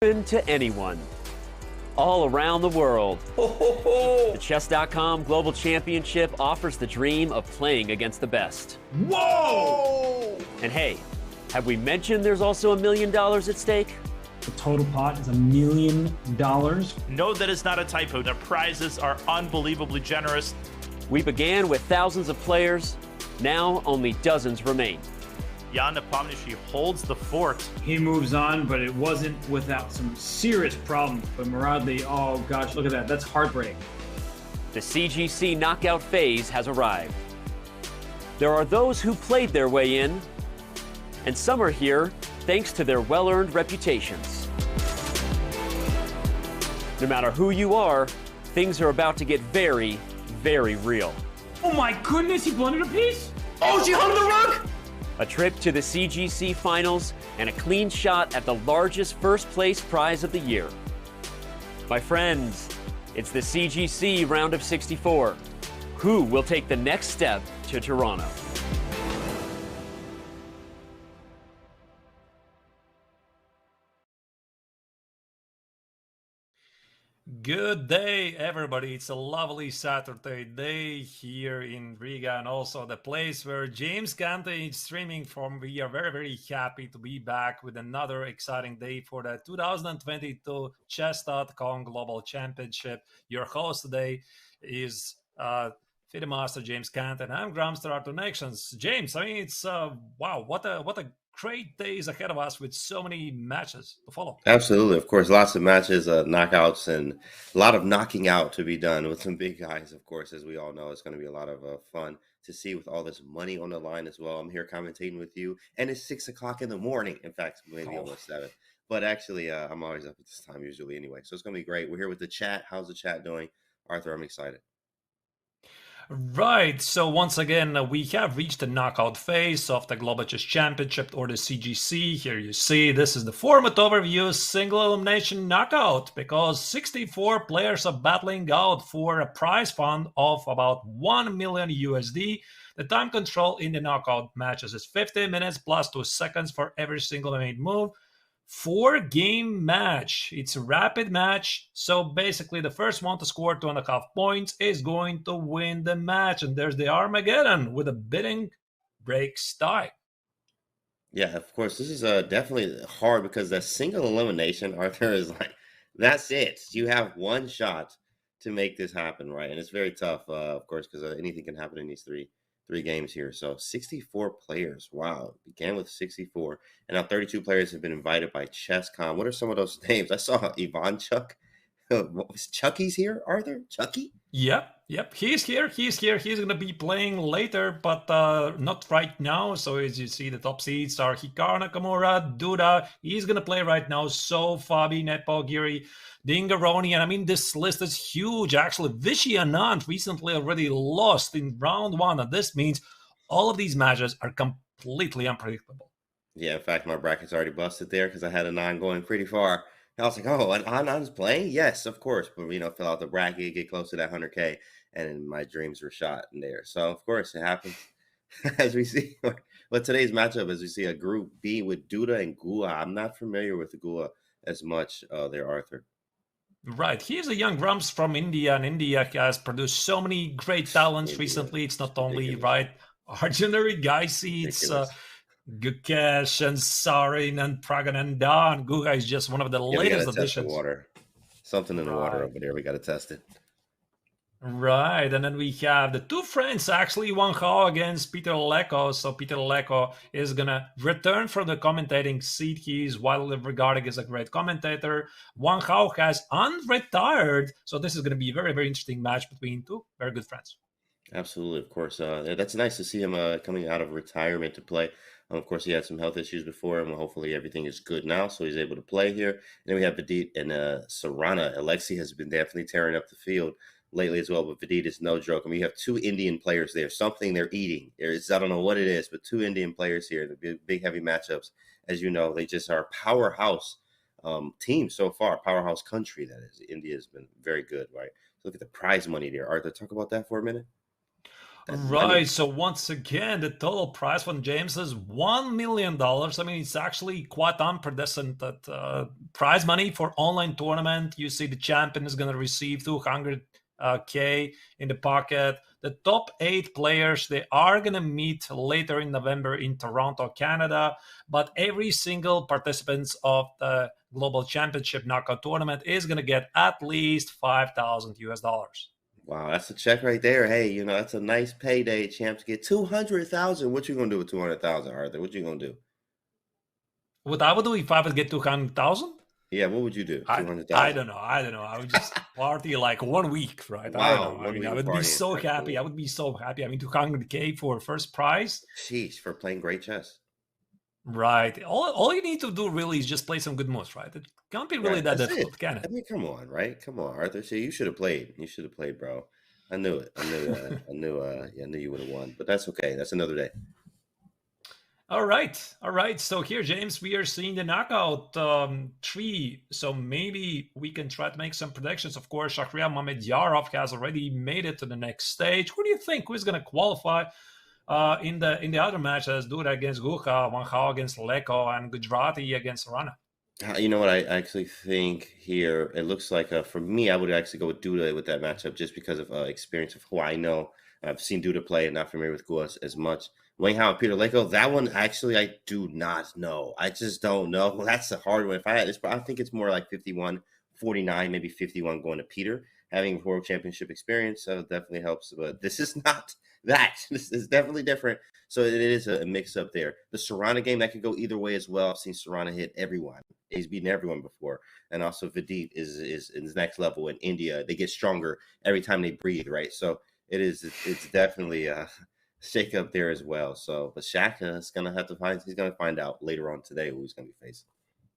To anyone, all around the world. The Chess.com Global Championship offers the dream of playing against the best. Whoa! And hey, have we mentioned there's also $1 million at stake? The total pot is $1 million. No, that is not a typo. The prizes are unbelievably generous. We began with thousands of players. Now only dozens remain. Jan Nepomniachtchi holds the fort. He moves on, but it wasn't without some serious problems. But Muradli, oh gosh, look at that. That's heartbreak. The CGC knockout phase has arrived. There are those who played their way in, and some are here thanks to their well-earned reputations. No matter who you are, things are about to get very, very real. Oh my goodness, he blundered a piece? Oh, she hung the rug! A trip to the CGC finals and a clean shot at the largest first place prize of the year. My friends, it's the CGC round of 64. Who will take the next step to Toronto? Good day, everybody. It's a lovely Saturday day here in Riga, and also the place where James Gante is streaming from. We are very, very happy to be back with another exciting day for the 2022 Chess.com Global Championship. Your host today is FIDE Master James Gante, and I'm Gramster Art Nations. James, I mean, it's wow, what a great days ahead of us with so many matches to follow. Absolutely. Of course, lots of matches, knockouts, and a lot of knocking out to be done with some big guys, of course, as we all know. It's going to be a lot of fun to see with all this money on the line as well. I'm here commentating with you, and it's 6 o'clock in the morning. In fact, maybe almost 7. But actually, I'm always up at this time usually anyway. So it's going to be great. We're here with the chat. How's the chat doing? Arthur, I'm excited. Right, so once again, we have reached the knockout phase of the Global Chess Championship, or the CGC. Here you see, this is the format overview, single elimination knockout, because 64 players are battling out for a prize fund of about 1 million USD. The time control in the knockout matches is 50 minutes plus 2 seconds for every single made move. 4-game match. It's a rapid match. So basically, the first one to score 2.5 points is going to win the match. And there's the Armageddon with a bidding breaks tie. Yeah, of course. This is definitely hard because the single elimination, Arthur, is like, that's it. You have one shot to make this happen, right? And it's very tough, of course, because anything can happen in these three games here. So 64 players. Wow. Began with 64. And now 32 players have been invited by Chess.com. What are some of those names? I saw Ivan Chuck. Chucky's here, Arthur? Chucky? Yep. He's here. He's going to be playing later, but not right now. So as you see, the top seeds are Hikaru Nakamura, Duda. He's going to play right now. So Fabi, Nepo, Giri, Dingaroni. And I mean, this list is huge. Actually, Vishy Anand recently already lost in round 1. And this means all of these matches are completely unpredictable. Yeah, in fact, my bracket's already busted there because I had Anand going pretty far. I was like, oh, and Anand's playing? Yes, of course. But, fill out the bracket, get close to that 100K. And my dreams were shot in there. So, of course, it happens. As we see, but today's matchup, as we see a Group B with Duda and Gula. I'm not familiar with Gula as much there, Arthur. Right. He's a young Grumps from India, and India has produced so many great talents recently. It's not only, right, ordinary guys. It's Gukesh and Sarin and Pragananda, and Guga is just one of the latest additions. Water. Something in the water over there. We got to test it. Right, and then we have the two friends, actually, Wang against Peter Leko. So Peter Leko is going to return from the commentating seat. He is widely regarded as a great commentator. Wang has unretired. So this is going to be a very, very interesting match between two very good friends. Absolutely, of course. That's nice to see him coming out of retirement to play. Of course, he had some health issues before, and hopefully everything is good now, so he's able to play here. And then we have Vidit and Sarana. Alexei has been definitely tearing up the field lately as well, but Vidit is no joke. I mean, you have two Indian players there. Something they're eating. I don't know what it is, but two Indian players here. The big heavy matchups. As you know, they just are a powerhouse team so far. Powerhouse country, that is. India has been very good, right? So look at the prize money there. Arthur, talk about that for a minute. That's money. Right. So once again, the total prize fund, James, is $1 million. I mean, it's actually quite unprecedented prize money for online tournament. You see the champion is going to receive 200K in the pocket. The top 8 players, they are going to meet later in November in Toronto, Canada. But every single participant of the Global Championship Knockout Tournament is going to get at least 5,000 US dollars. Wow, that's a check right there. Hey, you know, that's a nice payday. Champs get 200,000. What you gonna do with 200,000, Arthur? What you gonna do? What I would do if I would get 200,000? Yeah, what would you do? I 200,000. don't know. I would just party like 1 week, right? I Wow, don't know. I 1 mean, week I of would be partying. so That's happy. cool. I would be so happy. I mean, 200K for first prize, Sheesh, for playing great chess. right? All you need to do really is just play some good moves, right? It can't be really Right, that that's difficult, it. can I it? mean, come on, right? Come on, Arthur. See, you should have played. You should have played, bro. I knew it. I knew. Yeah, I knew you would have won. But that's okay. That's another day. All right. So here, James, we are seeing the knockout tree. So maybe we can try to make some predictions. Of course, Shahriar Mamedyarov has already made it to the next stage. Who do you think who's going to qualify in the other matches? Duda against Guha, Wang against Leko, and Gujarati against Sarana. You know what? I actually think here it looks like for me, I would actually go with Duda with that matchup just because of experience of who I know. I've seen Duda play and not familiar with Guas as much. Wang and Peter Leko, that one actually I do not know. I just don't know. Well, that's a hard one. If I had this, I think it's more like 51-49, maybe 51 going to Peter. Having world championship experience definitely helps, but this is not that. This is definitely different. So it is a mix up there. The Sarana game, that could go either way as well. I've seen Sarana hit everyone. He's beaten everyone before. And also Vidit is in the next level in India. They get stronger every time they breathe, right? So it's definitely a shake up there as well. So, but Shaka is going to have to he's going to find out later on today who he's going to be facing.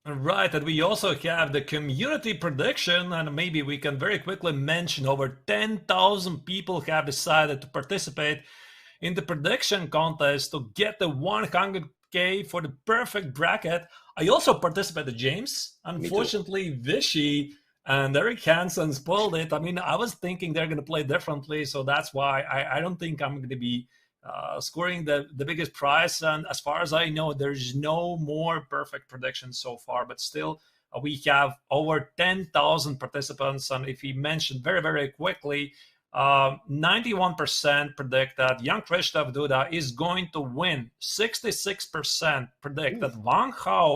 Right, and we also have the community prediction, and maybe we can very quickly mention over 10,000 people have decided to participate in the prediction contest to get the 100K for the perfect bracket. I also participated, James. Unfortunately, Vichy and Eric Hansen spoiled it. I mean, I was thinking they're going to play differently, so that's why I don't think I'm going to be scoring the biggest prize. And as far as I know, there's no more perfect predictions so far, but still we have over 10,000 participants. And if we mention very, very quickly, 91% predict that young Krzysztof Duda is going to win. 66% predict that Wang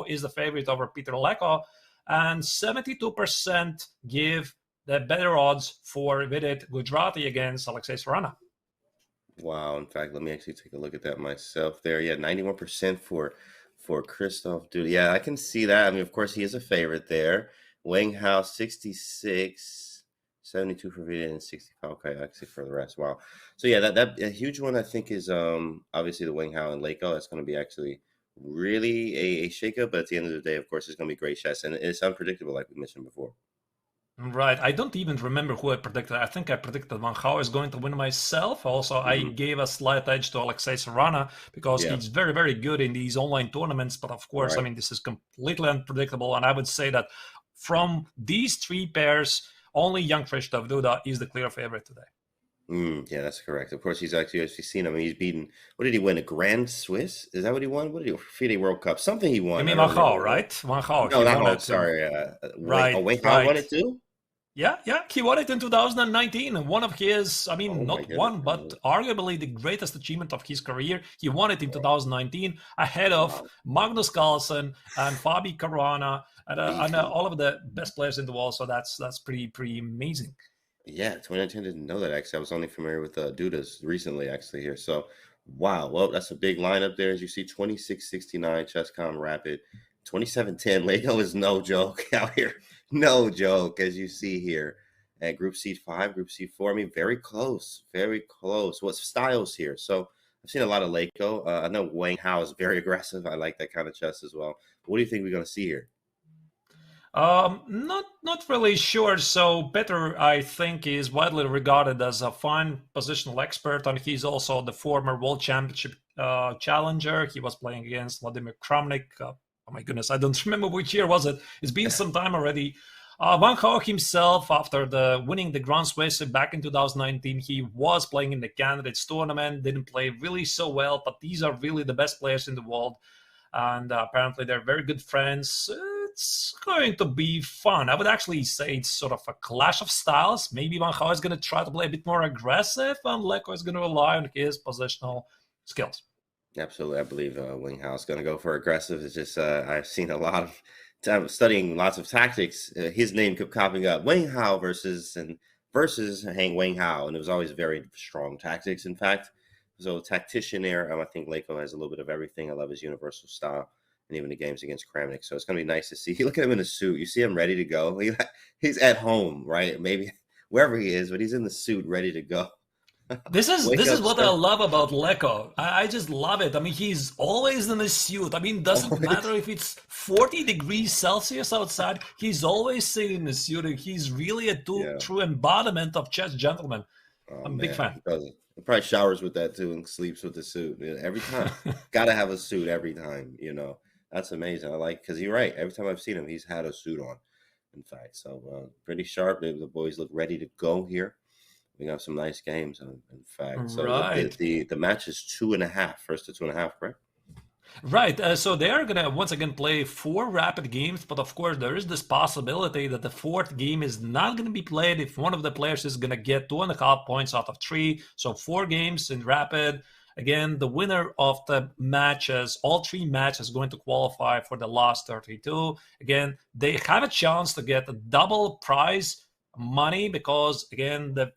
is the favorite over Peter Leko, and 72% give the better odds for Vidit Gujarati against Alexei Sarana. Wow. In fact, let me actually take a look at that myself there. Yeah, 91% for Krzysztof Duda. Yeah, I can see that. I mean, of course, he is a favorite there. Wang 66, 72 for Vidit, and 65. Okay, actually for the rest. Wow. So yeah, that a huge one I think is obviously the Wang and Leko. That's going to be actually really a shakeup. But at the end of the day, of course, it's going to be great chess, and it's unpredictable, like we mentioned before. Right. I don't even remember who I predicted. I think I predicted Wang is going to win myself. Also, I gave a slight edge to Alexei Sarana because he's very, very good in these online tournaments. But of course, I mean, this is completely unpredictable. And I would say that from these three pairs, only young Krzysztof Duda is the clear favorite today. Yeah, that's correct. Of course, he's actually seen him. He's beaten. What did he win? A Grand Swiss? Is that what he won? What did he? FIDE World Cup? Something he won. I mean, Wang right? Wang No, not Wang. Sorry. Right. Oh, Wang won it too. Yeah, he won it in 2019. And one of his, I mean, not one, but arguably the greatest achievement of his career. He won it in 2019 ahead of Magnus Carlsen and Fabi Caruana and all of the best players in the world. So that's pretty amazing. Yeah, 2019 didn't know that actually. I was only familiar with Dudas recently actually here. So, wow. Well, that's a big lineup there. As you see, 2669 Chess.com Rapid. 2710 Leko is no joke out here. No joke, as you see here. And Group C5, Group C4, I mean, very close. Very close. What's styles here? So I've seen a lot of Leko. I know Wang is very aggressive. I like that kind of chess as well. What do you think we're going to see here? Not really sure. So Peter, I think, is widely regarded as a fine positional expert, and he's also the former World Championship challenger. He was playing against Vladimir Kramnik. Oh my goodness, I don't remember which year was it. It's been some time already. Wang himself, after winning the Grand Swiss back in 2019, he was playing in the candidates tournament, didn't play really so well, but these are really the best players in the world. And apparently they're very good friends. It's going to be fun. I would actually say it's sort of a clash of styles. Maybe Wang Hao is going to try to play a bit more aggressive, and Leko is going to rely on his positional skills. Absolutely. I believe Wang Hao is going to go for aggressive. It's just I've seen a lot of time studying lots of tactics. His name kept popping up. Wang Hao versus Hang Wang Hao. And it was always very strong tactics, in fact. So tactician there. I think Leko has a little bit of everything. I love his universal style and even the games against Kramnik. So it's going to be nice to see. Look at him in a suit. You see him ready to go. He's at home, right? Maybe wherever he is, but he's in the suit ready to go. This is what I love about Leko. I just love it. I mean, he's always in a suit. I mean, doesn't matter if it's 40 degrees Celsius outside. He's always sitting in a suit. He's really a true embodiment of chess gentleman. I'm a big fan. He probably showers with that too and sleeps with the suit every time. Got to have a suit every time. That's amazing. I like, because you're right. Every time I've seen him, he's had a suit on. In fact, so pretty sharp. The boys look ready to go here. We got some nice games, in fact. So right. the match is 2.5, first to 2.5, correct? Right. So they are going to once again play 4 rapid games, but of course there is this possibility that the 4th game is not going to be played if one of the players is going to get 2.5 points out of 3. So 4 games in rapid. Again, the winner of the matches, all 3 matches, is going to qualify for the last 32. Again, they have a chance to get a double prize money because, again, the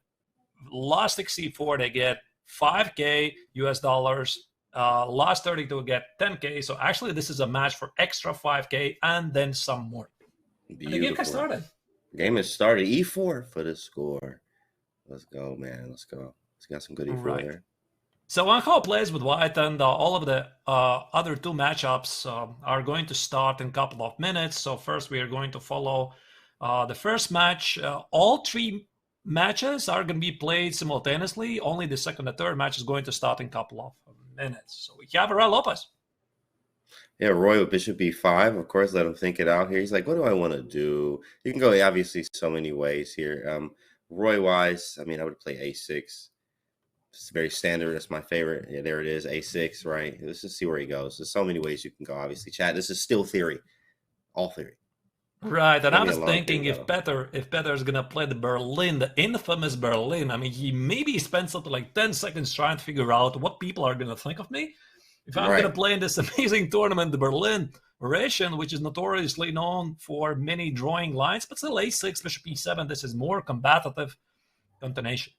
last 64 they get $5K US dollars. Last 32 get 10K. So actually, this is a match for extra 5K and then some more. The game has started. Game has started. E4 for the score. Let's go, man. Let's go. It's got some good E4 there. So Wang Hao plays with white, and all of the other 2 matchups are going to start in a couple of minutes. So first, we are going to follow the first match. All 3 matches are going to be played simultaneously. Only the second and third match is going to start in a couple of minutes. So we have Roy Lopez. Yeah, Roy with Bishop B5. Of course, let him think it out here. He's like, what do I want to do? You can go obviously so many ways here. Roy-wise, I mean, I would play A6. It's very standard. That's my favorite. Yeah, there it is, A6, right? Let's just see where he goes. There's so many ways you can go, obviously. Chat, this is still theory. All theory. Right, and I was thinking if Petter is going to play the Berlin, the infamous Berlin, I mean, he maybe spent something like 10 seconds trying to figure out what people are going to think of me. If I'm going to play in this amazing tournament, the Berlin variation, which is notoriously known for many drawing lines, but still A6, Bishop E7, this is more combative continuation.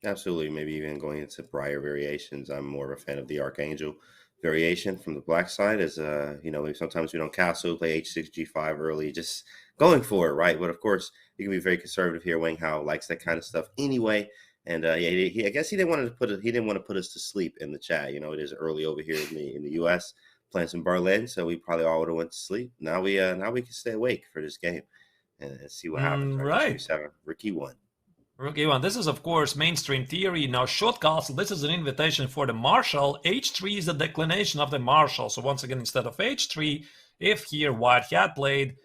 Absolutely, maybe even going into Briar variations. I'm more of a fan of the Archangel variation from the black side. As sometimes we don't castle, play H6, G5 early, just going for it, right? But of course, you can be very conservative here. Wang Hao likes that kind of stuff anyway. And I guess he didn't want to put us to sleep in the chat. It is early over here in the U.S. playing some Berlin, so we probably all would have went to sleep. Now we can stay awake for this game and see what happens. Right. Ricky won. Rookie one. This is, of course, mainstream theory. Now, short castle, this is an invitation for the Marshal. H3 is the declination of the Marshal. So once again, instead of H3, if here white had played,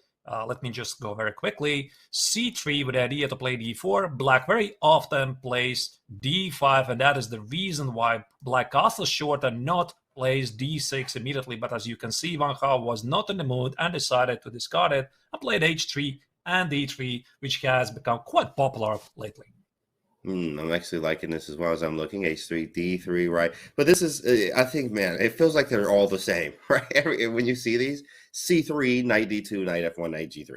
let me just go very quickly, C3 with the idea to play D4, black very often plays D5, and that is the reason why black castle short and not plays D6 immediately. But as you can see, Wang Hao was not in the mood and decided to discard it and played H3 and D3, which has become quite popular lately. I'm actually liking this as well as I'm looking. H3, D3, right? But this is, I think, man, it feels like they're all the same, right? When you see these, C3, knight D2, knight F1, knight G3.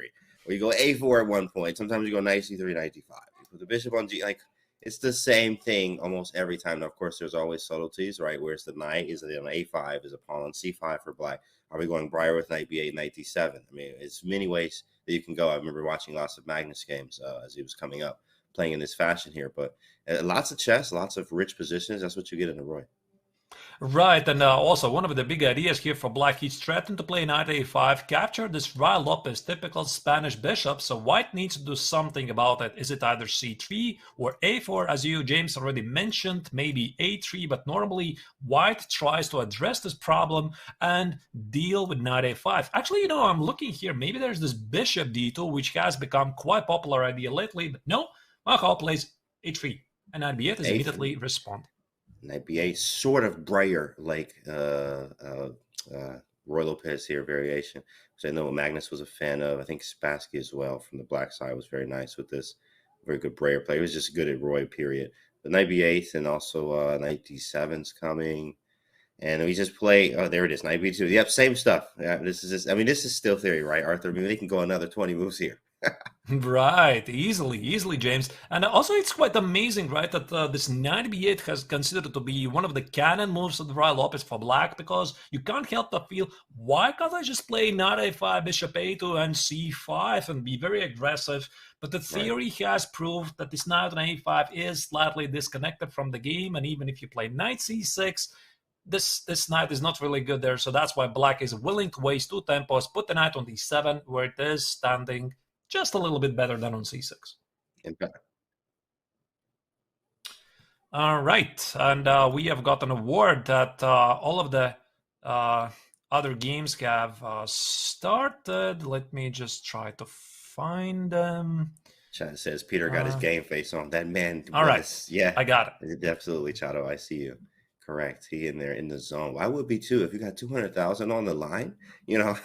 Or you go A4 at one point. Sometimes you go knight C3, knight D5. You put the bishop on G, like, it's the same thing almost every time. Now, of course, there's always subtleties, right? Where's the knight? Is it on A5? Is a pawn on C5 for black? Are we going Briar with knight B8, knight D7? I mean, it's many ways that you can go. I remember watching lots of Magnus games as he was coming up, playing in this fashion here. But lots of chess, lots of rich positions. That's what you get in a Roy. Right, and also one of the big ideas here for black, he's threatened to play knight a5, capture this Ruy Lopez, typical Spanish bishop, so white needs to do something about it. Is it either c3 or a4, as you, James, already mentioned, maybe a3, but normally white tries to address this problem and deal with knight a5. Actually, you know, I'm looking here, maybe there's this bishop d2, which has become quite popular idea lately, but no, Makao plays a3, and knight b8 is immediately responding. Knight b8, sort of Breyer like Roy Lopez here variation, which I know Magnus was a fan of. I think Spassky as well from the black side was very nice with this. Very good Breyer play. He was just good at Roy, period. But knight b8 and also knight d7's coming. And we just play, oh, there it is, knight b2. Yep, same stuff. Yeah, this is just, I mean, this is still theory, right, Arthur? I mean, they can go another 20 moves here. Right, easily, James. And also it's quite amazing, right, that this knight b8 has considered to be one of the cannon moves of the Ruy Lopez for black, because you can't help but feel, why can't I just play knight a5, bishop a2, and c5 and be very aggressive? But the theory has proved that this knight on a5 is slightly disconnected from the game, and even if you play knight c6, this knight is not really good there, so that's why black is willing to waste 2 tempos, put the knight on d7, where it is standing just a little bit better than on c6. All right, and we have got an award that all of the other games have started. Let me just try to find them. Chat says Peter got his game face on. That man. All right, yeah, I got it. Absolutely, Chato. I see you. Correct. He in there in the zone. I would be too if you got 200,000 on the line. You know,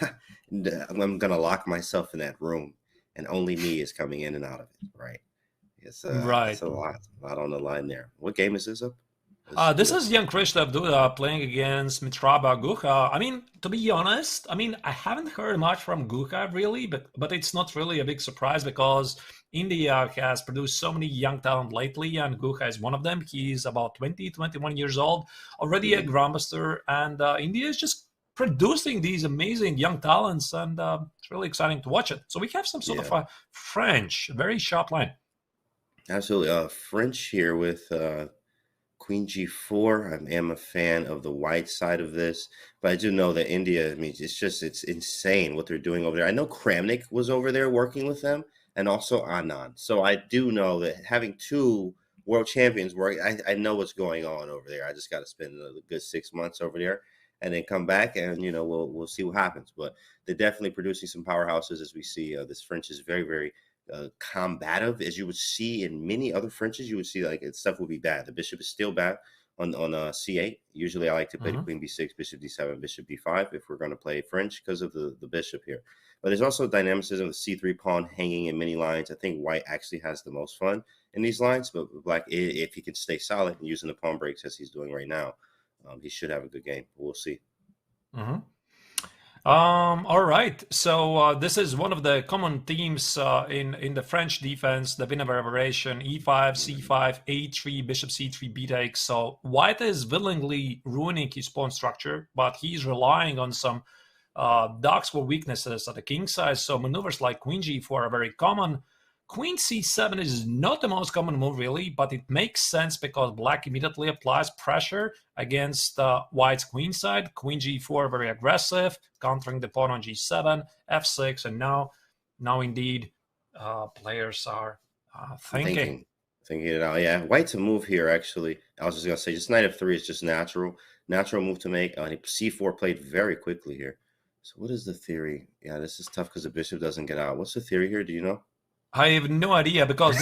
I'm gonna lock myself in that room. And only me is coming in and out of it, right? It's right. It's a lot on the line there. What game is this up? This is young Krzysztof Duda playing against Mitraba Gucha. I mean, to be honest, I haven't heard much from Gucha really, but it's not really a big surprise because India has produced so many young talent lately, and Gucha is one of them. He's about 20, 21 years old, already a grandmaster, and India is just producing these amazing young talents, and it's really exciting to watch it. So we have some sort of a French, very sharp line. Absolutely. French here with Queen G4. I am a fan of the white side of this, but I do know that India, I mean, it's insane what they're doing over there. I know Kramnik was over there working with them, and also Anand. So I do know that having 2 world champions work, I know what's going on over there. I just got to spend a good 6 months over there and then come back, and you know we'll see what happens. But they're definitely producing some powerhouses, as we see. This French is very, very combative, as you would see in many other Frenches. You would see like stuff would be bad. The bishop is still bad on c8. Usually, I like to play the queen b6, bishop d7, bishop b5 if we're going to play French because of the bishop here. But there's also dynamicism with c3 pawn hanging in many lines. I think white actually has the most fun in these lines, but black, if he can stay solid and using the pawn breaks as he's doing right now, he should have a good game. We'll see. All right. So this is one of the common themes in the French defense, the winner variation, e5, c5, a3, bishop c3, b takes. So white is willingly ruining his pawn structure, but he's relying on some dogs for weaknesses at the king side. So maneuvers like queen g4 are very common. Queen c7 is not the most common move, really, but it makes sense because black immediately applies pressure against white's queen side. Queen g4, very aggressive, countering the pawn on g7, f6, and now indeed, players are thinking it out. Yeah, white's a move here, actually. I was just going to say, just knight f3 is just natural move to make. C4 played very quickly here. So what is the theory? Yeah, this is tough because the bishop doesn't get out. What's the theory here? Do you know? I have no idea because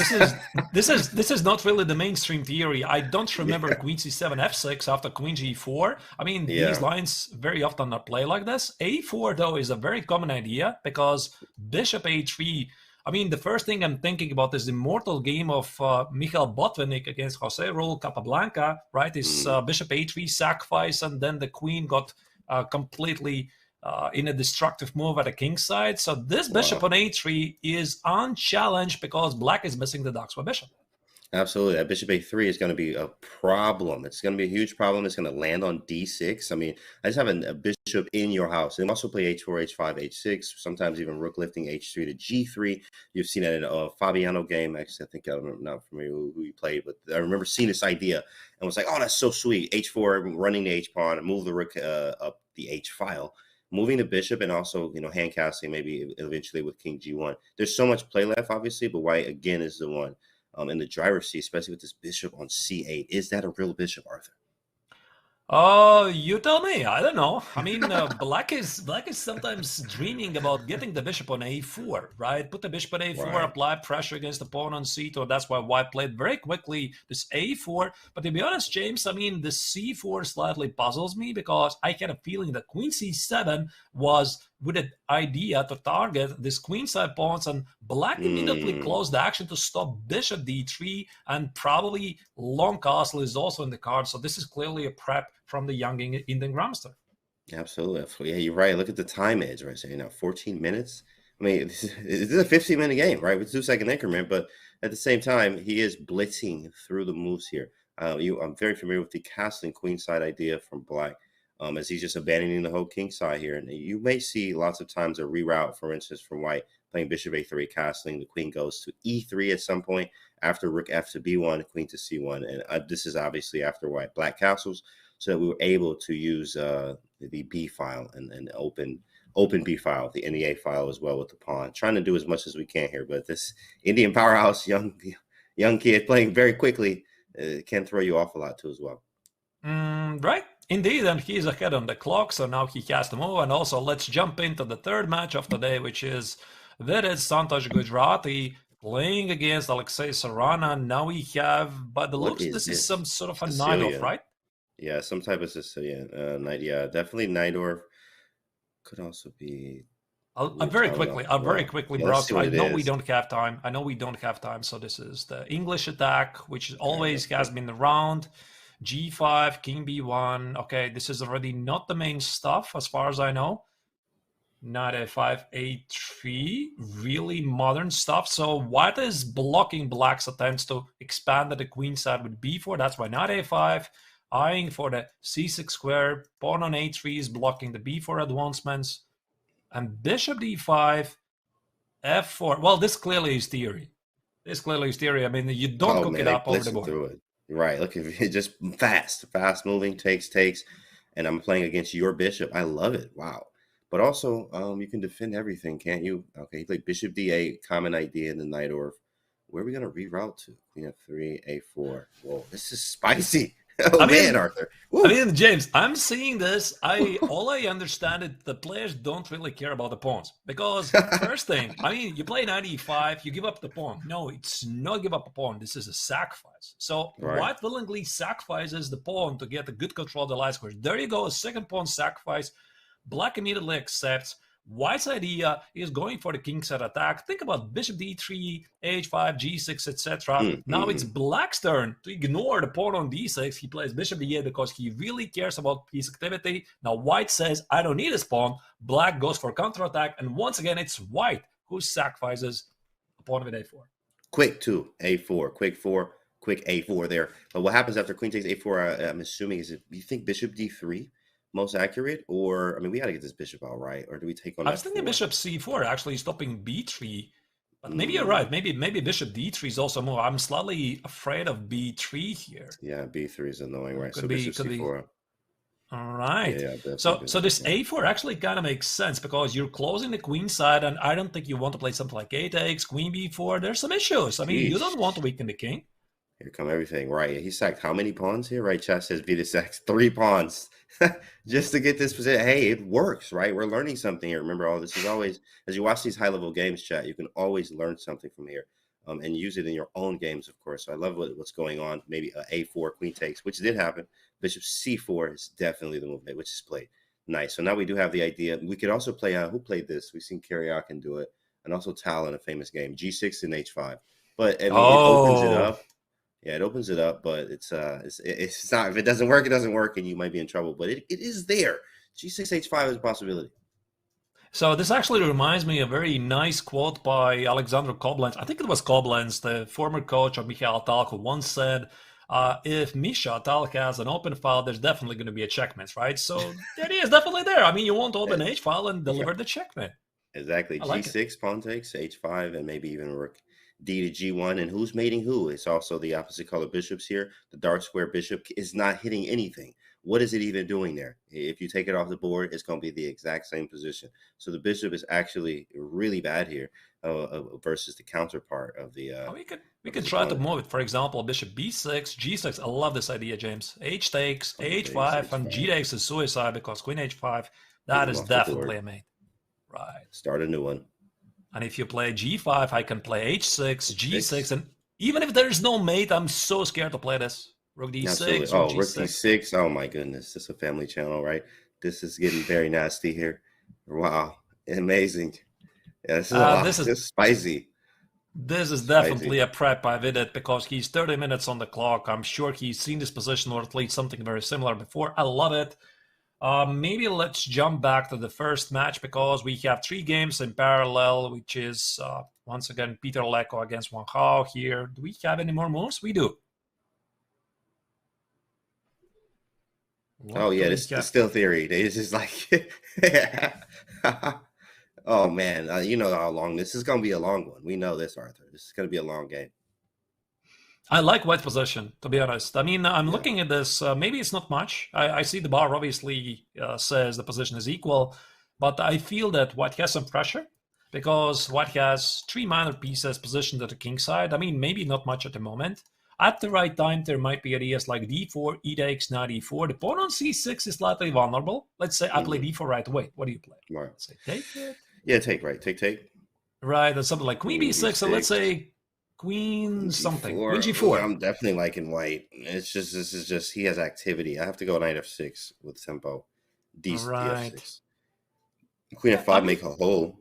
this is not really the mainstream theory. I don't remember queen c7 f6 after queen g4. I mean, these lines very often are played like this. A4 though is a very common idea because bishop a3. I mean, the first thing I'm thinking about is the immortal game of Michal Botvinnik against Jose Raul Capablanca, right? This bishop a3 sacrifice, and then the queen got completely in a destructive move at the king side. So this bishop on a3 is unchallenged because black is missing the dogs for bishop. Absolutely. That bishop a3 is going to be a problem. It's going to be a huge problem. It's going to land on d6. I mean, I just have a bishop in your house. And also play h4, h5, h6, sometimes even rook lifting h3 to g3. You've seen that in a Fabiano game. Actually, I think I'm not familiar who he played, but I remember seeing this idea and was like, oh, that's so sweet. h4, running the h-pawn, and move the rook up the h-file. Moving the bishop and also, hand casting maybe eventually with king g1. There's so much play left, obviously, but white, again, is the one in the driver's seat, especially with this bishop on c8. Is that a real bishop, Arthur? You tell me. I don't know. I mean, black is sometimes dreaming about getting the bishop on a4, right? Put the bishop on a4, Right. apply pressure against the pawn on c2. That's why white played very quickly this a4. But to be honest, James, I mean, the c4 slightly puzzles me because I had a feeling that queen c7 was with an idea to target this queenside pawns, and black immediately closed the action to stop bishop d3, and probably long castle is also in the card. So this is clearly a prep from the young Indian grandmaster. Absolutely. Yeah, you're right. Look at the time edge right now, 14 minutes. I mean, this is a 15-minute game, right, with 2-second increment, but at the same time, he is blitzing through the moves here. I'm very familiar with the castling queenside idea from black, as he's just abandoning the whole king side here. And you may see lots of times a reroute, for instance, from white playing bishop a3, castling. The queen goes to e3 at some point after rook f to b1, queen to c1. And this is obviously after white black castles, so that we were able to use the b file and open b file, the NEA file as well with the pawn. Trying to do as much as we can here, but this Indian powerhouse young kid playing very quickly can throw you off a lot too as well. Right. Indeed, and he's ahead on the clock, so now he has to move. And also, let's jump into the third match of the day, which is Vidit Santosh Gujarati playing against Alexei Sarana. Now we have, by the looks, this is some sort of a Sicilian 9-off, right? Yeah, some type of Sicilian knight. Yeah, definitely Najdorf. Could also be. I'll very quickly browse. I know we don't have time. So this is the English attack, which always has been around. G5, king b1. Okay, this is already not the main stuff as far as I know. Knight a5, a3, really modern stuff. So white is blocking black's attempts to expand the queen side with b4. That's why knight a5, eyeing for the c6 square. Pawn on a3 is blocking the b4 advancements. And bishop d5, f4. Well, this clearly is theory. I mean, you don't cook it up over the board. Right, look, if it just fast moving, takes, and I'm playing against your bishop. I love it. Wow. But also, you can defend everything, can't you? Okay, he played bishop d8, common idea in the Najdorf. Where are we going to reroute to? Queen f3, a4. Whoa, this is spicy. Man, Arthur. Woo. I mean, James, I'm seeing this. All I understand is the players don't really care about the pawns. Because first thing, I mean, you play knight e5, you give up the pawn. No, it's not give up a pawn. This is a sacrifice. So white willingly sacrifices the pawn to get a good control of the light squares. There you go, a second pawn sacrifice. Black immediately accepts. White's idea is going for the kingside attack. Think about bishop d3, h5, g6, etc. Now it's black's turn to ignore the pawn on d6. He plays bishop d8 because he really cares about piece activity. Now white says, I don't need this pawn. Black goes for counterattack. And once again, it's white who sacrifices a pawn with a4. Quick 2, a4. Quick 4, quick a4 there. But what happens after queen takes a4, I'm assuming, is it, you think bishop d3? Most accurate, or I mean, we got to get this bishop out, right? Or do we take on? I was thinking bishop c4, actually stopping b3, but maybe you're right. Maybe bishop d3 is also more. I'm slightly afraid of b3 here. Yeah, b3 is annoying, right? So bishop c4. All right. Yeah, so this a4 actually kind of makes sense because you're closing the queen side, and I don't think you want to play something like a takes, queen b4. There's some issues. I mean, you don't want to weaken the king. Here come everything, right? He sacked how many pawns here, right? Chat says Vidit sacks 3 pawns just to get this position. Hey, it works, right? We're learning something here. Remember, all this is always, as you watch these high-level games, chat, you can always learn something from here and use it in your own games, of course. So I love what's going on. Maybe a4, queen takes, which did happen. Bishop c4 is definitely the movement, which is played. Nice. So now we do have the idea. We could also play, who played this? We've seen Karyakin do it, and also Tal in a famous game, g6 and h5. But I mean, it opens it up. Yeah, it opens it up, but it's not. If it doesn't work, it doesn't work, and you might be in trouble. But it is there. G6 H5 is a possibility. So this actually reminds me of a very nice quote by Alexander Koblenz. I think it was Koblenz, the former coach of Mikhail Tal, who once said, if Misha Tal has an open file, there's definitely going to be a checkmate, right? So the idea is definitely there. I mean, you won't open H file and deliver the checkmate. Exactly. I like G6 pawn takes, H5, and maybe even rook D to G1. And who's mating who? It's also the opposite color bishops here. The dark square bishop is not hitting anything. What is it even doing there? If you take it off the board, it's going to be the exact same position. So the bishop is actually really bad here versus the counterpart of the. We could try to move it. For example, bishop b6, g6. I love this idea, James. H takes, h5, and g takes is suicide because queen h5. That is definitely a mate. Right. Start a new one. And if you play g5, I can play h6, g6, and even if there's no mate, I'm so scared to play this. Rook d6. Oh, rook d6. Oh my goodness, this is a family channel, right? This is getting very nasty here. Wow, amazing. Yeah, this is spicy. This is definitely a prep by Vidit because he's 30 minutes on the clock. I'm sure he's seen this position or at least something very similar before. I love it. Maybe let's jump back to the first match because we have 3 games in parallel, which is once again Peter Leko against Wang here. Do we have any more moves? We do. Oh yeah, this is still theory. It's just like, oh man, you know how long this is going to be. A long one. We know this, Arthur. This is going to be a long game. I like white position, to be honest. I mean, I'm looking at this. Maybe it's not much. I see the bar obviously says the position is equal, but I feel that white has some pressure because white has 3 minor pieces positioned at the king side. I mean, maybe not much at the moment. At the right time, there might be ideas like d4, e takes, knight e4. The pawn on c6 is slightly vulnerable. Let's say I play d4 right away. What do you play? Right. Let's say take it. Yeah, take, right. Take. Right, that's something like queen b6. So let's say queen something. Queen g4. I'm definitely liking white. It's just, this is just, he has activity. I have to go knight f6 with tempo. D6. Queen f5 make a hole.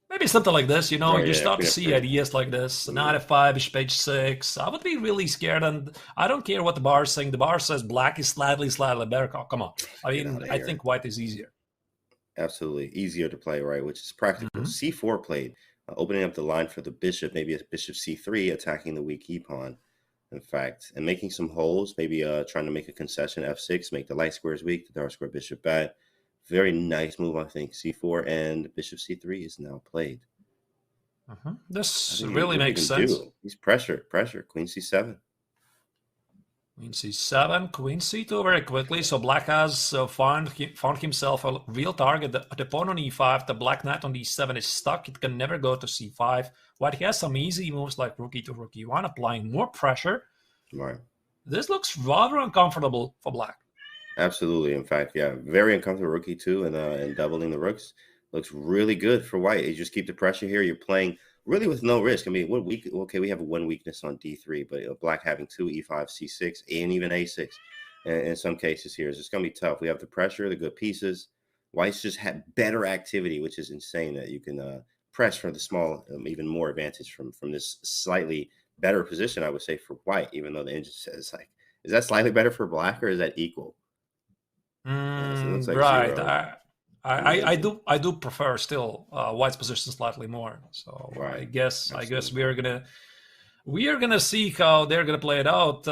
Maybe something like this, you know, you start to see ideas like this. Knight f5, bishop h6. I would be really scared, and I don't care what the bar is saying. The bar says black is slightly better. Oh, come on. I mean, I think white is easier. Absolutely. Easier to play, right, which is practical. C4 played, opening up the line for the bishop, maybe a bishop c3, attacking the weak e pawn, in fact, and making some holes, maybe trying to make a concession, f6, make the light squares weak, the dark square bishop bad. Very nice move, I think. C4 and bishop c3 is now played. This really makes sense. He's pressure. Queen c7. Queen c7, queen c2 very quickly. So black has found himself a real target. The pawn on e5, the black knight on d7 is stuck. It can never go to c5. White has some easy moves like rook e2, rook e1, applying more pressure. Right. This looks rather uncomfortable for black. Absolutely. In fact, yeah, very uncomfortable rook e2 and doubling the rooks. Looks really good for white. You just keep the pressure here. You're playing really with no risk. I mean, we have one weakness on d3, but black having 2, e5, c6, and even a6 in some cases here. It's going to be tough. We have the pressure, the good pieces. White's just had better activity, which is insane that you can press for the small, even more advantage from this slightly better position, I would say, for white, even though the engine says, like, is that slightly better for black or is that equal? Like right. I do prefer still white's position slightly more. So right. I guess we are gonna see how they're gonna play it out.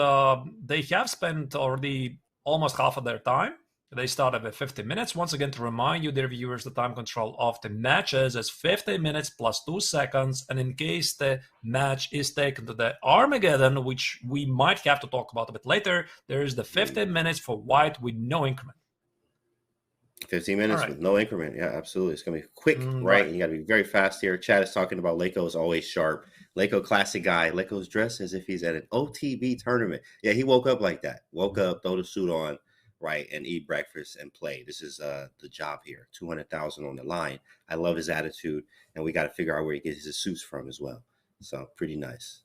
They have spent already almost half of their time. They started at 50 minutes. Once again, to remind you, dear viewers, the time control of the matches is 50 minutes plus 2 seconds. And in case the match is taken to the Armageddon, which we might have to talk about a bit later, there is the 15 minutes for white with no increment. 15 minutes with no increment. Yeah, absolutely. It's going to be quick, right? You got to be very fast here. Chad is talking about Leko is always sharp. Leko, classic guy. Leko's dressed as if he's at an OTB tournament. Yeah, he woke up like that. Woke up, throw the suit on, right, and eat breakfast and play. This is the job here. 200,000 on the line. I love his attitude, and we got to figure out where he gets his suits from as well. So pretty nice.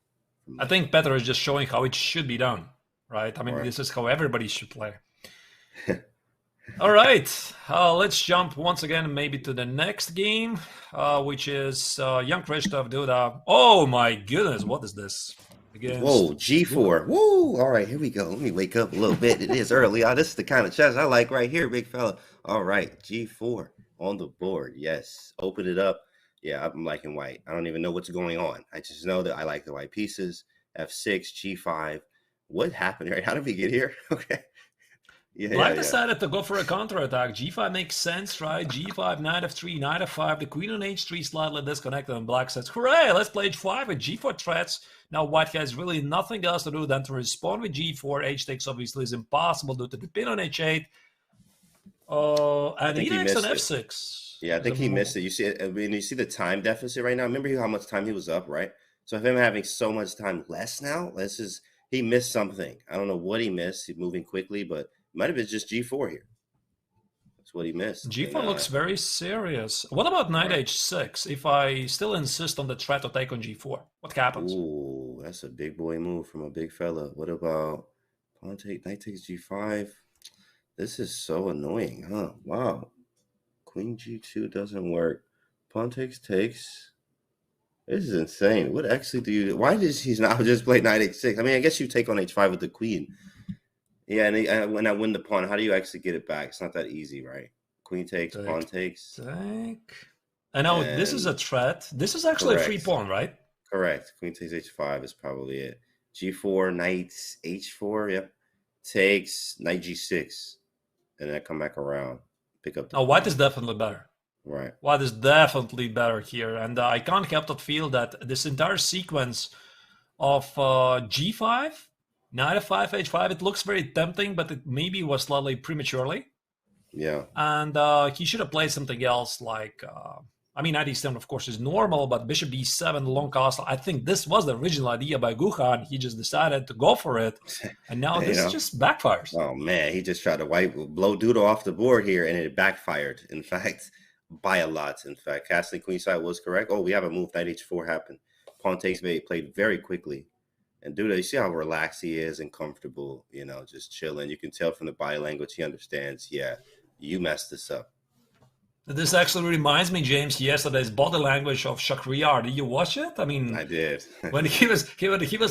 I think Petr is just showing how it should be done, right? I mean, this is how everybody should play. All right, let's jump once again maybe to the next game, which is young Krzysztof Duda. Oh my goodness, what is this? Whoa, G4. Woo! All right, here we go. Let me wake up a little bit. It is early. This is the kind of chess I like right here, big fella. All right, G4. on the board. Yes. Open it up. Yeah, I'm liking white. I don't even know what's going on. I just know that I like the white pieces. F6, G5. What happened here? How did we get here? Okay. Black decided to go for a counterattack. G5 makes sense, right? G5, knight f3, knight f5. The queen on h3 slightly disconnected, and black says, hooray, let's play h5 with g4 threats. Now white has really nothing else to do than to respond with g4. H takes obviously is impossible due to the pin on h8. And he takes on f6. Yeah, I think he missed it. You see, you see the time deficit right now. Remember how much time he was up, right? So if him having so much time less now, he missed something. I don't know what he missed. He's moving quickly, but it might have been just G4 here. That's what he missed. G4 looks very serious. What about knight h6? If I still insist on the threat to take on G4, what happens? Ooh, that's a big boy move from a big fella. What about pawn take, knight takes G5? This is so annoying, huh? Wow. Queen G2 doesn't work. Pawn takes. This is insane. What actually do you... Why does he not just play knight h6? I mean, I guess you take on h5 with the queen. Yeah, and when I win the pawn, how do you actually get it back? It's not that easy, right? Queen takes, pawn takes. I know this is a threat. This is actually a free pawn, right? Correct. Queen takes h5 is probably it. G4, knight h4, yep. Takes, knight g6. And then I come back around. Pick up the pawn. White is definitely better. Right. White is definitely better here. And I can't help but feel that this entire sequence of G5, knight f5, h5, it looks very tempting, but it maybe was slightly prematurely. Yeah. And he should have played something else like, knight e7, of course, is normal, but bishop d7, long castle. I think this was the original idea by Gukesh. He just decided to go for it. And now this just backfires. Oh, man. He just tried to blow Duda off the board here, and it backfired. In fact, by a lot. In fact, castling queenside was correct. Oh, we have a move, knight h4 happened. Pawn takes played very quickly. And Duda, you see how relaxed he is and comfortable, just chilling. You can tell from the body language he understands, yeah, you messed this up. This actually reminds me, James, yesterday's body language of Shakhriyar. Did you watch it? I mean, I did. when he was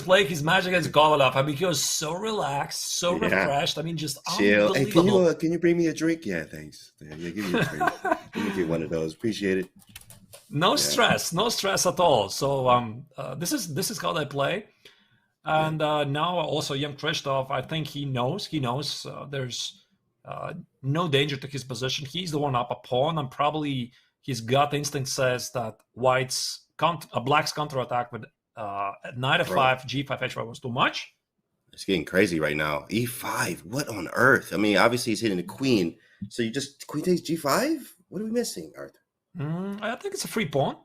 playing his match against Golovov, he was so relaxed, so refreshed. just chill. Hey, unbelievable. Can you bring me a drink? Yeah, thanks. Yeah, give me a drink. Let me get one of those. Appreciate it. No stress at all. So this is how they play. And now also young Krzysztof, I think he knows there's no danger to his position. He's the one up a pawn, and probably his gut instinct says that black's counterattack with knight f5, g5, h5 was too much. It's getting crazy right now. E5, what on earth? I mean, obviously he's hitting the queen. So you just queen takes g5? What are we missing, Arthur? I think it's a free pawn.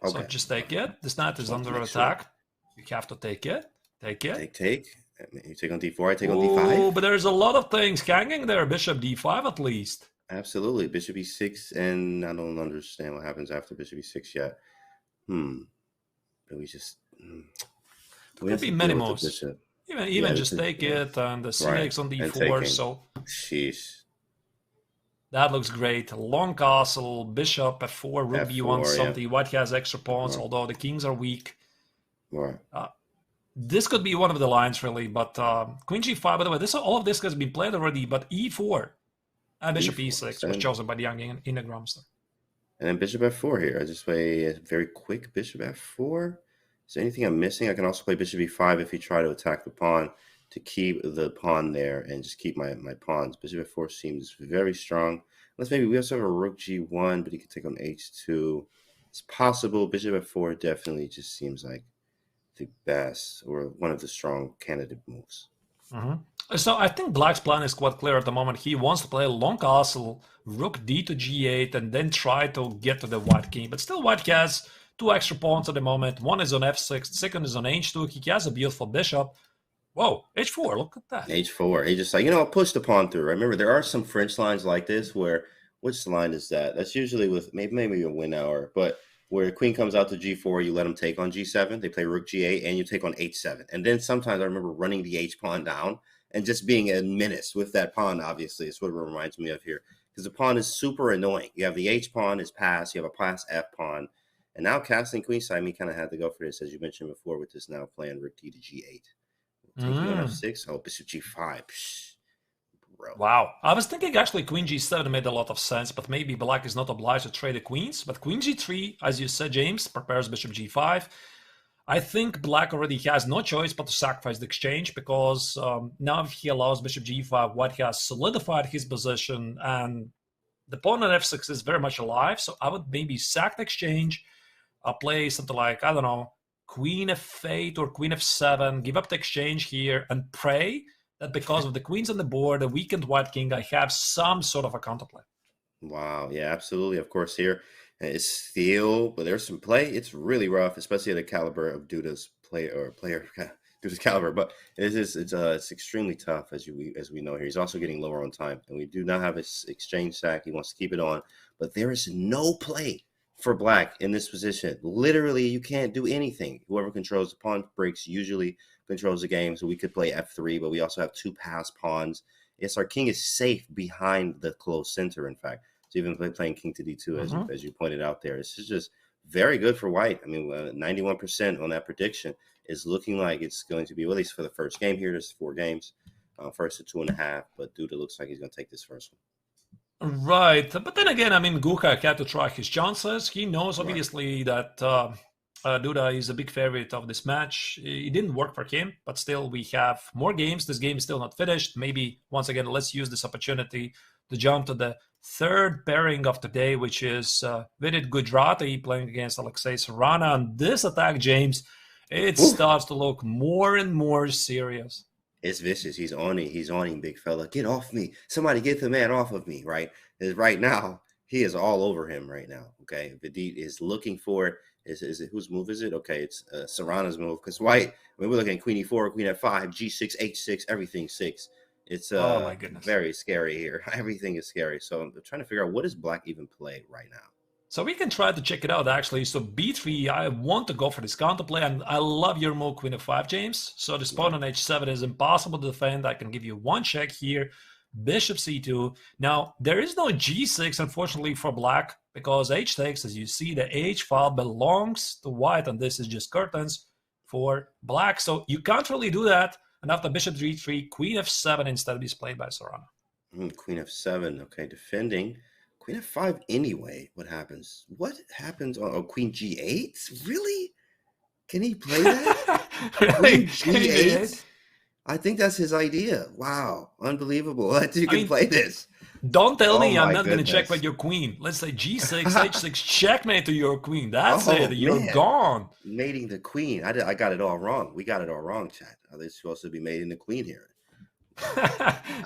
Okay. So just take it. This knight is under attack. You have to take it. Take it. Take. You take on d4, I take on d5. Oh, but there's a lot of things hanging there. Bishop d5 at least. Absolutely. Bishop e6, and I don't understand what happens after bishop e6 yet. But we just... There could be many moves. Even just take it, and the c6 on d4, so... Sheesh. That looks great. Long castle, bishop f4, rook b1, something. White has extra pawns, although the kings are weak. Right. This could be one of the lines, really, but queen g5, by the way, all of this has been played already, but e4 and bishop e6 was chosen by the young Inagramster. And then bishop f4 here. I just play a very quick bishop f4. Is there anything I'm missing? I can also play bishop e5 if you try to attack the pawn to keep the pawn there and just keep my pawns. Bishop f4 seems very strong. Unless maybe we also have a rook g1, but he can take on h2. It's possible. Bishop f4 definitely just seems like the best or one of the strong candidate moves. So I think black's plan is quite clear at the moment. He wants to play a long castle, rook d to g8, and then try to get to the white king. But still white has two extra pawns at the moment. One is on f6, second is on h2. He has a beautiful bishop. Whoa, h4, look at that. H4, he just like, I'll push the pawn through. Remember, there are some French lines like this where, which line is that? That's usually with maybe a win hour, but where queen comes out to g4, you let them take on g7. They play rook g8, and you take on h7. And then sometimes I remember running the h-pawn down and just being a menace with that pawn, obviously. It's what it reminds me of here. Because the pawn is super annoying. You have the h-pawn is pass. You have a pass f-pawn. And now castling queenside, me kind of had to go for this, as you mentioned before, with this now playing rook d to g8. Taking on f6. Oh, bishop g5. Psh, row. Wow. I was thinking actually queen g7 made a lot of sense, but maybe black is not obliged to trade the queens. But queen g3, as you said, James, prepares bishop g5. I think black already has no choice but to sacrifice the exchange, because now if he allows bishop g5, white has solidified his position, and the pawn on f6 is very much alive. So I would maybe sack the exchange. I'll play something like, I don't know, queen f8 or queen f7, give up the exchange here, and pray that because of the queens on the board, a weakened white king, I have some sort of a counterplay. Wow. Yeah, absolutely. Of course, here it's still, but there's some play. It's really rough, especially at the caliber of Duda's player Duda's caliber. But it's extremely tough, as we know here. He's also getting lower on time, and we do not have his exchange sack. He wants to keep it on, but there is no play for black in this position. Literally, you can't do anything. Whoever controls the pawn breaks usually controls the game. So we could play f3, but we also have 2 passed pawns. Yes, our king is safe behind the closed center, in fact. So even playing king to d2, as you pointed out there, this is just very good for white. I mean, 91% on that prediction is looking like it's going to be, well, at least for the first game here. There's 4 games, first to 2.5, but Duda looks like he's going to take this first one. Right. But then again, I mean, Gukesh had to try his chances. He knows, obviously, that Duda is a big favorite of this match. It didn't work for him, but still we have more games. This game is still not finished. Maybe, once again, let's use this opportunity to jump to the third pairing of today, which is Vidit Gujarati playing against Alexei Sarana. And this attack, James, it starts to look more and more serious. It's vicious. He's on him, big fella. Get off me. Somebody get the man off of me, right? Right now, he is all over him right now, okay? Vidit is looking for it. Is it whose move is it? Okay, it's Sarana's move, because white, I mean, we're looking at queen e4, queen f5, g6, h6, everything 6. It's oh my goodness, very scary here. Everything is scary. So I'm trying to figure out, what does black even play right now? So we can try to check it out, actually. So b3, I want to go for this counterplay, and I love your move, queen f5, James. So this pawn on h7 is impossible to defend. I can give you one check here. Bishop c2. Now, there is no g6, unfortunately, for black, because h6, as you see, the h file belongs to white, and this is just curtains for black. So you can't really do that. And after bishop g3, queen f7 instead is played by Sarana. Queen f7, okay, defending. Queen f5 anyway. What happens? What happens on queen g8? Really? Can he play that? Really? Queen g8? I think that's his idea. Wow. Unbelievable that you can play this. Don't tell me I'm not going to check with your queen. Let's say g6, h6, checkmate to your queen. That's it. You're gone. Mating the queen. I got it all wrong. We got it all wrong, chat. They're supposed to be mating the queen here.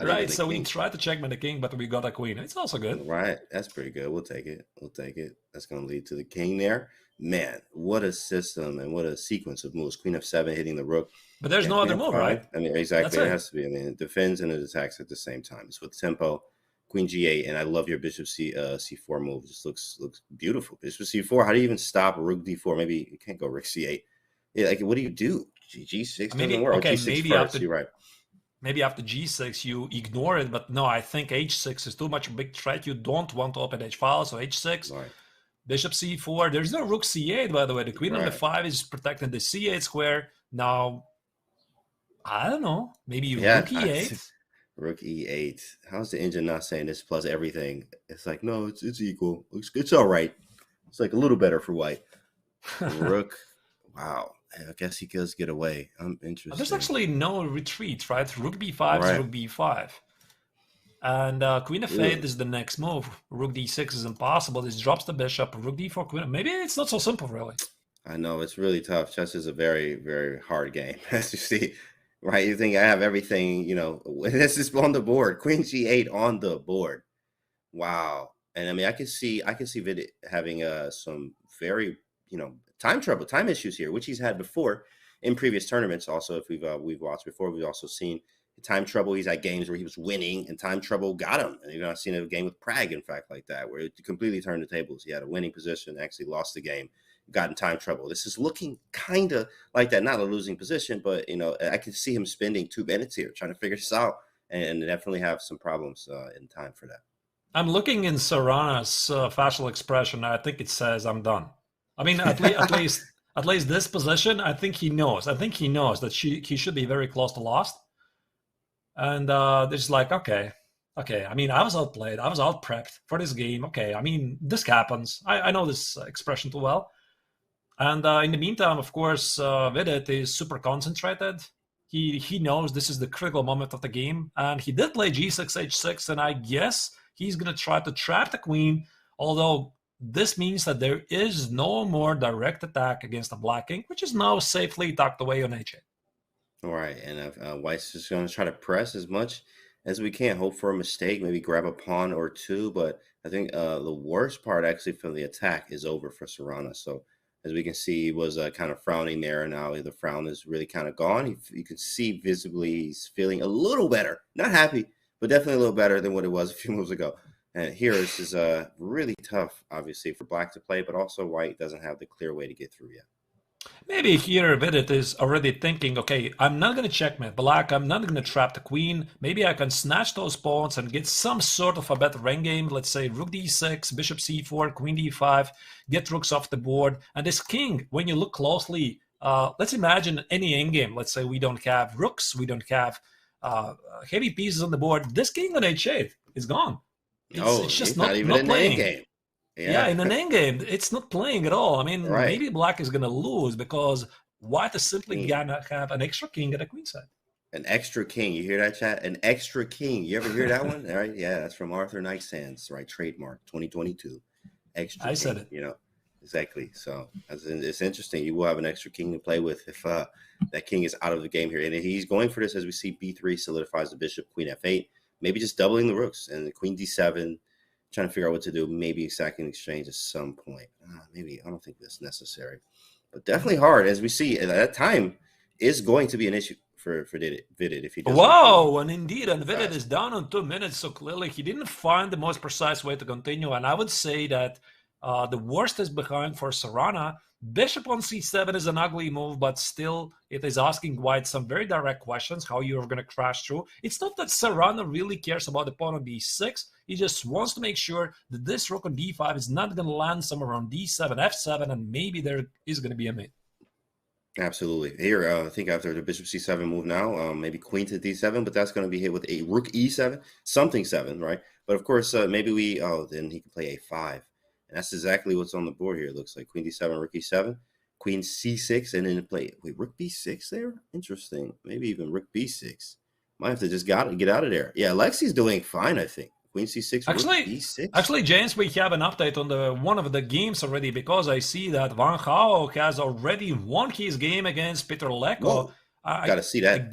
Right, so we tried to checkmate the king, but we got a queen. It's also good. Right, that's pretty good. We'll take it. That's going to lead to the king there. Man, what a system and what a sequence of moves. Queen f7 hitting the rook. But there's no other move, right? I mean, exactly. It has to be. I mean, it defends and it attacks at the same time. It's with tempo. Queen g8, and I love your bishop c4 move. It just looks beautiful. Bishop c4. How do you even stop rook d4? Maybe you can't go rook c8. Yeah, like, what do you do? G6 doesn't work. Okay, G6 maybe first. You're right. Maybe after g6 you ignore it, but no, I think h6 is too much of a big threat. You don't want to open h-file, so h6, right. Bishop c4. There's no rook c8, by the way. The queen on the 5 is protecting the c8 square. Now, I don't know. Maybe rook e8. Rook e8. How's the engine not saying this plus everything? It's like, no, it's equal. It's all right. It's like a little better for white. Rook. Wow. I guess he does get away. I'm interested. There's actually no retreat, right? Rook b5 is rook b5. And queen f8 is the next move. Rook d6 is impossible. This drops the bishop. Rook d4, queen. Maybe it's not so simple, really. I know. It's really tough. Chess is a very, very hard game, as you see. Right? You think I have everything, this is on the board. Queen g8 on the board. Wow. And I mean, I can see Vidit having some very, time issues here, which he's had before in previous tournaments. Also, if we've watched before, we've also seen time trouble. He's had games where he was winning and time trouble got him. And I've seen a game with Prague, in fact, like that, where it completely turned the tables. He had a winning position, actually lost the game, got in time trouble. This is looking kind of like that, not a losing position, but I can see him spending 2 minutes here trying to figure this out, and definitely have some problems in time for that. I'm looking in Sarana's facial expression. I think it says, "I'm done." I mean, at least this position, I think he knows. I think he knows that he should be very close to lost. And there's like, okay, Okay, I mean, I was outplayed. I was out prepped for this game. Okay, I mean, this happens. I know this expression too well. And in the meantime, of course, Vidit is super concentrated. He knows this is the critical moment of the game, and he did play g6 h6, and I guess he's gonna try to trap the queen. Although this means that there is no more direct attack against the black king, which is now safely tucked away on h8. All right, and White's just going to try to press as much as we can, hope for a mistake, maybe grab a pawn or two. But I think the worst part actually from the attack is over for Sarana. So as we can see, he was kind of frowning there, and now the frown is really kind of gone. You can see visibly he's feeling a little better, not happy, but definitely a little better than what it was a few moves ago. And here, this is really tough, obviously, for Black to play, but also White doesn't have the clear way to get through yet. Maybe here Vidit is already thinking, okay, I'm not going to checkmate Black, I'm not going to trap the queen. Maybe I can snatch those pawns and get some sort of a better endgame. Let's say rook d6, bishop c4, queen d5, get rooks off the board. And this king, when you look closely, let's imagine any endgame. Let's say we don't have rooks, we don't have heavy pieces on the board. This king on h8 is gone. It's just not even an playing. endgame. Yeah, in an endgame, it's not playing at all. I mean, Right. maybe Black is going to lose because White is simply going to have an extra king at the queen side. An extra king. You hear that, chat? An extra king. You ever hear that one? All right. Yeah, that's from Arthur Nightsands, right? Trademark 2022. Extra I king, said it. You know, exactly. So it's interesting. You will have an extra king to play with if that king is out of the game here. And he's going for this as we see b3 solidifies the bishop, queen f8, maybe just doubling the rooks, and the queen d7. Trying to figure out what to do, maybe sacking exchange at some point. Maybe I don't think that's necessary, but definitely hard as we see. At that time is going to be an issue for Vidit if he doesn't. Wow, and indeed, and Vidit is down on 2 minutes, so clearly he didn't find the most precise way to continue. And I would say that the worst is behind for Sarana. Bishop on c7 is an ugly move, but still it is asking White some very direct questions, how you're going to crash through. It's not that Sarana really cares about the pawn on b6. He just wants to make sure that this rook on d5 is not going to land somewhere on d7, f7, and maybe there is going to be a mate. Absolutely. Here, I think after the bishop c7 move now, maybe queen to d7, but that's going to be hit with a rook e7, something 7, right? But of course, maybe then he can play a5. And that's exactly what's on the board here. It looks like queen d7, rook e7, queen c6, and then play, wait, rook b6 there? Interesting. Maybe even rook b6. Might have to just get out of there. Yeah, Alexi's doing fine, I think. Queen c6, rook b6. Actually, James, we have an update on one of the games already, because I see that Wang has already won his game against Peter Leko. Gotta see that. I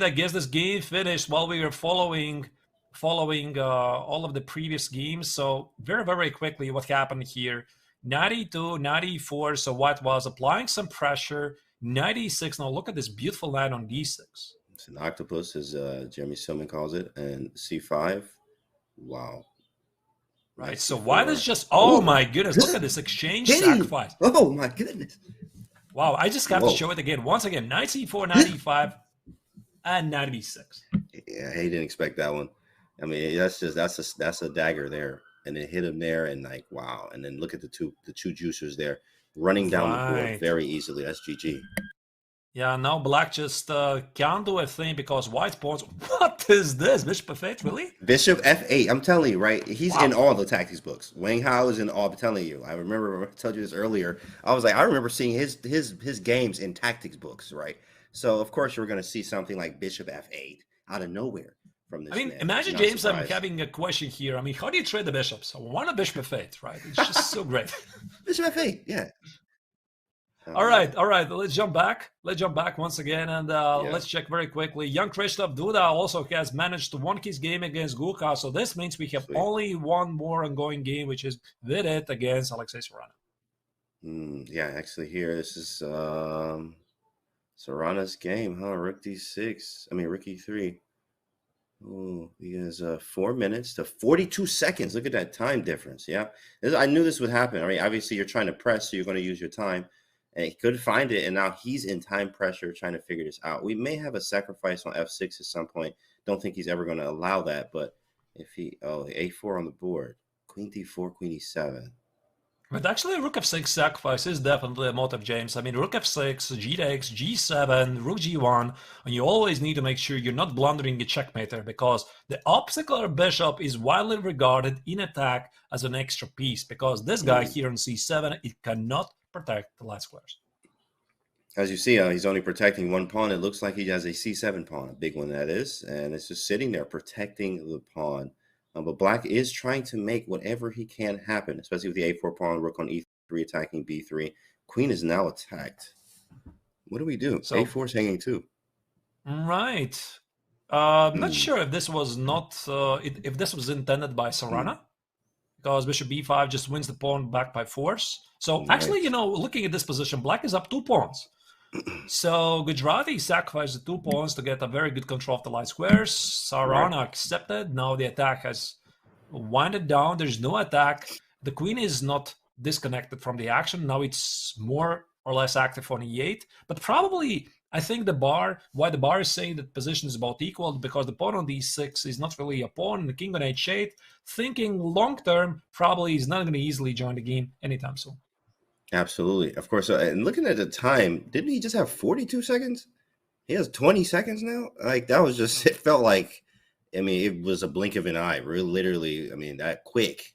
guess this game finished while we were following all of the previous games. So very, very quickly, what happened here? 92, 94, so White was applying some pressure. 96, now look at this beautiful line on d6. It's an octopus, as Jeremy Silman calls it, and c5. Wow. Right, so White is just, oh my goodness, look at this exchange sacrifice. Oh my goodness. Wow, I just have to show it again. Once again, knight c4, 95, and knight b6. Yeah, he didn't expect that one. I mean, that's a dagger there, and it hit him there, and like wow. And then look at the two juicers there running down the board very easily. That's GG. Yeah, now Black just can't do a thing because White's pawns. What is this? Bishop f8, really? Bishop f8. I'm telling you, right? He's in all the tactics books. Wang Hao is in all. I'm telling you. I remember I told you this earlier. I was like, I remember seeing his games in tactics books, right? So of course you're going to see something like Bishop f8 out of nowhere. From this, I mean, imagine, James, I'm having a question here. I mean, how do you trade the bishops? One a bishop f8, right? It's just so great. Bishop f8, yeah. All right. Let's jump back. Once again, and let's check very quickly. Young Krzysztof Duda also has managed to win his game against Gukesh. So this means we have only one more ongoing game, which is Vidit against Alexei Sarana. Yeah, actually here, this is Sarana's game, huh? Rook d6. I mean, rook e3. Oh, he has 4 minutes to 42 seconds. Look at that time difference. Yeah, I knew this would happen. I mean, obviously you're trying to press, so you're going to use your time. And he couldn't find it, and now he's in time pressure trying to figure this out. We may have a sacrifice on f6 at some point. Don't think he's ever going to allow that, but if he a4 on the board, queen d4, queen e7. But actually, rook f6 sacrifice is definitely a motive, James. I mean, rook f6, g takes, g7, rook g1, and you always need to make sure you're not blundering a checkmate there, because the obstacle bishop is widely regarded in attack as an extra piece, because this guy here on c7, it cannot protect the light squares. As you see, he's only protecting one pawn. It looks like he has a c7 pawn, a big one that is, and it's just sitting there protecting the pawn. But black is trying to make whatever he can happen, especially with the a4 pawn, rook on e3 attacking b3. Queen is now attacked. What do we do? So, a4 is hanging too. Right. I'm not sure if this was not if this was intended by Sarana, because bishop b5 just wins the pawn back by force. So actually, you know, looking at this position, black is up 2 pawns. So Gujarati sacrificed the 2 pawns to get a very good control of the light squares. Sarana accepted. Now the attack has winded down. There's no attack. The queen is not disconnected from the action. Now it's more or less active on e8. But probably, I think why the bar is saying that position is about equal, because the pawn on d6 is not really a pawn, and the king on h8, thinking long term, probably is not going to easily join the game anytime soon. Absolutely. Of course. And looking at the time, didn't he just have 42 seconds? He has 20 seconds now. Like, that was just, it felt like, I mean, it was a blink of an eye. Really, literally, I mean, that quick,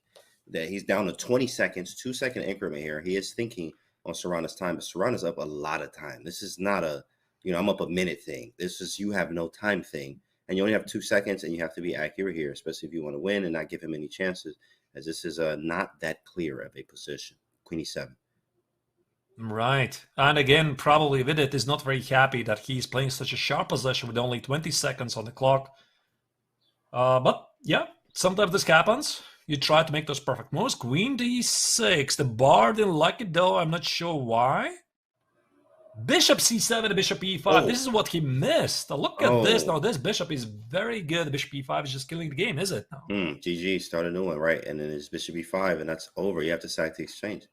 that he's down to 20 seconds, 2-second increment here. He is thinking on Sarana's time, but Sarana's up a lot of time. This is not a, you know, I'm up a minute thing. This is, you have no time thing. And you only have 2 seconds, and you have to be accurate here, especially if you want to win and not give him any chances, as this is not that clear of a position. Queen e7. Right. And again, probably Vidit is not very happy that he's playing such a sharp position with only 20 seconds on the clock. But yeah, sometimes this happens. You try to make those perfect moves. Queen d6. The bar didn't like it though. I'm not sure why. Bishop c7 to bishop e5. Oh. This is what he missed. Look at this. Now this bishop is very good. Bishop e5 is just killing the game, is it? No. GG, start a new one, right? And then it's bishop e5, and that's over. You have to sack the exchange.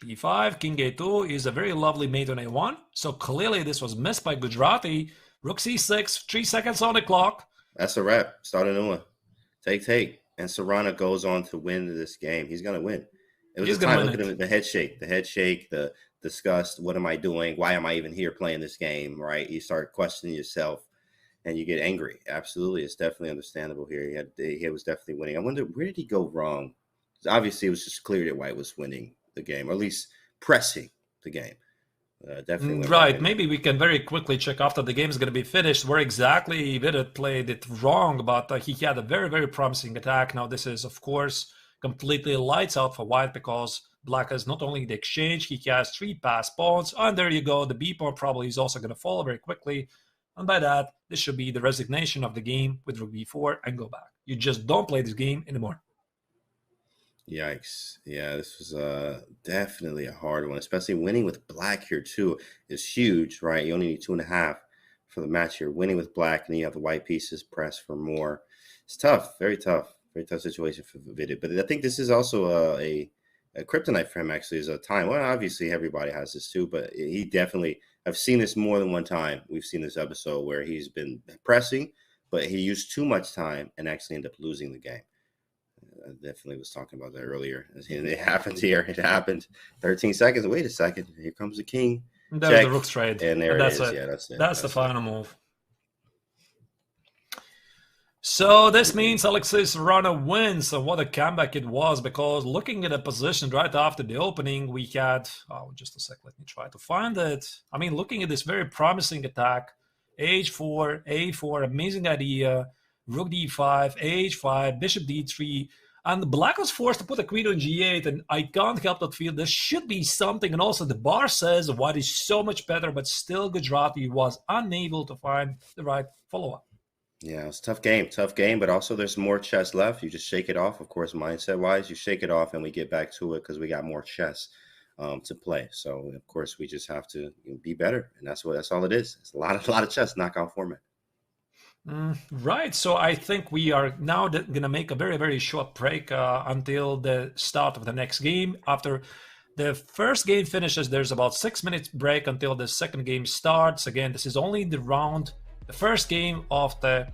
Bishop e5, king a2 is a very lovely mate on a1. So clearly this was missed by Gujarati. Rook c6, 3 seconds on the clock. That's a wrap. Start a new one. Take. And Sarana goes on to win this game. He's going to win. It was a time, look at him, the head shake, the disgust. What am I doing? Why am I even here playing this game, right? You start questioning yourself and you get angry. Absolutely. It's definitely understandable here. He was definitely winning. I wonder, where did he go wrong? Obviously, it was just clear that White was winning the game, or at least pressing the game. Definitely right. Maybe we can very quickly check after the game is going to be finished where exactly Vidit played it wrong, but he had a very, very promising attack. Now this is, of course, completely lights out for White, because Black has not only the exchange, he has 3 passed pawns, and there you go. The B pawn probably is also going to fall very quickly, and by that, this should be the resignation of the game with rook b4 and go back. You just don't play this game anymore. Yikes. Yeah, this was definitely a hard one, especially winning with Black here too is huge, right? You only need 2.5 for the match here. Winning with Black, and then you have the white pieces press for more. It's tough, very tough situation for Vidit. But I think this is also a kryptonite for him, actually, is a time. Well, obviously everybody has this too, but he definitely, I've seen this more than one time. We've seen this episode where he's been pressing, but he used too much time and actually ended up losing the game. I definitely was talking about that earlier. It happened here. It happened. 13 seconds. Wait a second. Here comes the king. That was the rook trade. And there it is. It. Yeah, that's it. That's the final move. So this means Alexei Sarana wins. And what a comeback it was, because looking at the position right after the opening, we had, just a sec, let me try to find it. I mean, looking at this very promising attack, h4, a4, amazing idea, rook d5, h5, bishop d3, and Black was forced to put a queen on g8, and I can't help but feel this should be something. And also the bar says White is so much better, but still Gujarati was unable to find the right follow-up. Yeah, it's a tough game, but also there's more chess left. You just shake it off. Of course, mindset-wise, you shake it off and we get back to it because we got more chess to play. So, of course, we just have to be better, and that's all it is. It's a lot of chess, knockout format. Right. So I think we are now going to make a very, very short break until the start of the next game. After the first game finishes, there's about 6 minutes break until the second game starts. Again, this is only the first game of the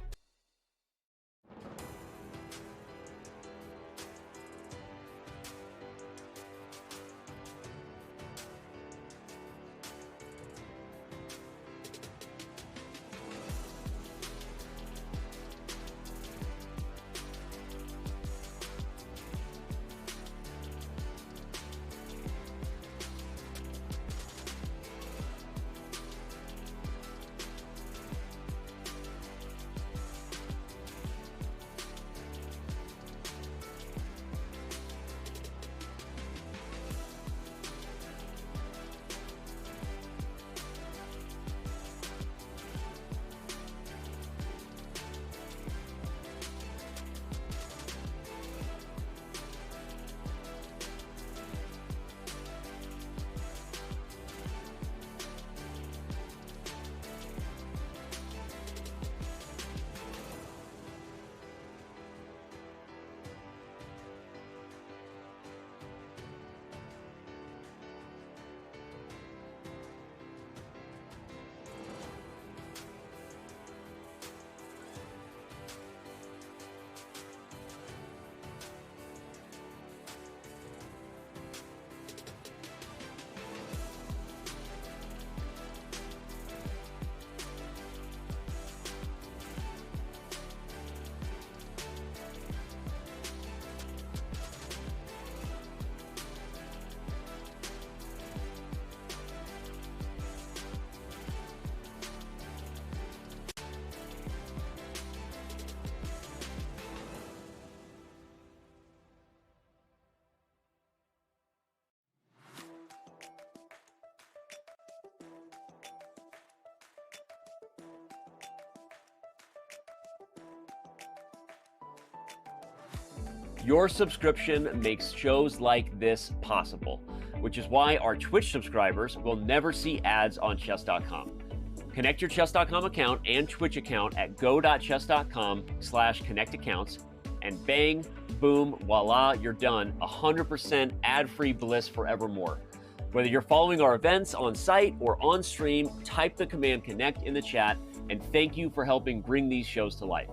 Your subscription makes shows like this possible, which is why our Twitch subscribers will never see ads on Chess.com. Connect your Chess.com account and Twitch account at go.chess.com/connectaccounts, and bang, boom, voila, you're done. 100% ad-free bliss forevermore. Whether you're following our events on site or on stream, type the command connect in the chat, and thank you for helping bring these shows to life.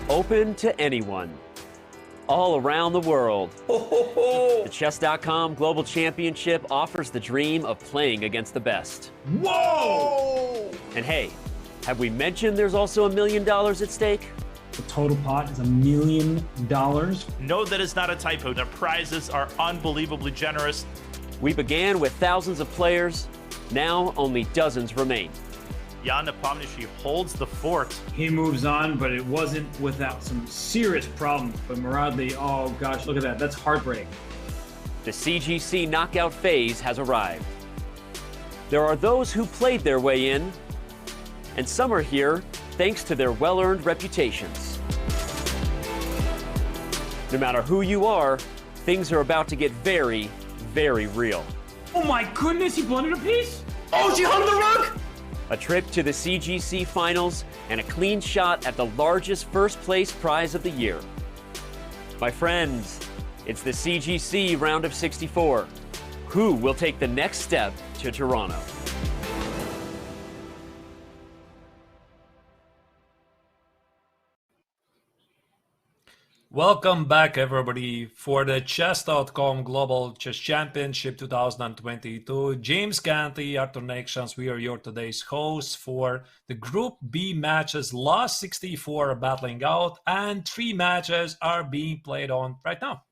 Open to anyone, all around the world. The Chess.com Global Championship offers the dream of playing against the best. Whoa! And hey, have we mentioned there's also $1 million at stake? The total pot is $1 million. No, that is not a typo. The prizes are unbelievably generous. We began with thousands of players. Now only dozens remain. Jan Nepomniachtchi holds the fort. He moves on, but it wasn't without some serious problems. But Muradli, oh gosh, look at that. That's heartbreak. The CGC knockout phase has arrived. There are those who played their way in, and some are here thanks to their well-earned reputations. No matter who you are, things are about to get very, very real. Oh my goodness, he blundered a piece? Oh, she hung the rug! A trip to the CGC finals and a clean shot at the largest first place prize of the year. My friends, it's the CGC round of 64. Who will take the next step to Toronto? Welcome back, everybody, for the Chess.com Global Chess Championship 2022. James Canty, Arthur Nations, we are your today's hosts for the Group B matches. Last 64 are battling out, and 3 matches are being played on right now.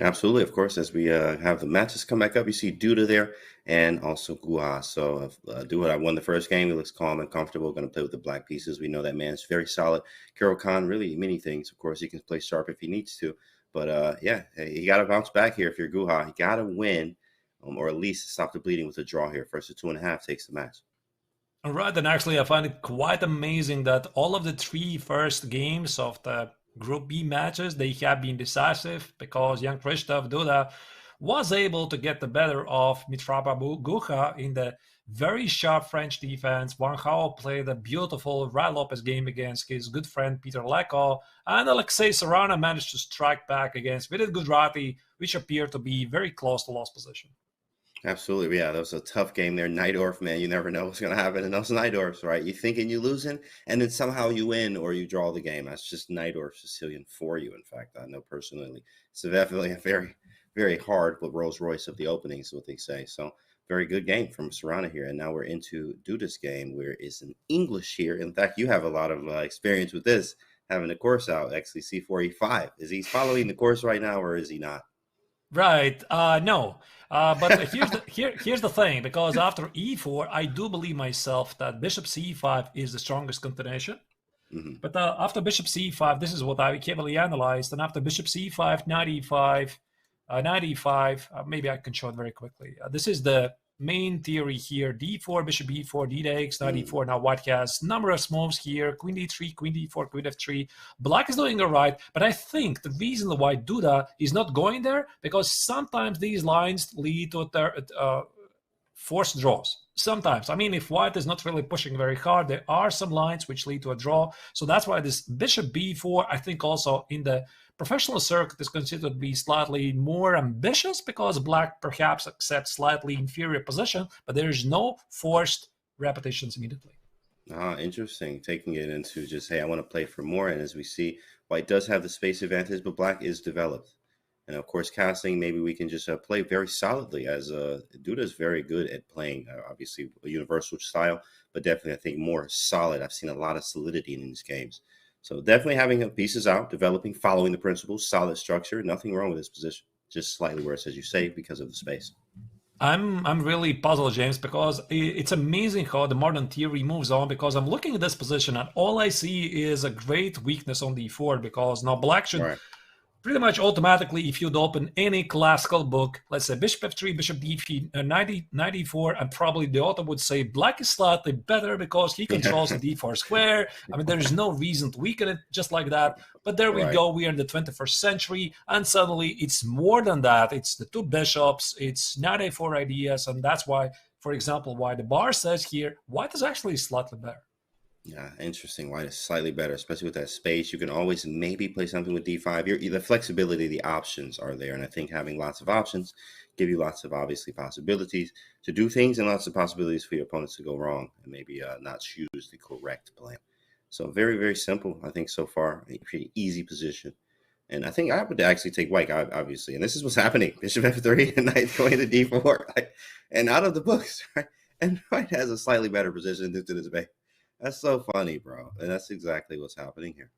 Absolutely, of course, as we have the matches come back up, you see Duda there and also Gukesh. So Duda won the first game. He looks calm and comfortable, going to play with the black pieces. We know that man's very solid. Carol Khan, really many things. Of course, he can play sharp if he needs to. But yeah, you got to bounce back here if you're Gukesh. You got to win or at least stop the bleeding with a draw here. First to 2.5 takes the match. All right, and actually I find it quite amazing that all of the 3 first games of the Group B matches, they have been decisive because young Krzysztof Duda was able to get the better of Mitrapa Gukesh in the very sharp French defense. Wang played a beautiful Rai Lopez game against his good friend Peter Leko, and Alexei Sarana managed to strike back against Vidit Gujarati, which appeared to be very close to lost position. Absolutely. Yeah, that was a tough game there. Najdorf, man, you never know what's going to happen in those Najdorfs, right? You're thinking you're losing, and then somehow you win or you draw the game. That's just Najdorf Sicilian for you, in fact. I know personally. So definitely a very, very hard Rolls Royce of the opening is what they say. So very good game from Sarana here. And now we're into Duda's game, where it's in English here. In fact, you have a lot of experience with this, having the course out, actually C4, E5. Is he following the course right now, or is he not? Right. No. But here's the thing, because after E4, I do believe myself that Bishop C5 is the strongest continuation. Mm-hmm. But after Bishop C5, this is what I carefully analyzed. And after Bishop C5, Knight E5, maybe I can show it very quickly. This is the main theory here. D4, Bishop E4, D takes, Knight E4. Now White has numerous moves here. Queen D3, Queen D4, Queen F3. Black is doing all right, but I think the reason why Duda is not going there, because sometimes these lines lead to forced draws. Sometimes. I mean, if White is not really pushing very hard, there are some lines which lead to a draw. So that's why this Bishop B4, I think also in the professional circuit, is considered to be slightly more ambitious because Black perhaps accepts slightly inferior position, but there is no forced repetitions immediately. Ah, interesting. Taking it into just, hey, I want to play for more. And as we see, white does have the space advantage, but black is developed. And of course, castling, maybe we can just play very solidly as Duda is very good at playing, obviously, a universal style, but definitely, I think, more solid. I've seen a lot of solidity in these games. So definitely having pieces out, developing, following the principles, solid structure. Nothing wrong with this position. Just slightly worse, as you say, because of the space. I'm really puzzled, James, because it's amazing how the modern theory moves on, because I'm looking at this position and all I see is a great weakness on d4, because now black should Right. pretty much automatically, if you'd open any classical book, let's say bishop f3, bishop d3, 94, and probably the author would say black is slightly better because he controls the d4 square. I mean, there's no reason to weaken it just like that. But there we Right. go. We are in the 21st century, and suddenly it's more than that. It's the two bishops, it's knight a4 ideas, and that's why, for example, why the bar says here, white is actually slightly better. Yeah, interesting. White is slightly better, especially with that space. You can always maybe play something with d5. The flexibility, the options are there. And I think having lots of options give you lots of, obviously, possibilities to do things and lots of possibilities for your opponents to go wrong and maybe not choose the correct plan. So very, very simple, I think, so far. A pretty easy position. And I think I would actually take white, obviously. And this is what's happening. Bishop f3 and knight going to d4. And out of the books, right? And white has a slightly better position due to this debate. That's so funny, bro. And that's exactly what's happening here.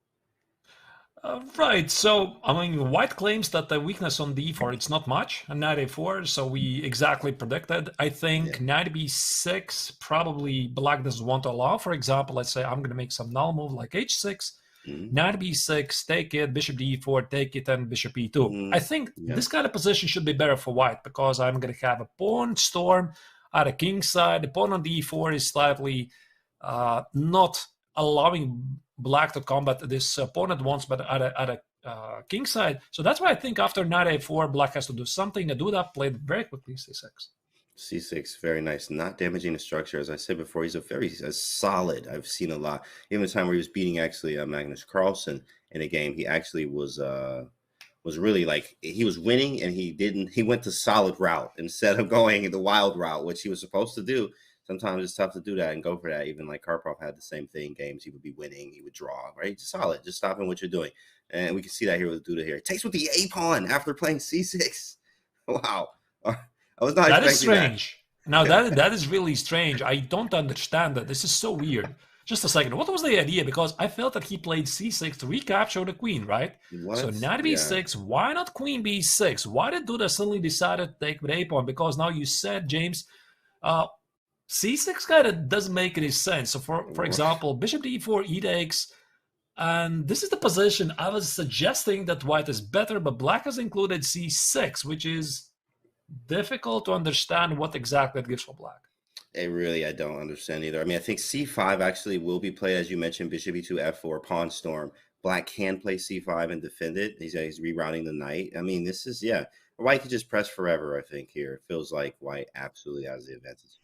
Right. So, I mean, white claims that the weakness on d4, it's not much, and knight a4, so we exactly predicted. I think knight b6, probably black doesn't want to allow. For example, let's say I'm going to make some null move like h6, knight b6, take it, bishop d4, take it, and bishop e2. I think this kind of position should be better for white, because I'm going to have a pawn storm at a king side. The pawn on d4 is slightly not allowing black to combat this opponent once, but at a king side. So that's why I think after knight a4, black has to do something. Duda played very quickly c6. C6, very nice. Not damaging the structure. As I said before, he's a very solid. I've seen a lot. Even the time where he was beating actually Magnus Carlsen in a game, he actually was really like, he was winning and he went the solid route instead of going the wild route, which he was supposed to do. Sometimes it's tough to do that and go for that. Even like Karpov had the same thing. Games, he would be winning, he would draw, right? Just solid, just stopping what you're doing. And we can see that here with Duda here. It takes with the A pawn after playing C6. Wow. I was not That expecting is strange. Now, that is really strange. I don't understand that. This is so weird. Just a second. What was the idea? Because I felt that he played c6 to recapture the queen, right? What? So knight b6, why not queen b6? Why did Duda suddenly decide to take with a pawn? Because now you said, James, c6 kind of doesn't make any sense. So for example, bishop d4, e takes, and this is the position I was suggesting that white is better, but black has included c6, which is difficult to understand what exactly it gives for black. I don't understand either. I mean, I think c5 actually will be played, as you mentioned, bishop e2, f4, pawn storm. Black can play c5 and defend it. He's rerouting the knight. I mean, this is, white could just press forever, I think, here. It feels like white absolutely has the advantage.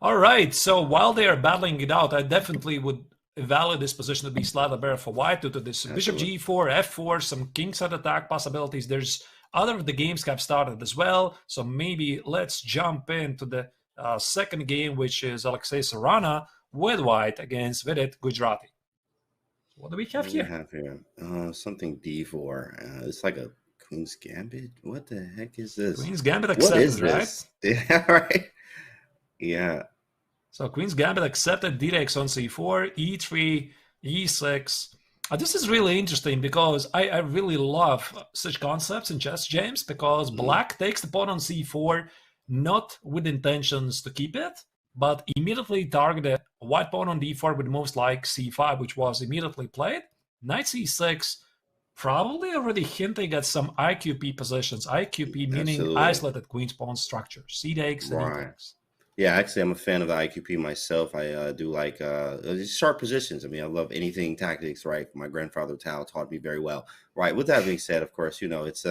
All right, so while they are battling it out, I definitely would evaluate this position to be slightly better for white due to this bishop g4, f4, some kingside attack possibilities. There's other of the games have started as well, so maybe let's jump into the second game, which is Alexei Sarana with white against Vidit Gujarati. What do we have here? Something d4. It's like a Queen's Gambit. What the heck is this? Queen's Gambit accepted, what is this? Right? Yeah, right. Yeah. So Queen's Gambit accepted, d takes on c4, e3, e6. This is really interesting because I really love such concepts in chess, James, because black takes the pawn on c4, not with intentions to keep it, but immediately target a white pawn on d4 with moves like c5, which was immediately played. Knight c6, probably already hinting at some IQP positions. IQP meaning isolated queen's pawn structure. C takes and e takes. Yeah, actually, I'm a fan of the IQP myself. I do like sharp positions. I mean, I love anything tactics, right? My grandfather Tal taught me very well. Right. With that being said, of course, it's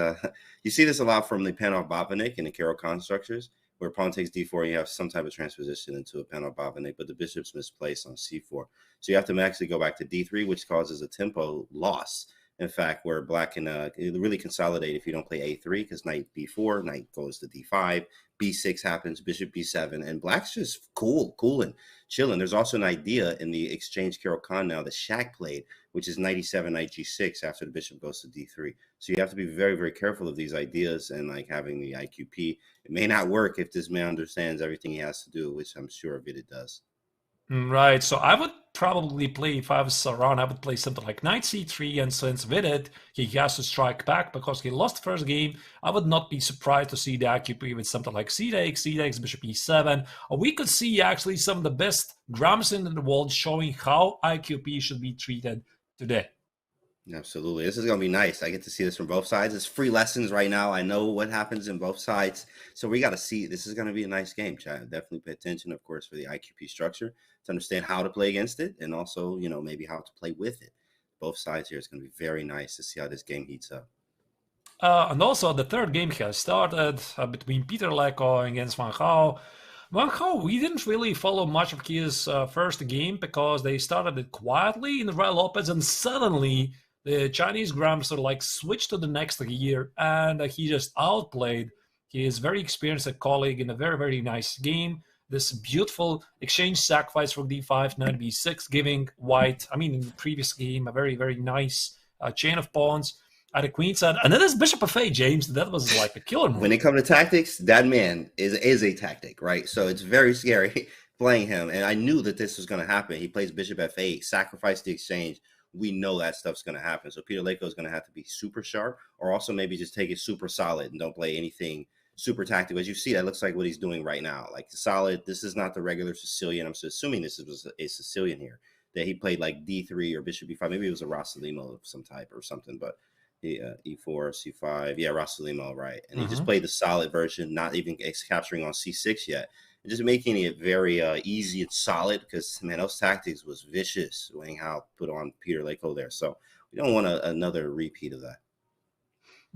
you see this a lot from the Panov-Botvinnik and the Caro-Kann structures, where pawn takes d4, you have some type of transposition into a Panov-Botvinnik, but the bishop's misplaced on c4. So you have to actually go back to d3, which causes a tempo loss. In fact, where black can really consolidate if you don't play a3, because knight b4, knight goes to d5, B6 happens, bishop B7, and black's just cool and chilling. There's also an idea in the exchange Carol Khan now that Shaq played, which is knight E7, knight G6 after the bishop goes to D3. So you have to be very, very careful of these ideas and like having the IQP. It may not work if this man understands everything he has to do, which I'm sure Vidit does. Right, so I would probably play, if I was Sarana, I would play something like knight c3, and since Vidit, he has to strike back because he lost the first game, I would not be surprised to see the IQP with something like c takes, bishop e7, or we could see actually some of the best grammars in the world showing how IQP should be treated today. Absolutely. This is going to be nice. I get to see this from both sides. It's free lessons right now. I know what happens in both sides. So we got to see. This is going to be a nice game, Chad. Definitely pay attention, of course, for the IQP structure to understand how to play against it and also, you know, maybe how to play with it. Both sides here. It's going to be very nice to see how this game heats up. And also the third game has started between Peter Leko against Wang. Wang, we didn't really follow much of his first game because they started it quietly in the Real Lopez, and suddenly the Chinese grandmaster like switched to the next gear, and he just outplayed his very experienced colleague in a very, very nice game. This beautiful exchange sacrifice for d5, knight b6, giving white, I mean, in the previous game, a very, very nice chain of pawns at the queen side. And then this bishop f8, James, that was like a killer move. When it comes to tactics, that man is a tactic, right? So it's very scary playing him. And I knew that this was going to happen. He plays bishop f8, sacrifice the exchange. We know that stuff's going to happen. So Peter Leko is going to have to be super sharp, or also maybe just take it super solid and don't play anything super tactical. As you see, that looks like what he's doing right now. Like solid, this is not the regular Sicilian. I'm assuming this was a Sicilian here, that he played like D3 or bishop B5. Maybe it was a RO64 of some type or something, but E4, C5. Yeah, RO64, right. And he just played the solid version, not even capturing on C6 yet. And just making it very easy and solid because, man, those tactics was vicious. Wang Hao put on Peter Leko there. So we don't want another repeat of that.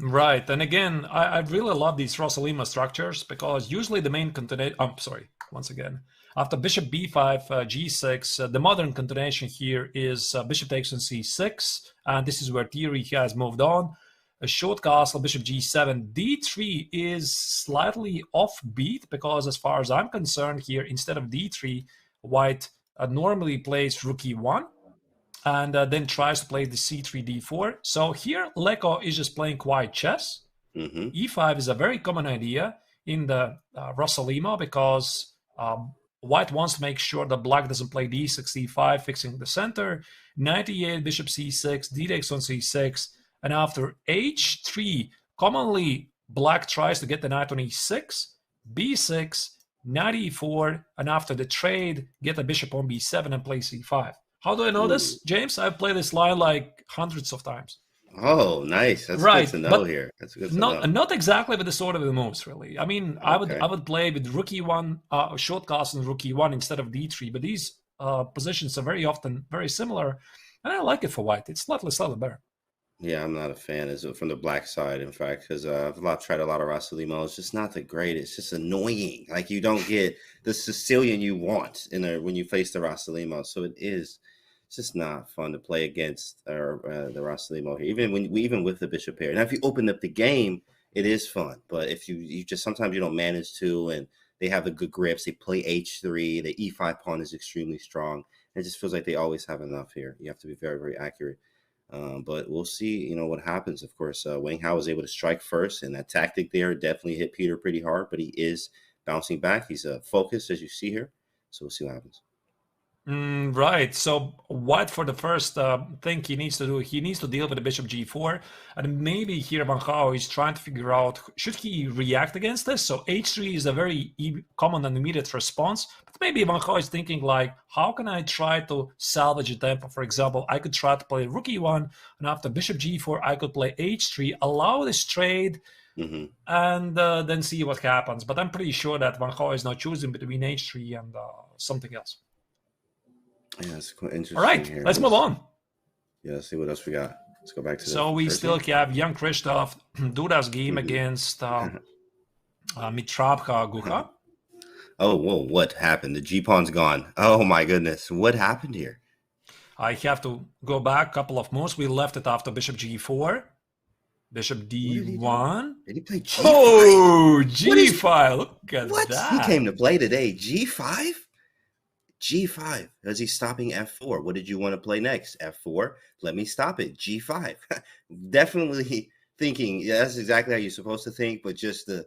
Right. And again, I really love these RO64 structures because usually the main continuation, once again, after bishop b5, g6, the modern continuation here is bishop takes on c6. And this is where theory has moved on. A short castle, bishop g7, d3 is slightly offbeat because as far as I'm concerned here, instead of d3, white normally plays rook e1 and then tries to play the c3, d4. So here, Leko is just playing quiet chess. E5 is a very common idea in the RO64 because white wants to make sure that black doesn't play d6, d5, fixing the center. Knight e8, bishop c6, d takes on c6. And after h3, commonly black tries to get the knight on e6, b6, knight e4, and after the trade, get the bishop on b7 and play c5. How do I know this, James? I've played this line like hundreds of times. Oh, nice. That's right, good to know here. That's good to know. Not exactly with the sort of the moves, really. I mean, okay. I would play with rook e1, short castle and rook e1 instead of d3, but these positions are very often very similar, and I like it for white. It's slightly better. Yeah, I'm not a fan. Is from the black side, in fact, because I've tried a lot of RO64. It's just not the greatest. It's just annoying. Like you don't get the Sicilian you want when you face the RO64. So it's just not fun to play against the RO64 here. Even with the bishop pair. Now, if you open up the game, it is fun. But if you just sometimes you don't manage to, and they have the good grips. They play h3. The e5 pawn is extremely strong. It just feels like they always have enough here. You have to be very, very accurate. But we'll see, what happens. Of course, Wang Hao was able to strike first, and that tactic there definitely hit Peter pretty hard, but he is bouncing back. He's focused, as you see here. So we'll see what happens. Right. So white for the first thing he needs to do, he needs to deal with the bishop g4. And maybe here Wang Hao is trying to figure out, should he react against this? So h3 is a very common and immediate response. But maybe Wang Hao is thinking like, how can I try to salvage a tempo? For example, I could try to play rook e1, and after bishop g4, I could play h3, allow this trade, and then see what happens. But I'm pretty sure that Wang Hao is now choosing between h3 and something else. Yeah, it's quite interesting. All right, here. let's move on. Yeah, let's see what else we got. Let's go back to So we still have young Christoph Duda's game against Mitrabha Guha. Oh, whoa, what happened? The G-pawn's gone. Oh, my goodness. What happened here? I have to go back a couple of moves. We left it after bishop g4. Bishop What did he do? D1. Did he play G5? Oh, What is- G5. Look at What? that. He came to play today. G5? G5. Is he stopping F4? What did you want to play next? F4? Let me stop it. G5. Definitely thinking, yeah, that's exactly how you're supposed to think, but just oh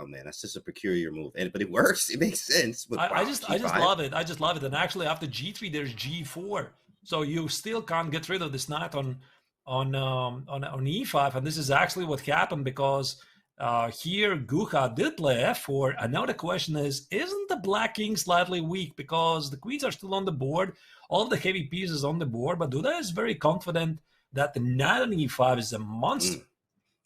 man, that's just a peculiar move. But it works. It makes sense. But I wow, just G5. love it. I just love it. And actually, after G3, there's G4. So you still can't get rid of this knight on E5, and this is actually what happened because here Guha did play F4. And now the question is, isn't the black king slightly weak because the queens are still on the board, all of the heavy pieces on the board, but Duda is very confident that the knight on E5 is a monster.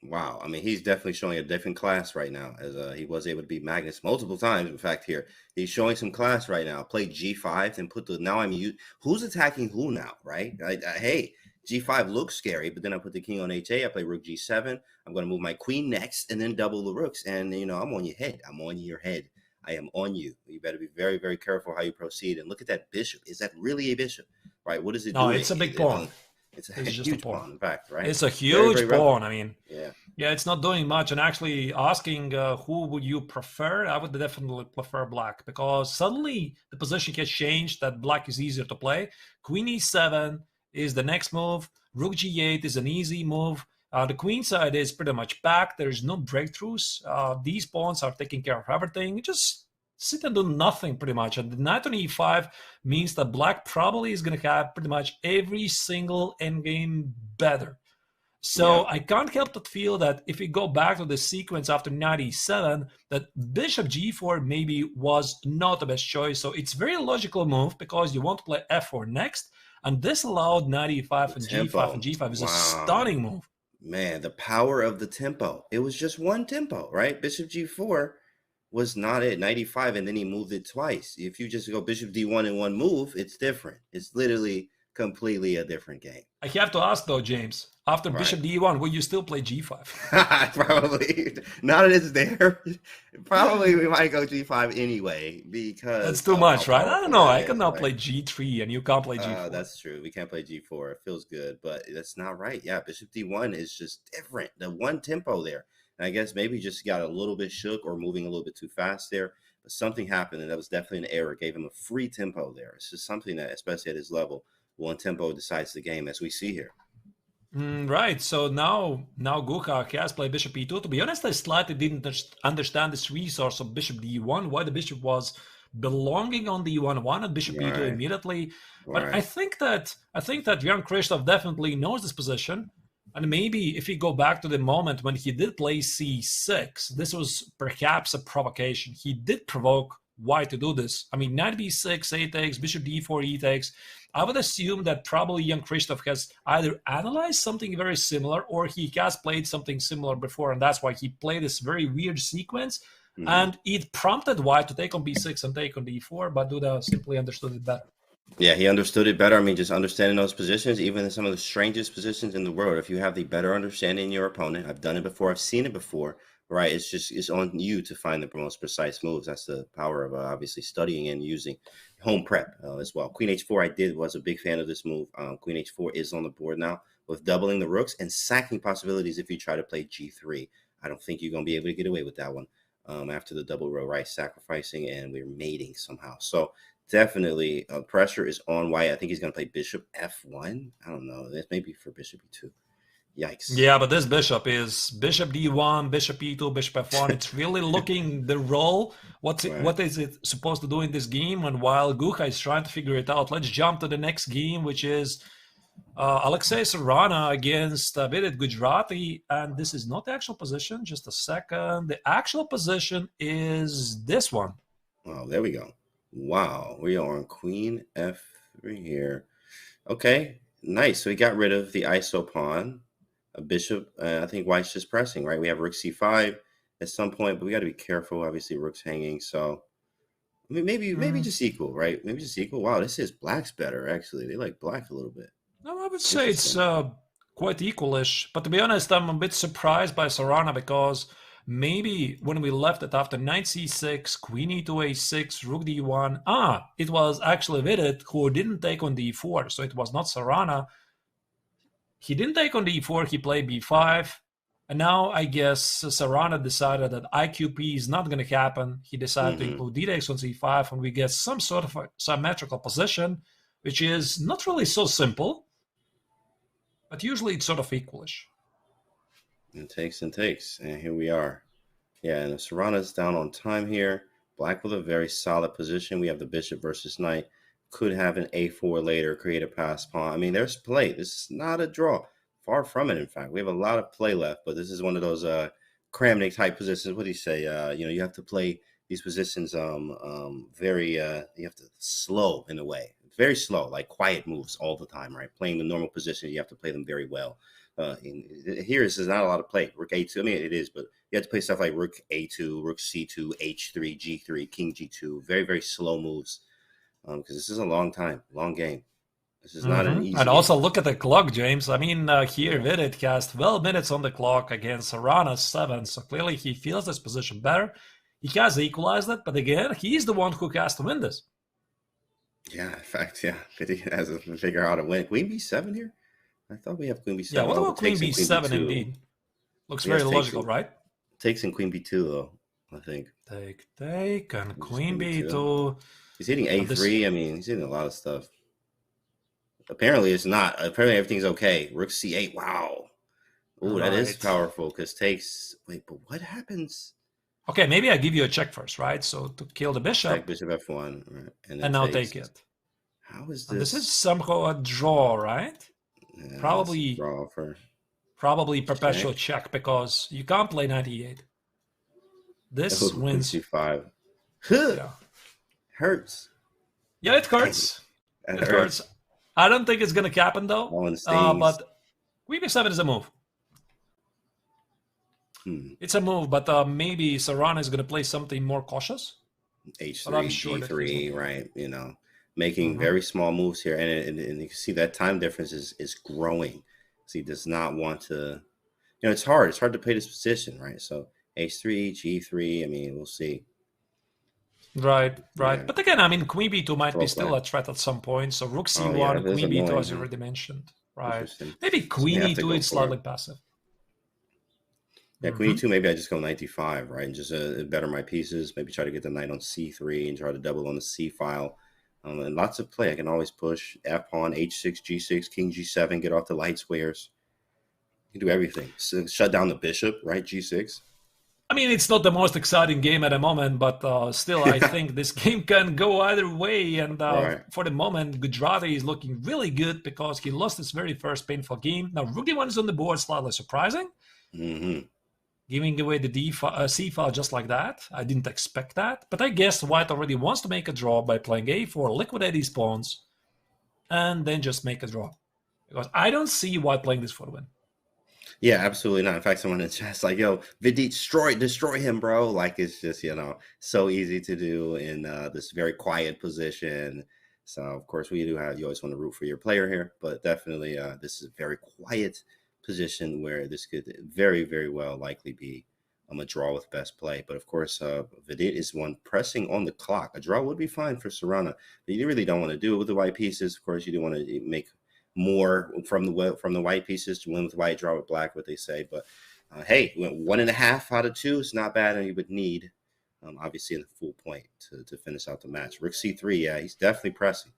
Wow. I mean, he's definitely showing a different class right now, as he was able to beat Magnus multiple times. In fact, here he's showing some class right now. Play G5 and put the who's attacking who now, right? Hey, G5 looks scary, but then I put the king on HA. I play Rook G7. I'm going to move my queen next, and then double the rooks. And I'm on your head. I'm on your head. I am on you. You better be very, very careful how you proceed. And look at that bishop. Is that really a bishop? Right? What is it doing? No, it's a big pawn. It's just huge a pawn. in fact, right? It's a huge very pawn. I mean, yeah, it's not doing much. And actually asking who would you prefer, I would definitely prefer black because suddenly the position has changed that black is easier to play. Queen E7 is the next move. Rook G8 is an easy move. The queen side is pretty much back. There's no breakthroughs. These pawns are taking care of everything. You just sit and do nothing pretty much. And the knight on E5 means that black probably is going to have pretty much every single endgame better. So I can't help but feel that if we go back to the sequence after knight E7, that bishop G4 maybe was not the best choice. So it's a very logical move because you want to play F4 next. And this allowed knight E5 and G5. And G5 is a stunning move. Man, the power of the tempo. It was just one tempo, right? Bishop G4 was not it. 95, and then he moved it twice. If you just go Bishop D1 in one move, it's different. It's literally completely a different game. I have to ask though, James, after Bishop D1, will you still play G5? Probably. Now that it's there, probably we might go G5 anyway because that's too much, right? I don't know. I cannot play G3 and you can't play G4. That's true. We can't play G4. It feels good, but that's not right. Yeah, Bishop D1 is just different. The one tempo there. And I guess maybe just got a little bit shook or moving a little bit too fast there. But something happened, and that was definitely an error. Gave him a free tempo there. It's just something that, especially at his level, one tempo decides the game, as we see here. Right. So now Guka has played Bishop E2. To be honest, I slightly didn't understand this resource of Bishop D1, why the bishop was belonging on the E1 and Bishop E2 immediately. But I think that Jan Krzysztof definitely knows this position. And maybe if we go back to the moment when he did play C6, this was perhaps a provocation. He did provoke white to do this. I mean, knight B6, A takes, Bishop D4, E takes. I would assume that probably Jan Krzysztof has either analyzed something very similar or he has played something similar before, and that's why he played this very weird sequence. And it prompted white to take on B6 and take on D4, but Duda simply understood it better. Yeah, he understood it better. I mean, just understanding those positions, even in some of the strangest positions in the world, if you have the better understanding in your opponent, I've done it before, I've seen it before, right? It's on you to find the most precise moves. That's the power of obviously studying and using home prep as well. Queen H4, was a big fan of this move. Queen H4 is on the board now with doubling the rooks and sacking possibilities if you try to play G3. I don't think you're going to be able to get away with that one after the double row, right? Sacrificing, and we're mating somehow. So definitely pressure is on white. I think he's going to play Bishop F1. I don't know. That's maybe for Bishop E2. Yikes. Yeah, but this bishop is Bishop D1, Bishop E2, Bishop F1. It's really looking the role. What is it supposed to do in this game? And while Guka is trying to figure it out, let's jump to the next game, which is Alexei Sarana against Vidit Gujarati. And this is not the actual position. Just a second. The actual position is this one. Oh, there we go. Wow. We are on Queen F3 here. Okay. Nice. So he got rid of the ISO pawn. A bishop, I think white's just pressing, right? We have Rook C5 at some point, but we got to be careful. Obviously, Rook's hanging, so I mean, maybe just equal, right? Maybe just equal. Wow, this is black's better, actually. They like black a little bit. No, I would say it's quite equalish, but to be honest, I'm a bit surprised by Sarana because maybe when we left it after knight C6, Queen E2, A6, Rook D1, it was actually Vidit who didn't take on D4, so it was not Sarana. He didn't take on d4, he played b5. And now I guess Sarana decided that IQP is not going to happen. He decided to include d takes on c5, and we get some sort of a symmetrical position, which is not really so simple, but usually it's sort of equalish. And takes, and here we are. Yeah, and Sarana's down on time here. Black with a very solid position. We have the bishop versus knight. Could have an a4 later, create a pass pawn. I mean, there's play. This is not a draw. Far from it, in fact. We have a lot of play left, but this is one of those Kramnik type positions. What do you say? You have to play these positions very you have to slow in a way. Very slow, like quiet moves all the time, right? Playing the normal position, you have to play them very well. Here is not a lot of play. Rook a2. I mean, it is, but you have to play stuff like rook a2, rook c2, h3, g3, king g2. Very, very slow moves because this is a long game. This is not an easy And also look at the clock, James. I mean, here Vidit has 12 minutes on the clock against Sarana's 7, so clearly he feels this position better. He has equalized it, but again, he's the one who has to win this. Yeah, in fact, yeah. Vidit has to figure out how to win. Queen b7 here? I thought we have queen b7. Yeah, what about queen b7 indeed? Looks very logical, right? Takes in queen b2, though, I think. Take, and queen b2. He's hitting a3. I mean, he's hitting a lot of stuff. Apparently, it's not. Apparently, everything's okay. Rook c8. Wow. Ooh, that is powerful because takes. Wait, but what happens? Okay, maybe I give you a check first, right? So to kill the bishop. Check bishop f1. Right? And now take it. How is this? And this is somehow a draw, right? Yeah, probably draw for... Probably perpetual check because you can't play 98. This wins. c5. Yeah. Hurts. Yeah, it hurts. It hurts. I don't think it's going to happen, though. But queen b7 is a move. It's a move, but maybe Sarana is going to play something more cautious. H3, sure G3, right? Making very small moves here. And you can see that time difference is growing. So he does not want to... it's hard. It's hard to play this position, right? So H3, G3, I mean, we'll see. Right. Yeah. But again, I mean, queen b2 might be still a threat at some point. So rook c1, queen b2, as you already mentioned. Right. Maybe queen e2 is slightly passive. Yeah, queen e2, maybe I just go knight d5, right? And just better my pieces. Maybe try to get the knight on c3 and try to double on the c file. And lots of play. I can always push f pawn, h6, g6, king g7, get off the light squares. You can do everything. So shut down the bishop, right? G6. I mean, it's not the most exciting game at the moment, but still, I think this game can go either way. And for the moment, Gujarati is looking really good because he lost his very first painful game. Now, rook d1 is on the board, slightly surprising. Giving away the c file just like that. I didn't expect that. But I guess White already wants to make a draw by playing a4, liquidate these pawns, and then just make a draw. Because I don't see White playing this for the win. Yeah, absolutely not. In fact, someone in chat like, yo, Vidit, destroy him, bro. Like, it's just, so easy to do in this very quiet position. So, of course, you always want to root for your player here. But definitely, this is a very quiet position where this could very, very well likely be a draw with best play. But, of course, Vidit is one pressing on the clock. A draw would be fine for Sarana. But you really don't want to do it with the white pieces. Of course, you do want to make more from the white pieces to win with white, draw with black, what they say. But hey, 1.5 out of 2 is not bad, and you would need obviously in the full point to finish out the match. Rook c3, yeah, he's definitely pressing.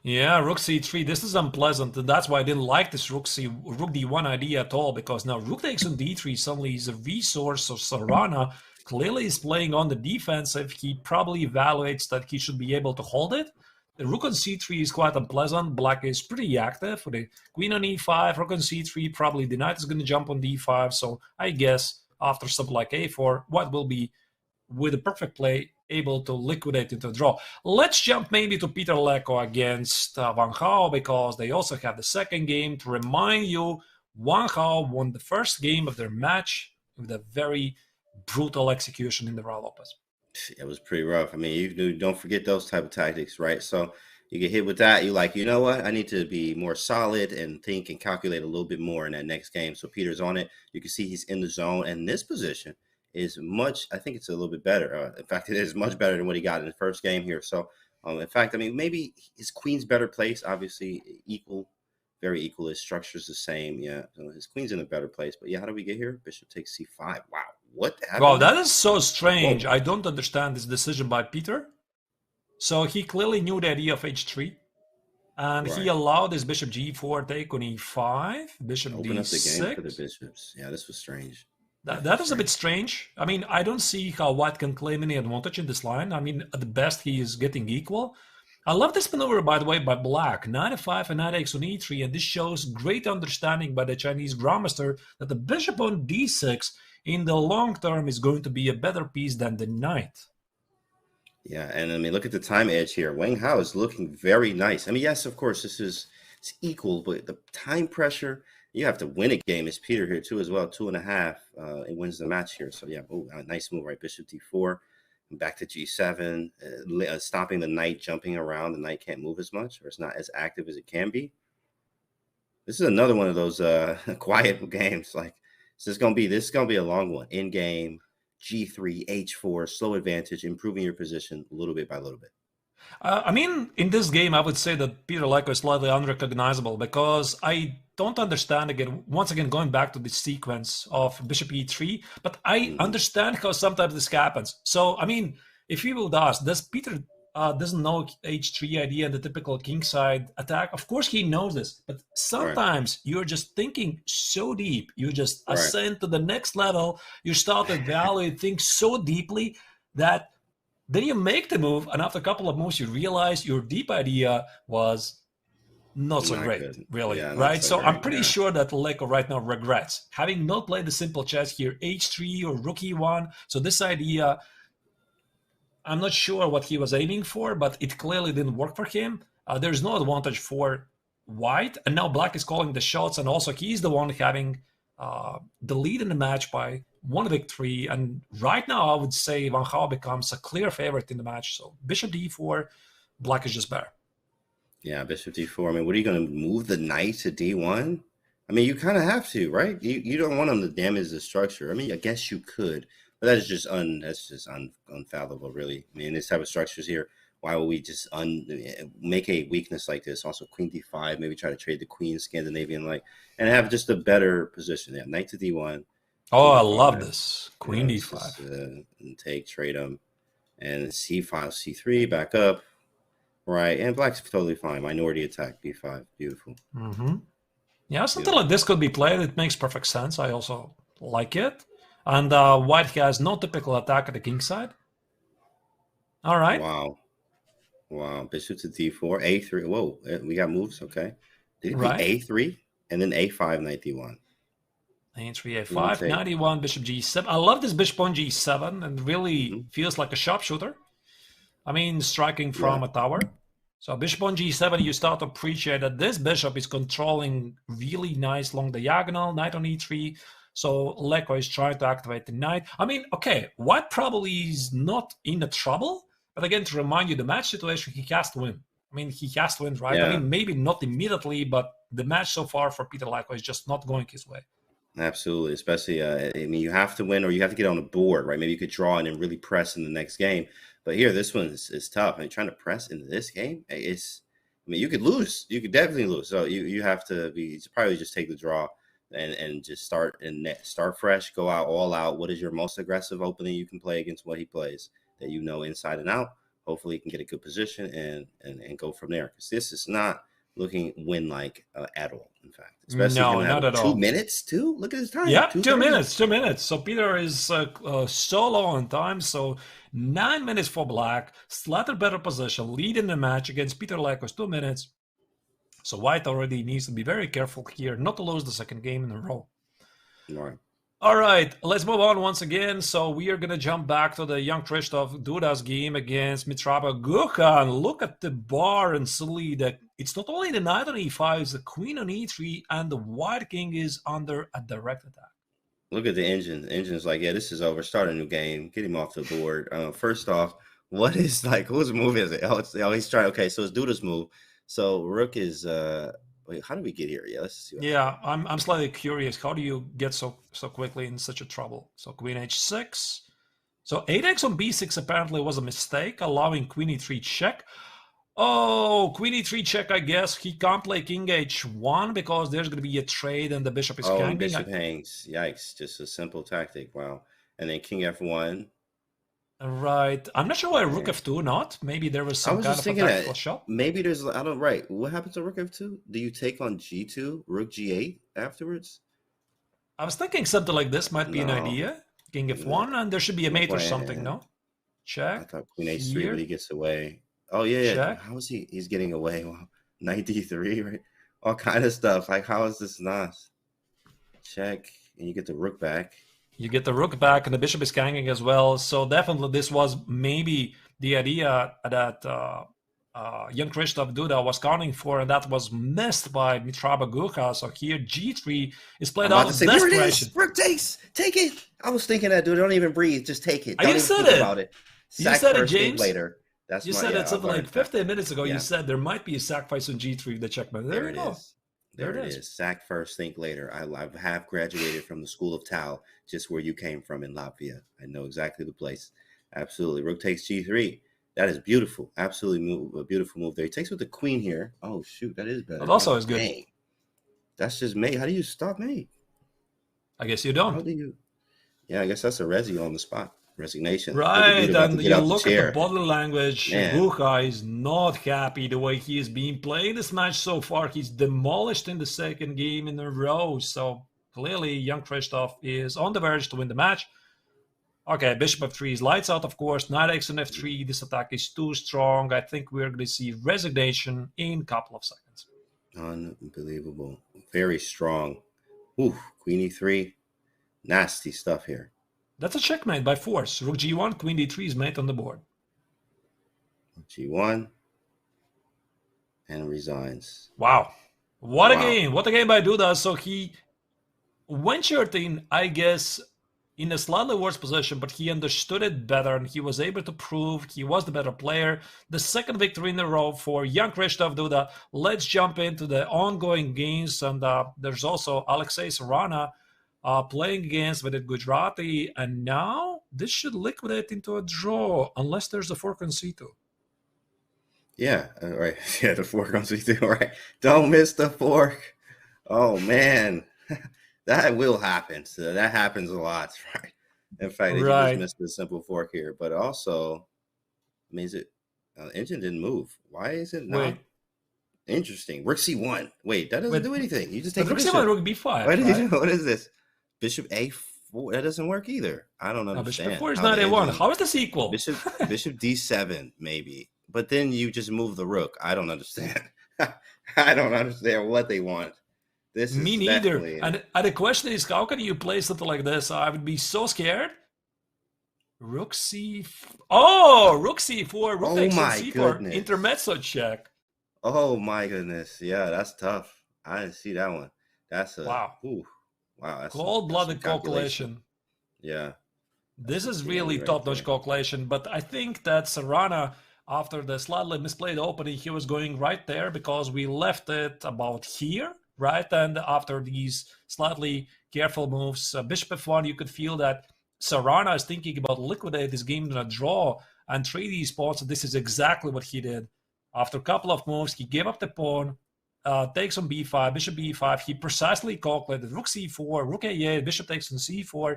Yeah, rook c3, this is unpleasant, and that's why I didn't like this rook d1 idea at all, because now rook takes on d3 suddenly is a resource. So Sarana clearly is playing on the defensive. He probably evaluates that he should be able to hold it. The rook on c3 is quite unpleasant. Black is pretty active. For the queen on e5, rook on c3, probably the knight is going to jump on d5. So I guess after something like a4, White will be, with a perfect play, able to liquidate into a draw. Let's jump maybe to Peter Leko against Wang Hao, because they also have the second game. To remind you, Wang Hao won the first game of their match with a very brutal execution in the Raul Lopez. It was pretty rough. I mean, you don't forget those type of tactics, right? So you get hit with that. You're like, you know what? I need to be more solid and think and calculate a little bit more in that next game. So Peter's on it. You can see he's in the zone. And this position is much, I think it's a little bit better. In fact, it is much better than what he got in the first game here. So, in fact, I mean, maybe his queen's better placed, obviously equal very equal. His structure's the same. Yeah, so his queen's in a better place. But yeah, how do we get here? Bishop takes c5. Wow, what happened? Wow, that is so strange. Whoa. I don't understand this decision by Peter. So he clearly knew the idea of h3. And he allowed his bishop g4 take on e5, bishop Open d6. up the game for the bishops. Yeah, this was strange. That is a bit strange. I mean, I don't see how white can claim any advantage in this line. I mean, at the best, he is getting equal. I love this maneuver, by the way, by black. Knight f5 and knight takes on e3, and this shows great understanding by the Chinese grandmaster that the bishop on d6 in the long term is going to be a better piece than the knight. Yeah, and I mean, look at the time edge here. Wang Hao is looking very nice. I mean, yes, of course, it's equal, but the time pressure, you have to win a game. It's Peter here too as well, 2.5. It wins the match here. So yeah, nice move, right? Bishop d4, and back to g7, stopping the knight jumping around. The knight can't move as much, or it's not as active as it can be. This is another one of those quiet games. Like this is gonna be a long one. In game. G3, H4, slow advantage, improving your position little bit by little bit. I mean, in this game, I would say that Peter Leko is slightly unrecognizable because I don't understand, once again, going back to the sequence of bishop e3, but I understand how sometimes this happens. So, I mean, if you would ask, does Peter doesn't know h3 idea and the typical kingside attack? Of course he knows this, but sometimes you're just thinking so deep, you just ascend to the next level, you start to evaluate things so deeply that then you make the move, and after a couple of moves you realize your deep idea was not so great, really, right? So I'm pretty sure that Leko right now regrets having not played the simple chess here, h3 or rook e1. So this idea, I'm not sure what he was aiming for, but it clearly didn't work for him. There's no advantage for white, and now black is calling the shots, and also he's the one having the lead in the match by 1 victory. And right now, I would say Wang Hao becomes a clear favorite in the match. So bishop d4, black is just better. Yeah, bishop d4. I mean, what are you going to move the knight to d1? I mean, you kind of have to, right? You don't want him to damage the structure. I mean, I guess you could. But that's just unfathomable, really. I mean, this type of structures here, why would we just make a weakness like this? Also, queen d5, maybe try to trade the queen Scandinavian-like, and have just a better position. Yeah, knight to d1. Oh, I love this. Queen d5. And take, trade them. And c5, c3, back up. Right, and black's totally fine. Minority attack, b5. Beautiful. Yeah, something like this could be played. It makes perfect sense. I also like it. And white has no typical attack at the king side. All right. Wow. Bishop to d4, a3. Whoa, we got moves. Okay. Did he play a3 and then a5, knight d1? a3, a5, knight d1, bishop g7. I love this bishop on g7, and really feels like a sharpshooter. I mean, striking from a tower. So bishop on g7, you start to appreciate that this bishop is controlling really nice long diagonal. Knight on e3. So Leko is trying to activate the knight. I mean, okay, white probably is not in the trouble, but again, to remind you, the match situation, he has to win. I mean, he has to win, right? I mean, maybe not immediately, but the match so far for Peter Leko is just not going his way. Absolutely, especially, I mean, you have to win or you have to get on the board, right? Maybe you could draw in and really press in the next game. But here, this one is tough. I mean, trying to press into this game, I mean, you could lose. You could definitely lose. So you have to probably just take the draw. And just start fresh, go out all out. What is your most aggressive opening you can play against what he plays that you know inside and out? Hopefully, you can get a good position and go from there. Because this is not looking win-like at all, in fact. Especially no, not at all. 2 minutes, too? Look at his time. Yeah, 2 minutes. So Peter is so low on time. So 9 minutes for black, slightly better position, lead in the match against Peter Leko's 2 minutes. So white already needs to be very careful here not to lose the second game in a row. All right, let's move on once again. So we are going to jump back to the young Krzysztof Duda's game against Mitrapa Gukesh. Look at the bar and see that it's not only the knight on e5, it's the queen on e3, and the white king is under a direct attack. Look at the engine. The engine's like, yeah, this is over. Start a new game. Get him off the board. First off, what is whose move is it? He's trying. Okay, so it's Duda's move. So rook is wait, how do we get here? Yeah, let's see. I'm slightly curious. How do you get so quickly in such a trouble? So queen h6. So 8x on b6 apparently was a mistake, allowing queen e3 check. Oh, queen e3 check, I guess. He can't play king h1 because there's going to be a trade and the bishop is Oh, hanging. bishop hangs. Yikes! Just a simple tactic. Wow. And then king f1. Right. I'm not sure why rook Yeah. f2 not. Maybe there was I some was kind just of thinking tactical that shot. maybe there's I don't right. What happens to rook f2? Do you take on g2, rook g8 afterwards? I was thinking something like this might be an No. idea. King f1, and there should be a mate or something, no? I Check. thought queen h3, but he Here. gets away. Oh yeah. Check. How is he? He's getting away. Wow. Knight d3, right? All kind of stuff. Like how is this not? Check, and you get the rook back. You get the rook back, and the bishop is hanging as well. So definitely, this was maybe the idea that young Krzysztof Duda was counting for, and that was missed by Mitraba Gucha. So here, g3 is played I'm out about to of say, there it desperation. is. Rook takes. Take it. I was thinking that, dude. Don't even breathe. Just take it. You Don't even said think it. about it. You Sack said it, first, think James. later. That's You my, said yeah, it something I've like learned that. 15 minutes ago. Yeah. You said there might be a sacrifice on g3 the checkmate. There you it go. is. There it is. Sack first, think later. I have graduated from the school of Tao, just where you came from in Latvia. I know exactly the place. Absolutely. Rook takes g3. That is beautiful. Absolutely a beautiful move there. He takes with the queen here. Oh, shoot. That is better. That also is good. Dang. That's just mate. How do you stop mate? I guess you How don't. do you? Yeah, I guess that's a resi on the spot. Resignation. Right, About to and get you out the look at chair. the body language. Man. Gucha is not happy the way he is being played this match so far. He's demolished in the second game in a row. So clearly, young Krzysztof is on the verge to win the match. Okay, bishop f3 is lights out, of course. Knight x and f3. This attack is too strong. I think we're going to see resignation in a couple of seconds. Unbelievable. Very strong. Ooh, queen e3. Nasty stuff here. That's a checkmate by force. Rook g1, queen d3 is mate on the board. G1 and resigns. Wow. What a Wow. game. What a game by Duda. So he ventured in, I guess, in a slightly worse position, but he understood it better and he was able to prove he was the better player. The second victory in a row for young Krzysztof Duda. Let's jump into the ongoing games. And there's also Alexei Sarana playing against Vidit Gujarati. And now this should liquidate into a draw unless there's a fork on c2. Yeah, right. Yeah, the fork on c2, right? Don't miss the fork. Oh, man. That will happen. So that happens a lot, right? In fact, you just missed the simple fork here. But also, means it engine didn't move. Why is it not? Wait. Interesting. Rook c1. Wait, that doesn't do anything. You just take Rook bishop. c1, rook b5. What, right? What is this? Bishop a4. That doesn't work either. I don't understand. Bishop f4 is not a1. How is this equal? Bishop d7, maybe. But then you just move the rook. I don't understand. I don't understand what they want. This is me neither. And the question is, how can you play something like this? I would be so scared. Rook c4. Oh, rook c4. Rook takes c4. Goodness. Intermezzo check. Oh my goodness. Yeah, that's tough. I didn't see that one. That's a wow. Ooh, wow. That's cold-blooded calculation. Yeah. This is really top-notch calculation. But I think that Sarana, after the slightly misplayed opening, he was going right there because we left it about here. Right, and after these slightly careful moves, bishop f1, you could feel that Sarana is thinking about liquidate this game in a draw and trade these pawns. And this is exactly what he did. After a couple of moves, he gave up the pawn, takes on b5, bishop b5. He precisely calculated rook c4, rook a8, bishop takes on c4.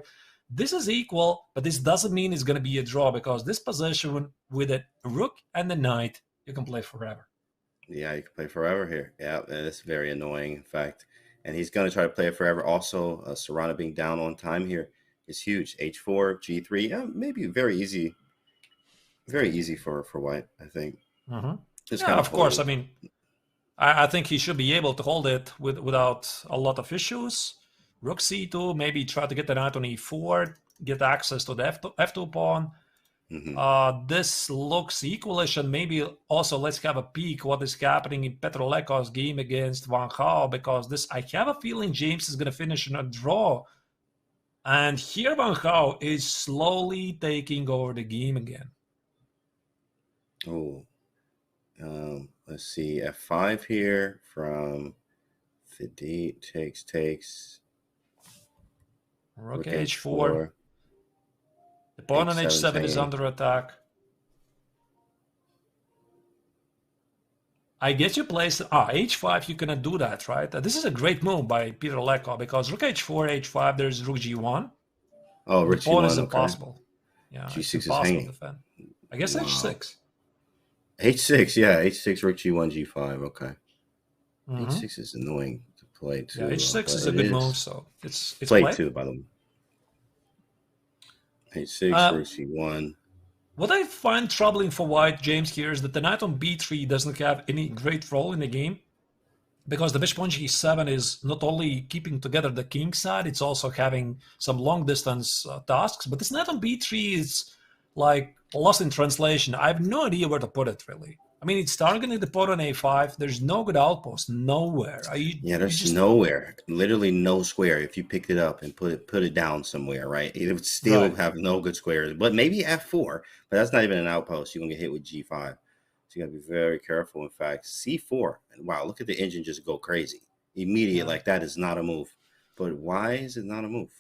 This is equal, but this doesn't mean it's going to be a draw because this position with a rook and the knight, you can play forever. Yeah, you can play forever here. Yeah, that's very annoying, in fact. And he's going to try to play it forever. Also, Sarana being down on time here is huge. H4, G3, yeah, maybe very easy for White, I think. Mm-hmm. Yeah, of course. I mean, I think he should be able to hold it without a lot of issues. Rook c2, maybe try to get the knight on e4, get access to the f2 pawn. Mm-hmm. This looks equalish, and maybe also let's have a peek what is happening in Petr Leko's game against Wang, because this, I have a feeling James is going to finish in a draw. And here Wang is slowly taking over the game again. Oh, let's see, f5 here from Vidit, takes. Rook h4. The pawn on h7 is under attack. I guess you place h5. You cannot do that, right? This is a great move by Peter Leko because rook h4, h5. There's rook g1. Oh, The rook pawn is g1, okay. impossible. Yeah, it's g6 is impossible to hanging. defend. I guess Wow. h6. h6, yeah, h6, rook g1, g5, okay. Mhm. h6 is annoying to play too. Yeah, h6 but is a it good move, so it's played played. too, by the way. h6, rook g1. What I find troubling for white, James, here is that the knight on b3 doesn't have any great role in the game because the bishop on g7 is not only keeping together the king side, it's also having some long distance tasks. But this knight on b3 is like lost in translation. I have no idea where to put it, really. I mean, it's targeting the pawn on a5. There's no good outpost, nowhere. There's nowhere, literally no square. If you picked it up and put it down somewhere, right, it would still have no good squares. But maybe f4, but that's not even an outpost. You're gonna get hit with g5, so you gotta be very careful. In fact, c4. And wow, look at the engine just go crazy immediate. Like that is not a move. But why is it not a move?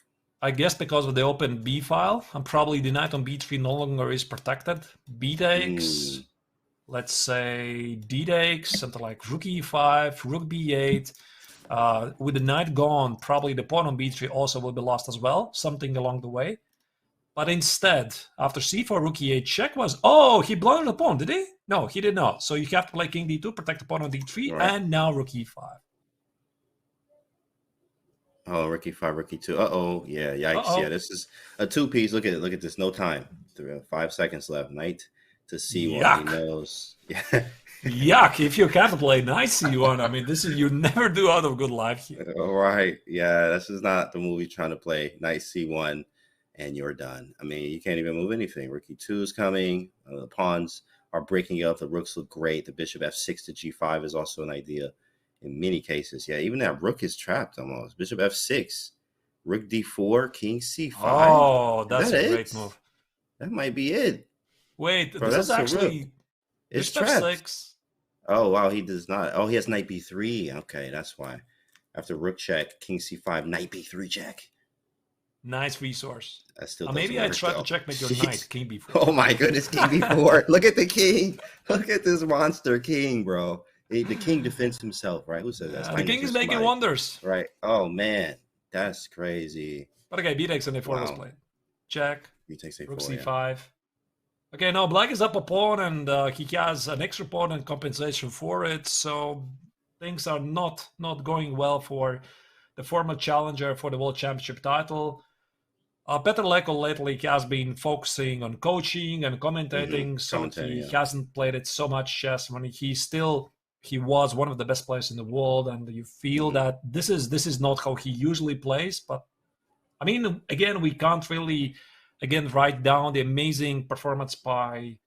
I guess because of the open b file, and probably the knight on b3 no longer is protected. B takes. Let's say d takes, something like rook e5, rook b8. With the knight gone, probably the pawn on b3 also will be lost as well, something along the way. But instead, after c4, rook e8 check was, oh, he blundered the pawn, did he? No, he did not. So you have to play king d2, protect the pawn on d3, and now rook e5. Oh, rook e5, rook e2. Uh-oh, yeah, yikes. Yeah, this is a two-piece. Look at this, no time. 5 seconds left. Knight to c1, he knows. Yeah. Yuck, if you can't play knight c1, I mean, this is, you never do out of good life here. All right, yeah, this is not the move you're trying to play. Knight c1, and you're done. I mean, you can't even move anything. Rook e2 is coming. The pawns are breaking up. The rooks look great. The bishop f6 to g5 is also an idea in many cases. Yeah, even that rook is trapped almost. Bishop f6, rook d4, king c5. Oh, that's a great move. That might be it. Wait, bro, this is actually it's trapped. f6. Oh, wow, he does not. Oh, he has knight b3. Okay, that's why. After rook check, king c5, knight b3 check. Nice resource. Maybe I tried to checkmate your knight, king b4. Oh my goodness, king b4. Look at the king. Look at this monster king, bro. The king defends himself, right? Who said that? The king is making wonders. Right. Oh, man. That's crazy. But okay, b takes and a4 was played. Check. B takes a4, rook c5. Okay, now black is up a pawn, and he has an extra pawn and compensation for it, so things are not going well for the former challenger for the World Championship title. Peter Leko lately has been focusing on coaching and commentating, so he hasn't played it so much chess. When he was one of the best players in the world, and you feel that this is not how he usually plays. But I mean, again, we can't really write down the amazing performance by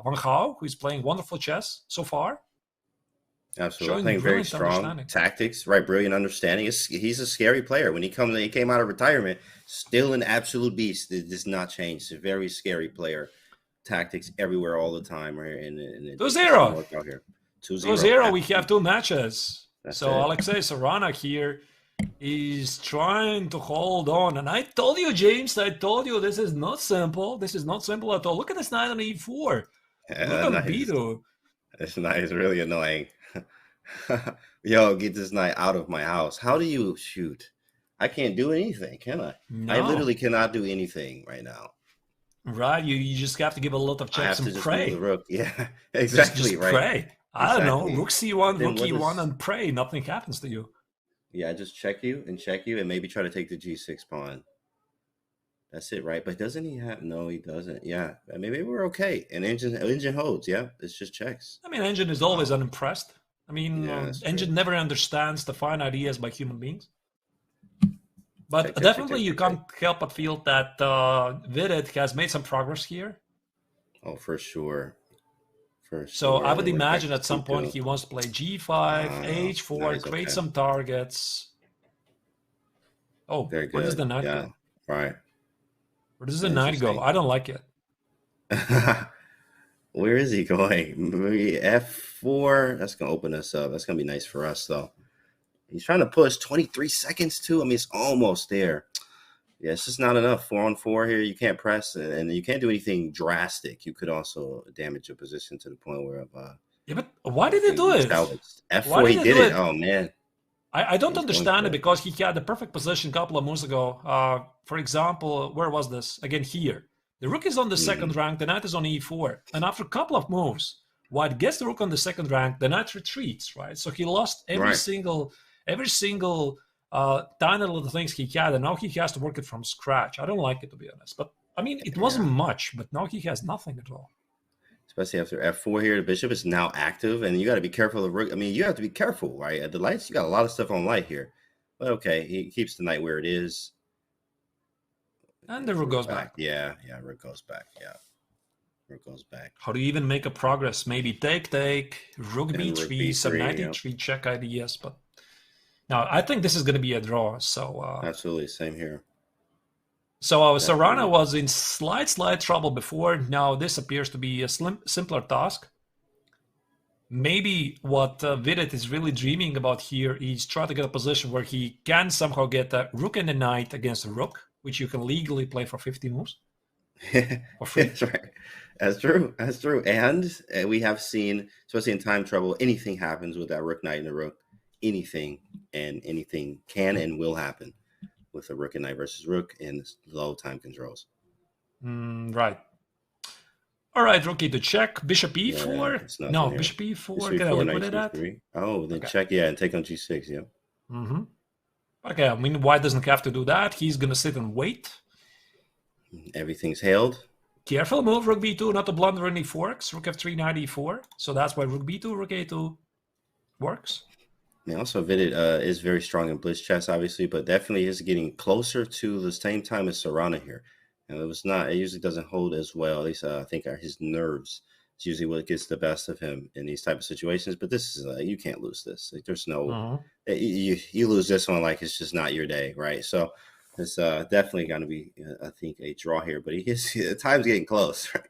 Wang, who is playing wonderful chess so far. Absolutely, playing very strong tactics, right? Brilliant understanding. He's a scary player. When he came out of retirement, still an absolute beast. It does not change. He's a very scary player. Tactics everywhere, all the time. Right? And 2-0. 2-0. We have two matches. So Alexei Sarana here is trying to hold on. And I told you, James, this is not simple. This is not simple at all. Look at this knight on e4. Look at Vidit. This knight is really annoying. Yo, get this knight out of my house. How do you shoot? I can't do anything, can I? No. I literally cannot do anything right now. Right, you just have to give a lot of checks and pray. The rook. Yeah, exactly. Just right. Pray. I don't know. Rook c1, rook e1, and pray. Nothing happens to you. Yeah, I just check you, and maybe try to take the g6 pawn. That's it, right? But doesn't he have? No, he doesn't. Yeah, maybe we're okay. And engine holds. Yeah, it's just checks. I mean, engine is always unimpressed. I mean, engine never understands the fine ideas by human beings. But definitely you can't help but feel that Vidit has made some progress here. Oh, for sure. So I would imagine at some point he wants to play g5, h4, create some targets. Oh, where does the knight go? Right. Where does the knight go? I don't like it. Where is he going? Maybe f4. That's going to open us up. That's going to be nice for us, though. He's trying to push 23 seconds, too. I mean, it's almost there. Yeah, it's just not enough. 4-on-4 here. You can't press, and you can't do anything drastic. You could also damage your position to the point where Yeah, but why did he do it? Salvaged. Why F4, he did did do it. it? Oh, man. I don't He's going understand for it it. because he had the perfect position a couple of moves ago. For example, where was this? Again, here. The rook is on the second rank, the knight is on e4. And after a couple of moves, white gets the rook on the second rank, the knight retreats, right? So he lost every Right. single tiny little things he had, and now he has to work it from scratch. I don't like it, to be honest. But, I mean, it wasn't much, but now he has nothing at all. Especially after F4 here, the bishop is now active, and you got to be careful of rook. I mean, you have to be careful, right? At the lights, you got a lot of stuff on light here. But okay, he keeps the knight where it is. And the rook goes back. Yeah, rook goes back. Yeah, rook goes back. How do you even make a progress? Maybe take, rook And b3, rook B3, some knight yep. e3 check ideas. But now I think this is going to be a draw. So Absolutely, same here. So Sarana was in slight trouble before. Now this appears to be a simpler task. Maybe what Vidit is really dreaming about here is try to get a position where he can somehow get a rook and a knight against a rook, which you can legally play for 50 moves. For free. That's right. That's true. That's true. And we have seen, especially in time trouble, anything happens with that rook, knight, and the rook. Anything can and will happen with a rook and knight versus rook in low time controls. Right. All right, rook e to check. Bishop e4. Yeah, no, bishop e4. Can I liquidate that? Oh, then check, yeah, and take on g6, yeah. Mm-hmm. Okay, I mean, white doesn't have to do that. He's going to sit and wait. Everything's hailed. Careful move, rook b2, not to blunder any forks. Rook f3, knight e4. So that's why rook b2, rook a2 works. Yeah, also, Vidit is very strong in blitz chess, obviously, but definitely is getting closer to the same time as Sarana here. And it usually doesn't hold as well. At least I think his nerves is usually what gets the best of him in these type of situations. But this is, you can't lose this. Like, there's no, you lose this one, like it's just not your day, right? So it's definitely going to be, I think, a draw here. But time's getting close, right?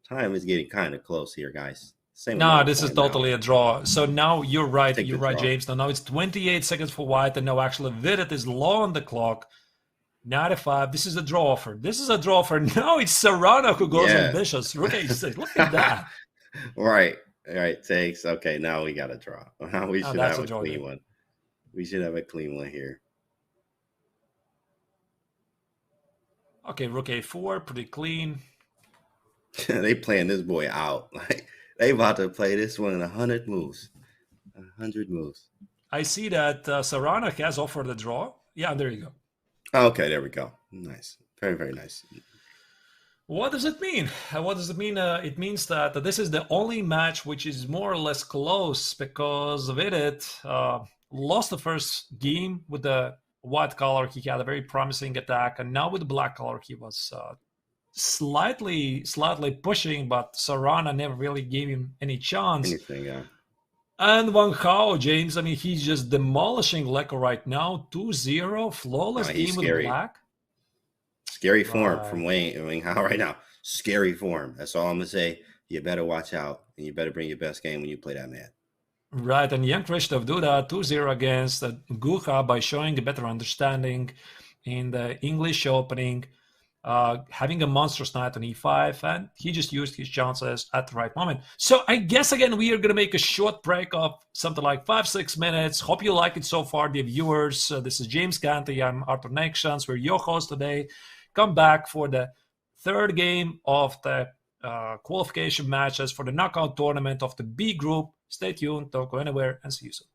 Time is getting kind of close here, guys. This is totally a draw. So now you're right. You're right, James. Now it's 28 seconds for white, and now actually Vidit is low on the clock. 95. This is a draw offer. Now it's Sarana who goes ambitious. Rook a6. Look at that. Right. Takes. Okay, now we got a draw. We should have a clean one. We should have a clean one here. Okay, rook a4. Pretty clean. They playing this boy out. Like, they about to play this one in 100 moves. 100 moves. I see that Sarana has offered a draw. Yeah, there you go. Okay, there we go. Nice. Very, very nice. What does it mean? It means that this is the only match which is more or less close because Vidit lost the first game with the white color. He had a very promising attack, and now with the black color, he was slightly pushing, but Sarana never really gave him any chance. Anything, yeah. And Wang, James, I mean, he's just demolishing Leko right now. 2-0, flawless game with black. Scary form from Wang right now. Scary form. That's all I'm going to say. You better watch out, and you better bring your best game when you play that man. Right, and young Christoph Duda, 2-0 against Gukesh by showing a better understanding in the English opening. Having a monstrous knight on e5, and he just used his chances at the right moment. So I guess, again, we are going to make a short break of something like 5-6 minutes. Hope you like it so far, dear viewers. This is James Canty. I'm Arthur Nexans. We're your host today. Come back for the third game of the qualification matches for the knockout tournament of the B group. Stay tuned. Don't go anywhere, and see you soon.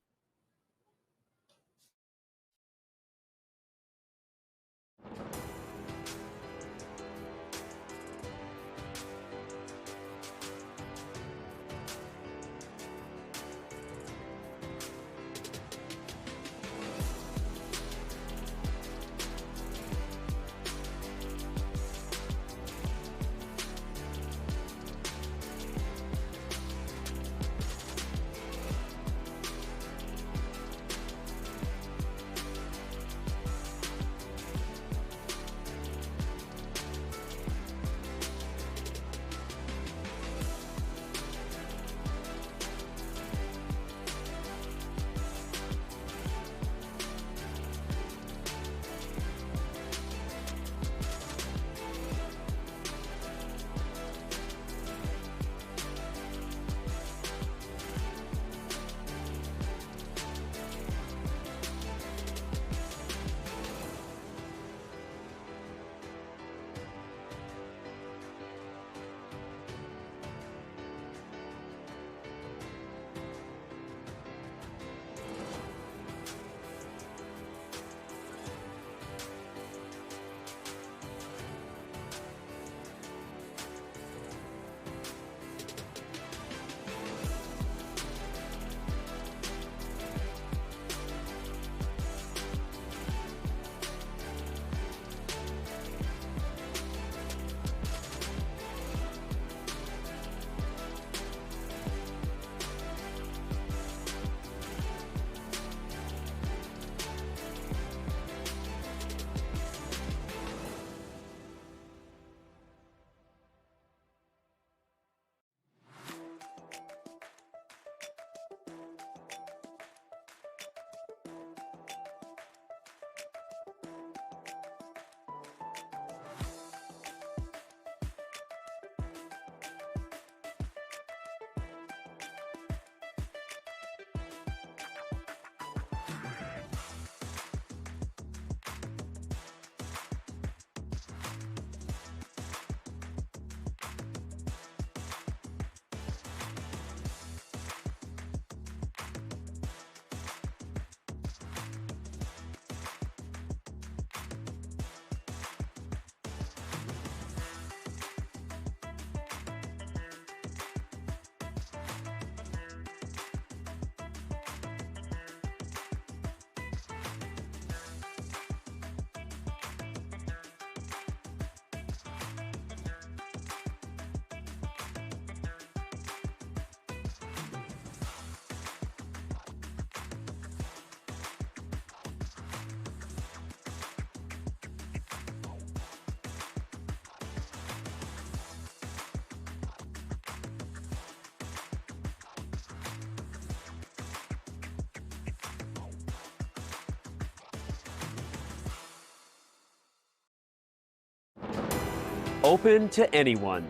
open to anyone,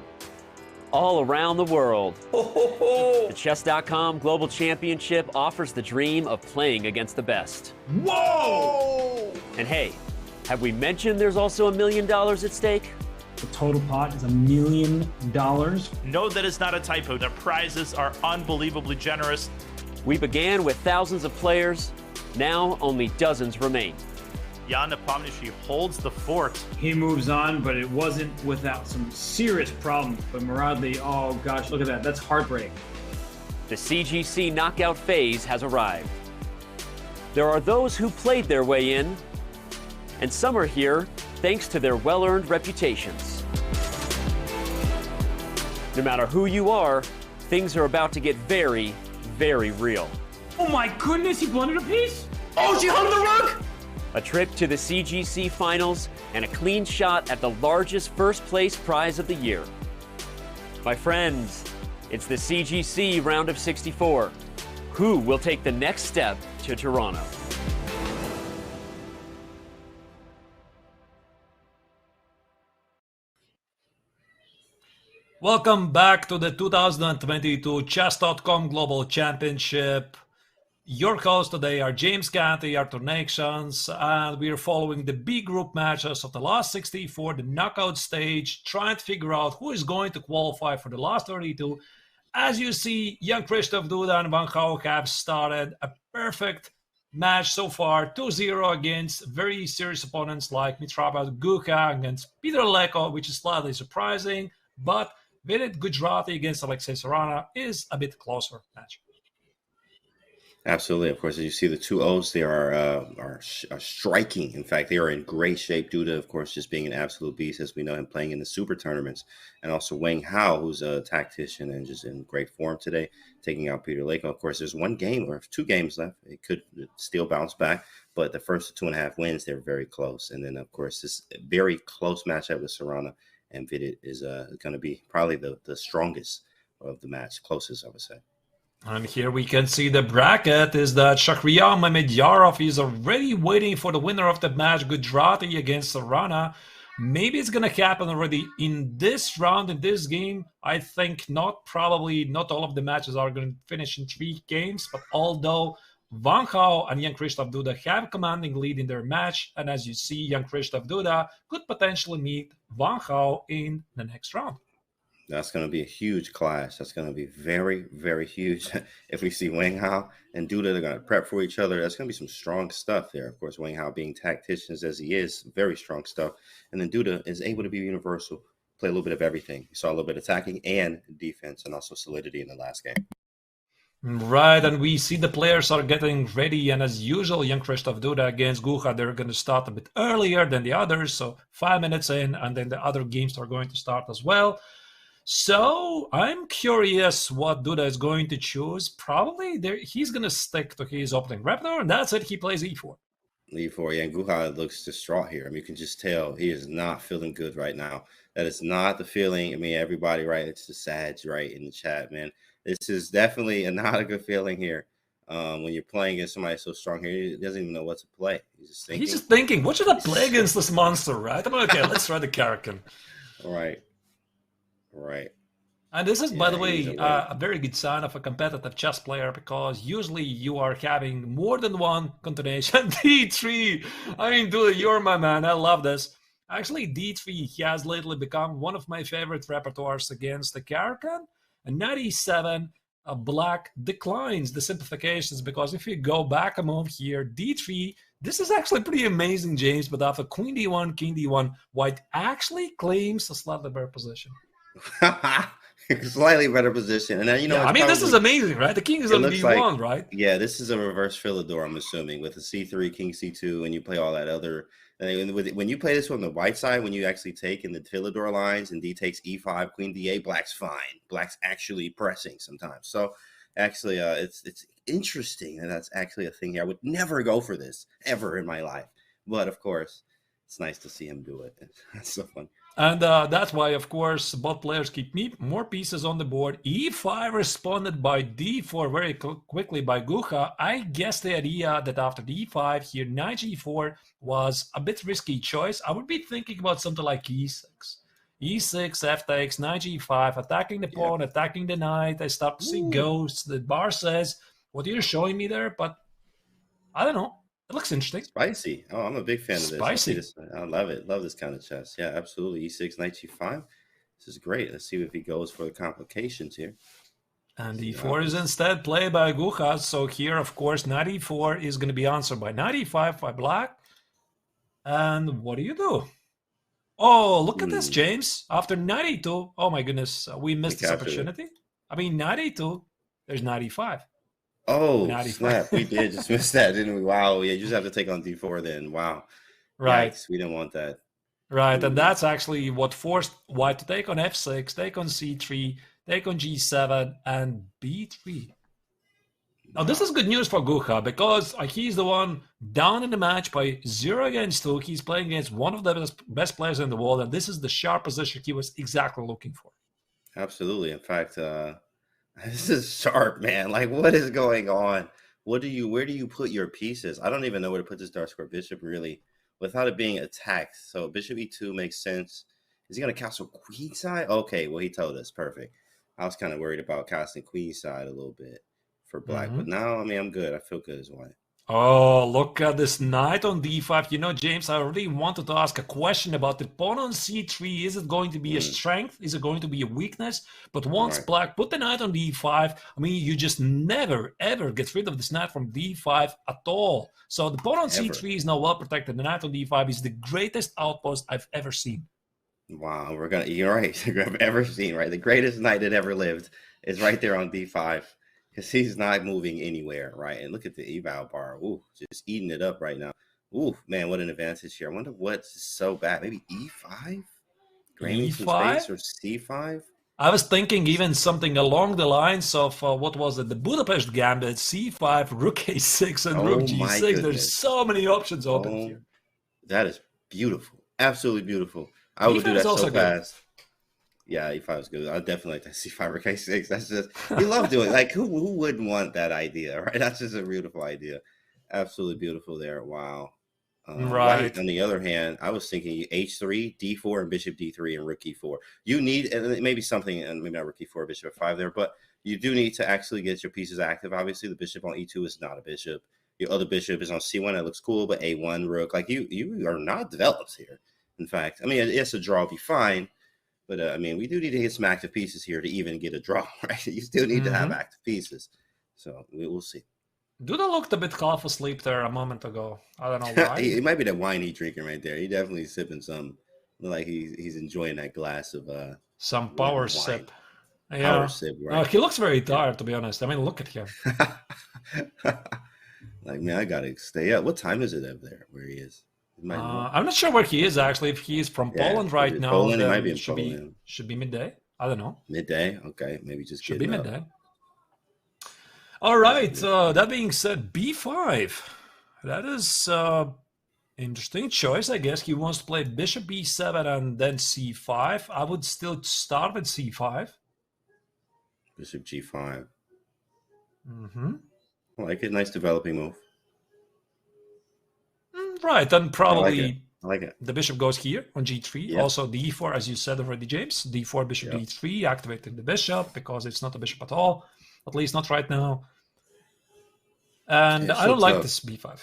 all around the world. The Chess.com Global Championship offers the dream of playing against the best. Whoa! And hey, have we mentioned there's also $1 million at stake? The total pot is $1 million. No, that is not a typo. The prizes are unbelievably generous. We began with thousands of players. Now only dozens remain. Jan Nepomniachtchi holds the fort. He moves on, but it wasn't without some serious problems. But Murad, oh gosh, look at that. That's heartbreak. The CGC knockout phase has arrived. There are those who played their way in, and some are here thanks to their well-earned reputations. No matter who you are, things are about to get very, very real. Oh my goodness, he blundered a piece? Oh, she hung the rug! A trip to the CGC finals and a clean shot at the largest first-place prize of the year. My friends, it's the CGC round of 64. Who will take the next step to Toronto? Welcome back to the 2022 Chess.com Global Championship. Your hosts today are James Canty, Arthur Nations, and we are following the B group matches of the last 64, the knockout stage, trying to figure out who is going to qualify for the last 32. As you see, Jan Krzysztof Duda and Wang have started a perfect match so far, 2-0 against very serious opponents like Mitrava Gukesh against Peter Leko, which is slightly surprising, but Vidit Gujarati against Alexei Sarana is a bit closer match. Absolutely. Of course, as you see, the two O's, they are striking. In fact, they are in great shape. Duda, of course, just being an absolute beast, as we know him playing in the super tournaments. And also Wang, who's a tactician and just in great form today, taking out Peter Leko. Of course, there's one game or 2 games left. It could still bounce back. But the first 2.5 wins, they're very close. And then, of course, this very close matchup with Sarana and Vidit is going to be probably the strongest of the match, closest, I would say. And here we can see the bracket is that Shahryar Mamedyarov is already waiting for the winner of the match, Gujarati against Sarana. Maybe it's going to happen already in this round, in this game. I think probably not all of the matches are going to finish in 3 games, but although Wang and Jan Krzysztof Duda have a commanding lead in their match, and as you see, Jan Krzysztof Duda could potentially meet Wang in the next round. That's going to be a huge clash. That's going to be very, very huge. If we see Wang and Duda, they're going to prep for each other. That's going to be some strong stuff there. Of course, Wang being tacticians as he is, very strong stuff. And then Duda is able to be universal, play a little bit of everything. You saw a little bit of attacking and defense and also solidity in the last game. Right, and we see the players are getting ready, and as usual, Jan Krzysztof Duda against Gucha, they're going to start a bit earlier than the others, so 5 minutes in, and then the other games are going to start as well. So I'm curious what Duda is going to choose. Probably he's going to stick to his opening repertoire, and that's it. He plays e4. E4, yeah, and Guha looks distraught here. I mean, you can just tell he is not feeling good right now. That is not the feeling. I mean, everybody, right? It's the sads, right, in the chat, man. This is definitely not a good feeling here. When you're playing against somebody so strong here, he doesn't even know what to play. He's just thinking. What should I play against this monster, right? I'm like, okay, let's try the Karakin. Right. And this is, by the way, a very good sign of a competitive chess player, because usually you are having more than one continuation. D3. I mean, dude, you're my man. I love this. Actually, D3 has lately become one of my favorite repertoires against the Karakin. And 97, Black declines the simplifications, because if you go back a move here, D3, this is actually pretty amazing, James, but after Queen D1, King D1, White actually claims a slightly better position. Slightly better position. And then, I mean, this is amazing, right? The king is on D1, right? Yeah, this is a reverse Philidor, I'm assuming, with a C3, King C2, and you play all that other. When you play this on the white side, when you actually take in the Philidor lines and D takes E5, Queen D8, Black's fine. Black's actually pressing sometimes. So actually, it's interesting that that's actually a thing here. I would never go for this ever in my life. But of course, it's nice to see him do it. That's so fun. And that's why, of course, both players keep more pieces on the board. E5 responded by D4 very quickly by Gucha. I guess the idea that after D5 here, knight G4 was a bit risky choice. I would be thinking about something like E6. E6, F takes, knight G5, attacking the pawn, attacking the knight. I start to see ghosts. The bar says what you're showing me there, but I don't know. It looks interesting. Spicy. Oh, I'm a big fan of this. Spicy. I love it. Love this kind of chess. Yeah, absolutely. E6, knight G5. This is great. Let's see if he goes for the complications here. And E4 is instead played by Gukesh. So here, of course, knight E4 is going to be answered by knight E5 by black. And what do you do? Oh, look at this, James. After knight E2, oh my goodness, we missed this opportunity. I mean, knight E2, there's knight E5. Oh, snap. We did just miss that, didn't we? Wow. Yeah, you just have to take on D4 then. Wow. Right. Yikes, we didn't want that. Right, and that's actually what forced white to take on F6, take on C3, take on G7, and B3. Now, this is good news for Gukesh because he's the one down in the match by 0 against 2. He's playing against one of the best players in the world, and this is the sharp position he was exactly looking for. Absolutely. In fact, this is sharp, man. Like, what is going on? Where do you put your pieces? I don't even know where to put this dark square bishop, really, without it being attacked. So bishop E2 makes sense. Is he going to castle queenside? Okay, well, he told us. Perfect. I was kind of worried about casting queenside a little bit for black, but now, I mean, I'm good. I feel good as white. Oh, look at this knight on D5. You know, James, I really wanted to ask a question about the pawn on C3. Is it going to be a strength? Is it going to be a weakness? But once black put the knight on D5, I mean, you just never, ever get rid of this knight from D5 at all. So the pawn on C3 is now well protected. The knight on D5 is the greatest outpost I've ever seen. Wow, you're right. I've ever seen, right? The greatest knight that ever lived is right there on D5. Because he's not moving anywhere, right? And look at the eval bar. Ooh, just eating it up right now. Ooh, man, what an advantage here. I wonder what's so bad. Maybe E5? Gaining some space, or C5? I was thinking even something along the lines of, what was it? The Budapest Gambit, C5, Rook A6, and Rook G6. There's so many options open here. That is beautiful. Absolutely beautiful. I would do that so fast. Yeah, E5 is good. I definitely like that C5 or K6. That's just, we love doing it. Like, who wouldn't want that idea, right? That's just a beautiful idea. Absolutely beautiful there. Wow. Right. On the other hand, I was thinking H3, D4, and Bishop D3, and Rook E4. You need, and maybe something, and maybe not Rook E4, Bishop F5 there, but you do need to actually get your pieces active. Obviously, the bishop on E2 is not a bishop. Your other bishop is on C1. That looks cool, but A1, Rook. Like, you are not developed here. In fact, I mean, yes, a draw will be fine. But, I mean, we do need to get some active pieces here to even get a draw, right? You still need to have active pieces. So we'll see. Duda looked a bit half asleep there a moment ago. I don't know why. It might be that wine he's drinking right there. He definitely sipping some. Like he's enjoying that glass of some power sip. Yeah. Power sip, right? He looks very tired, to be honest. I mean, look at him. Like, man, I got to stay up. What time is it up there where he is? I'm not sure where he is, actually. If he is from Poland right now, Poland, he might be in Poland. Should be midday. I don't know. Midday? Okay. Maybe just should be midday. All right. That being said, B5. That is interesting choice, I guess. He wants to play Bishop B7 and then C5. I would still start with C5. Bishop G5. Mm-hmm. I like it. Nice developing move. Right, and probably I like it. The bishop goes here on G3. Yep. Also D4, as you said already, James. D4, bishop D3, activating the bishop because it's not a bishop at all. At least not right now. And I don't like this B5.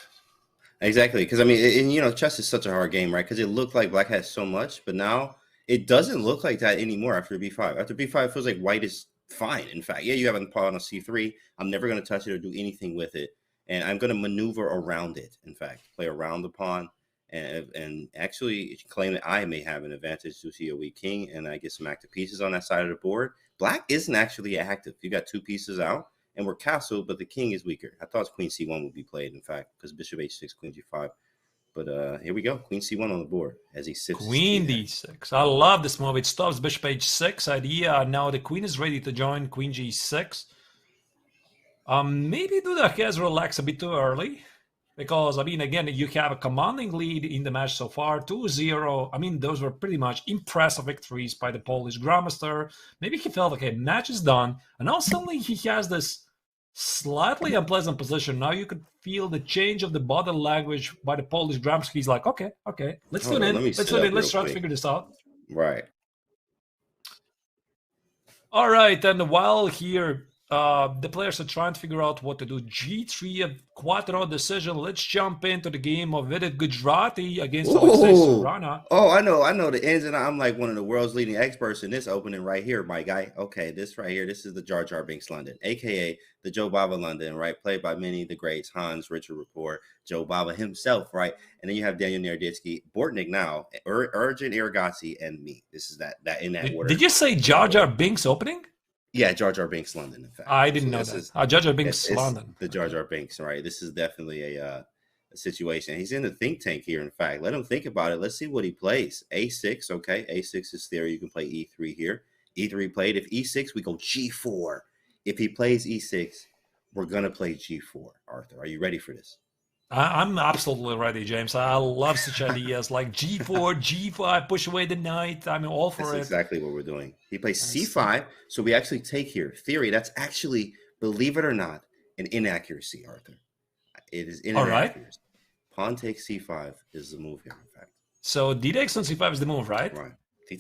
Exactly, because, I mean, you know, chess is such a hard game, right? Because it looked like black has so much, but now it doesn't look like that anymore after B5. After B5, it feels like white is fine, in fact. Yeah, you have a pawn on C3. I'm never going to touch it or do anything with it. And I'm going to maneuver around it, in fact, play around the pawn and actually claim that I may have an advantage to see a weak king and I get some active pieces on that side of the board. Black isn't actually active. You got two pieces out and we're castled, but the king is weaker. I thought queen C1 would be played, in fact, because bishop H6, queen G5. But here we go. Queen C1 on the board as he sifts. Queen D6. I love this move. It stops bishop H6 idea. Now the queen is ready to join queen G6. Maybe Duda has relaxed a bit too early because, I mean, again, you have a commanding lead in the match so far, 2-0. I mean, those were pretty much impressive victories by the Polish Grandmaster. Maybe he felt, okay, match is done. And now suddenly he has this slightly unpleasant position. Now you could feel the change of the body language by the Polish Grandmaster. He's like, okay, let's tune in. Let's try to figure this out. Right. All right, and while here the players are trying to figure out what to do, G3 a Quattro decision. Let's jump into the game of Vidit Gujarati against Alexei Ooh. Sarana. Oh, I know the ins and outs. I'm like one of the world's leading experts in this opening right here, my guy. Okay, this right here, this is the Jar Jar Binks London, aka the Joe Baba London, right? Played by many of the greats, Hans, Richard Rapport, Joe Baba himself, right? And then you have Daniel Naroditsky, Bortnik now, Urgent Iragazzi, and me. This is that in that order. Did you say Jar Jar Binks opening? Yeah, Jar Jar Binks London, in fact. I didn't know that. Jar Jar Binks London. The Jar Jar Binks, right? This is definitely a situation. He's in the think tank here, in fact. Let him think about it. Let's see what he plays. A6, okay. A6 is theory. You can play E3 here. E3 played. If E6, we go G4. If he plays E6, we're going to play G4, Arthur. Are you ready for this? I'm absolutely ready, James. I love such ideas like G4, G5, push away the knight. I'm all for it. That's exactly what we're doing. He plays C5, so we actually take here theory. That's actually, believe it or not, an inaccuracy, Arthur. It is inaccuracy. All right. Pawn takes C5 is the move here, in fact. So D takes on C5 is the move, right? Right.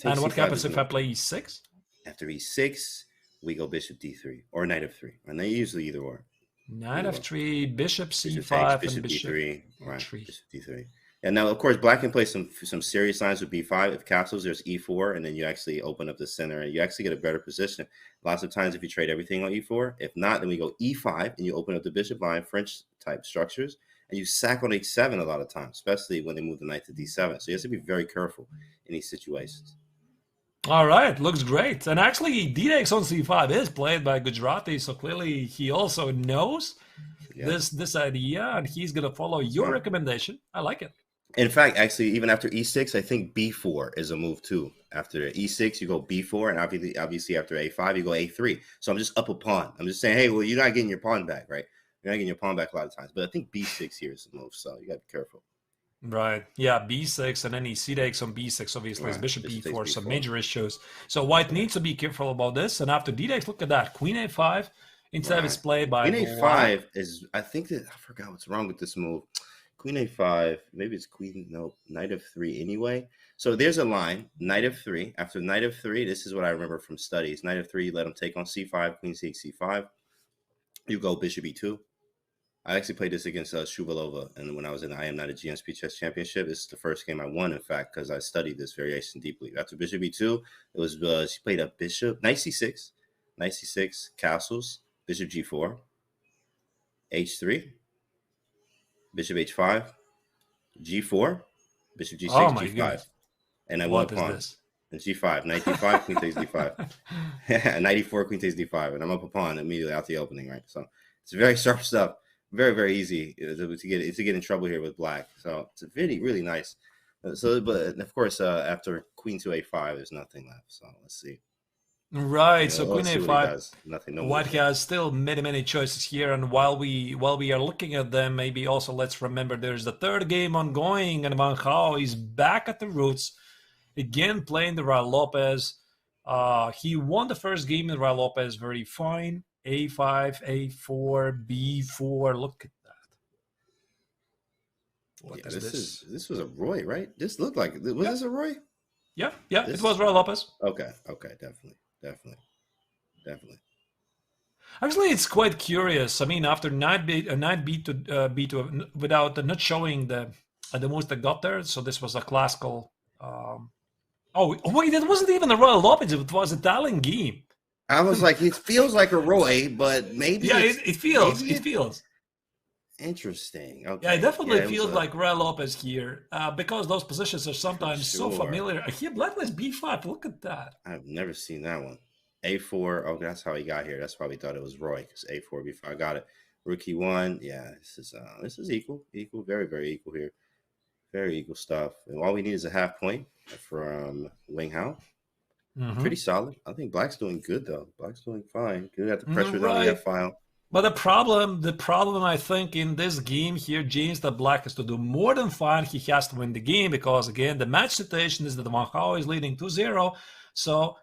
And what happens if I play E6? After E6, we go bishop D3 or knight F3, and they usually either or. Knight F3, bishop C5, bishop and bishop D3, right? D3. Bishop D3. And now, of course, black can play some serious lines with B5. If castles, there's E4, and then you actually open up the center, and you actually get a better position. Lots of times, if you trade everything on E4, if not, then we go E5, and you open up the bishop line, French-type structures, and you sack on H7 a lot of times, especially when they move the knight to D7. So you have to be very careful in these situations. All right, looks great. And actually, D takes on C5 is played by Gujarati, so clearly he also knows this idea, and he's going to follow your recommendation. I like it. In fact, actually, even after E6, I think B4 is a move too. After E6, you go B4, and obviously after A5, you go A3. So I'm just up a pawn. I'm just saying, hey, well, you're not getting your pawn back, right? You're not getting your pawn back a lot of times. But I think B6 here is the move, so you got to be careful. Right. Yeah, B6, and then he C takes on B6, obviously. Right. Bishop E4, some major issues. So white needs to be careful about this. And after D takes, look at that. Queen A5. Instead it's played by Queen A5 is, I think that, I forgot what's wrong with this move. Queen A5, maybe it's knight F3 anyway. So there's a line, knight F3. After knight F3, this is what I remember from studies. Knight F3, let him take on C5, queen takes C5. You go bishop E2. I actually played this against Shuvalova, and when I was in the I Am Not a GMSP Chess Championship, this is the first game I won, in fact, because I studied this variation deeply. After bishop E2, it was she played a bishop, knight C6, castles, bishop G4, H3, bishop H5, G4, bishop G6, G5, goodness. And I won a pawn. And G5, knight D5, queen takes D5, knight E4, queen takes D5, and I'm up a pawn immediately out the opening, right? So it's very sharp stuff. Very, very easy to get in trouble here with black. So it's really nice. So, but of course, after queen to A5, there's nothing left. So let's see. Right. So queen A5. Nothing. No white has still many choices here, and while we are looking at them, maybe also let's remember there's the third game ongoing, and Wang is back at the roots again, playing the Raul Lopez. He won the first game in Raul Lopez, very fine. A5, A4, B4. Look at that. What is this was a Roy, right? This looked like this a Roy? Yeah, it was Raul Lopez. Okay, definitely. Actually, it's quite curious. I mean, after knight B to without not showing the moves that got there. So this was a classical. Oh wait, it wasn't even a Raul Lopez. It was an Italian game. I was like, it feels like a Roy, but maybe it feels. Interesting. Okay. Yeah, it definitely feels like Raul Lopez here because those positions are sometimes so familiar. Here, black plays B5. Look at that. I've never seen that one. A4. Oh, that's how he got here. That's why we thought it was Roy, because A4, B5. I got it. Rook E1. Yeah, this is equal. Very equal here. Very equal stuff. And all we need is a half point from Wang Hao. Mm-hmm. Pretty solid. I think black's doing good though. Black's doing fine. You got the pressure on the F file. But the problem I think in this game here, James, that black has to do more than fine. He has to win the game because again, the match situation is that Wang Hao is leading 2-0. So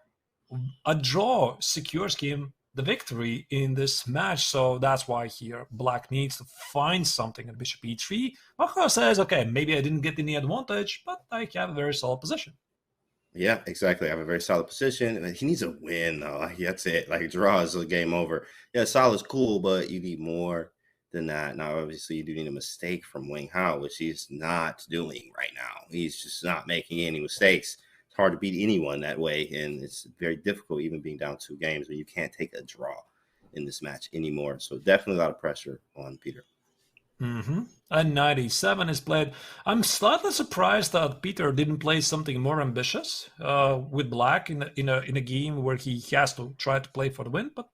a draw secures him the victory in this match. So that's why here black needs to find something at bishop E3. Wang Hao says, okay, maybe I didn't get any advantage, but I have a very solid position. Yeah, exactly. I have a very solid position. He needs a win, though. Like, that's it. Like, draw is a game over. Yeah, solid's cool, but you need more than that. Now, obviously, you do need a mistake from Wang Hao, which he's not doing right now. He's just not making any mistakes. It's hard to beat anyone that way, and it's very difficult, even being down 2 games, when you can't take a draw in this match anymore. So definitely a lot of pressure on Peter. And 97 is played. I'm slightly surprised that Peter didn't play something more ambitious with Black in a game where he has to try to play for the win, but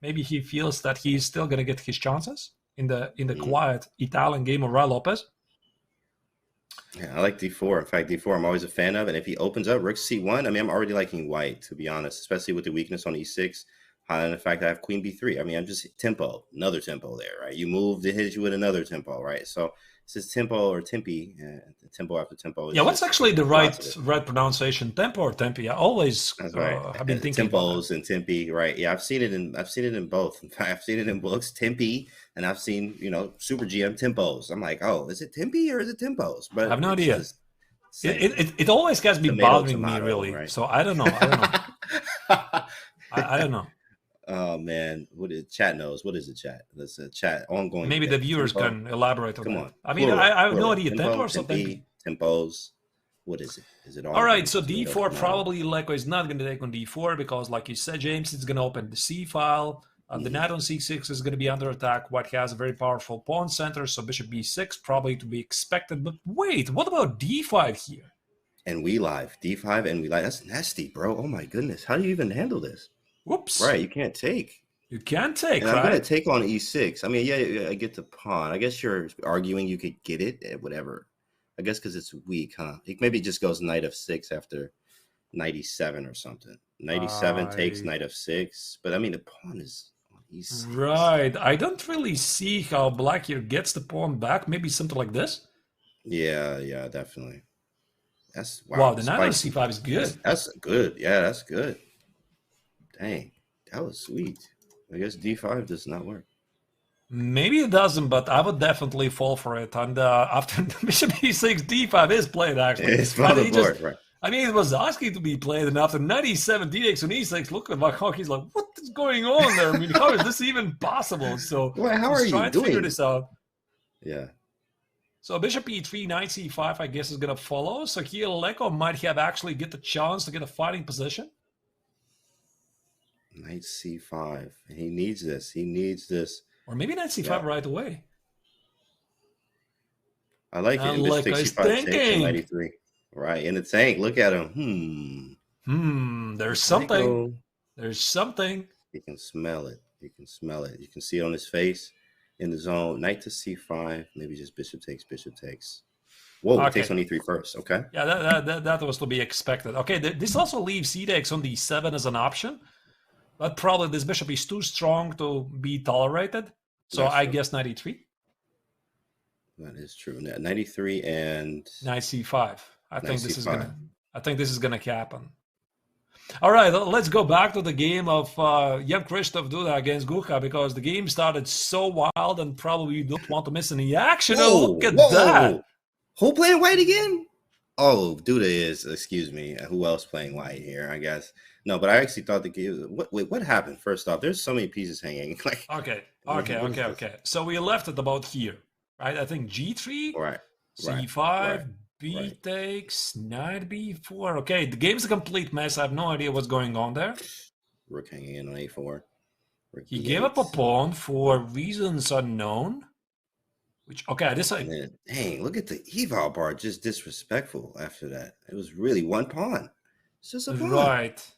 maybe he feels that he's still going to get his chances in the quiet Italian game of Ra Lopez. Yeah, I like D4. In fact, D4 I'm always a fan of, and if he opens up Rook C1, I mean, I'm already liking White, to be honest, especially with the weakness on E6. And the fact I have Queen B3. I mean, I'm just tempo, another tempo there, right? You move to hit you with another tempo, right? So it's just tempo or tempi, tempo after tempo. Yeah, what's actually the right pronunciation? Tempo or tempi? I always have been thinking tempos and tempi, right? Yeah, I've seen it in both. In fact, I've seen it in books, tempi, and I've seen Super GM tempos. I'm like, oh, is it tempi or is it tempos? But I have no idea. It always has been bothering me, really. Right? So I don't know. I don't know. Oh man, chat knows? What is it, chat? That's a chat ongoing. Maybe the viewers can elaborate on that. On. I mean, I have no idea. Tempo or something? Tempos. What is it? Is it all right? So D4 probably Leko is not going to take on D4 because, like you said, James, it's going to open the C file. The knight on C6 is going to be under attack. White has a very powerful pawn center, so bishop B6 probably to be expected. But wait, what about D5 here? And we live D5 and we live. That's nasty, bro. Oh my goodness, how do you even handle this? Whoops. Right, you can't take. You can't take, and right? I'm going to take on E6. I mean, yeah, I get the pawn. I guess you're arguing you could get it, whatever. I guess because it's weak, huh? Maybe it just goes knight of 6 after 97 or something. 97 takes knight of 6. But, I mean, the pawn is on E6. Right. I don't really see how Black here gets the pawn back. Maybe something like this? Yeah, definitely. That's wow. The knight on C5 is good. That's good. Yeah, that's good. Dang, that was sweet. I guess D5 does not work. Maybe it doesn't, but I would definitely fall for it. And after bishop E6, D5 is played, actually. It's on the board, right? I mean, it was asking to be played, and after 97, D takes on E6, look at how he's like, what is going on there? I mean, how is this even possible? So well, how are you trying to figure this out. Yeah. So bishop E3, knight C5, I guess, is going to follow. So here, Leko might have actually get the chance to get a fighting position. Knight C5. He needs this. He needs this. Or maybe knight C5 right away. I like it. Bishop takes C5 takes knight E3. Right, in the tank. Look at him. There's something. There's something. You can smell it. You can smell it. You can see it on his face in the zone. Knight to C5. Maybe just bishop takes. Whoa, okay. It takes on E3 first. Okay. Yeah, that was to be expected. Okay, this also leaves E takes on D7 as an option. But probably this bishop is too strong to be tolerated. So I guess knight E3. That is true. Knight E3 and knight C5. I think this is gonna happen. All right, let's go back to the game of Jan Krzysztof Duda against Gukesh because the game started so wild and probably you don't want to miss any action. Look at that. Who playing white again? Oh, Duda is. Excuse me. Who else playing white here? I guess. No, but I actually thought the game. What happened? First off, there's so many pieces hanging. Okay. So we left it about here, right? I think G3, right? C5, B takes, knight B4. Okay, the game's a complete mess. I have no idea what's going on there. Rook hanging in on A4. He gave up a pawn for reasons unknown. Dang, look at the eval bar. Just disrespectful after that. It was really one pawn. It's just a pawn. Right.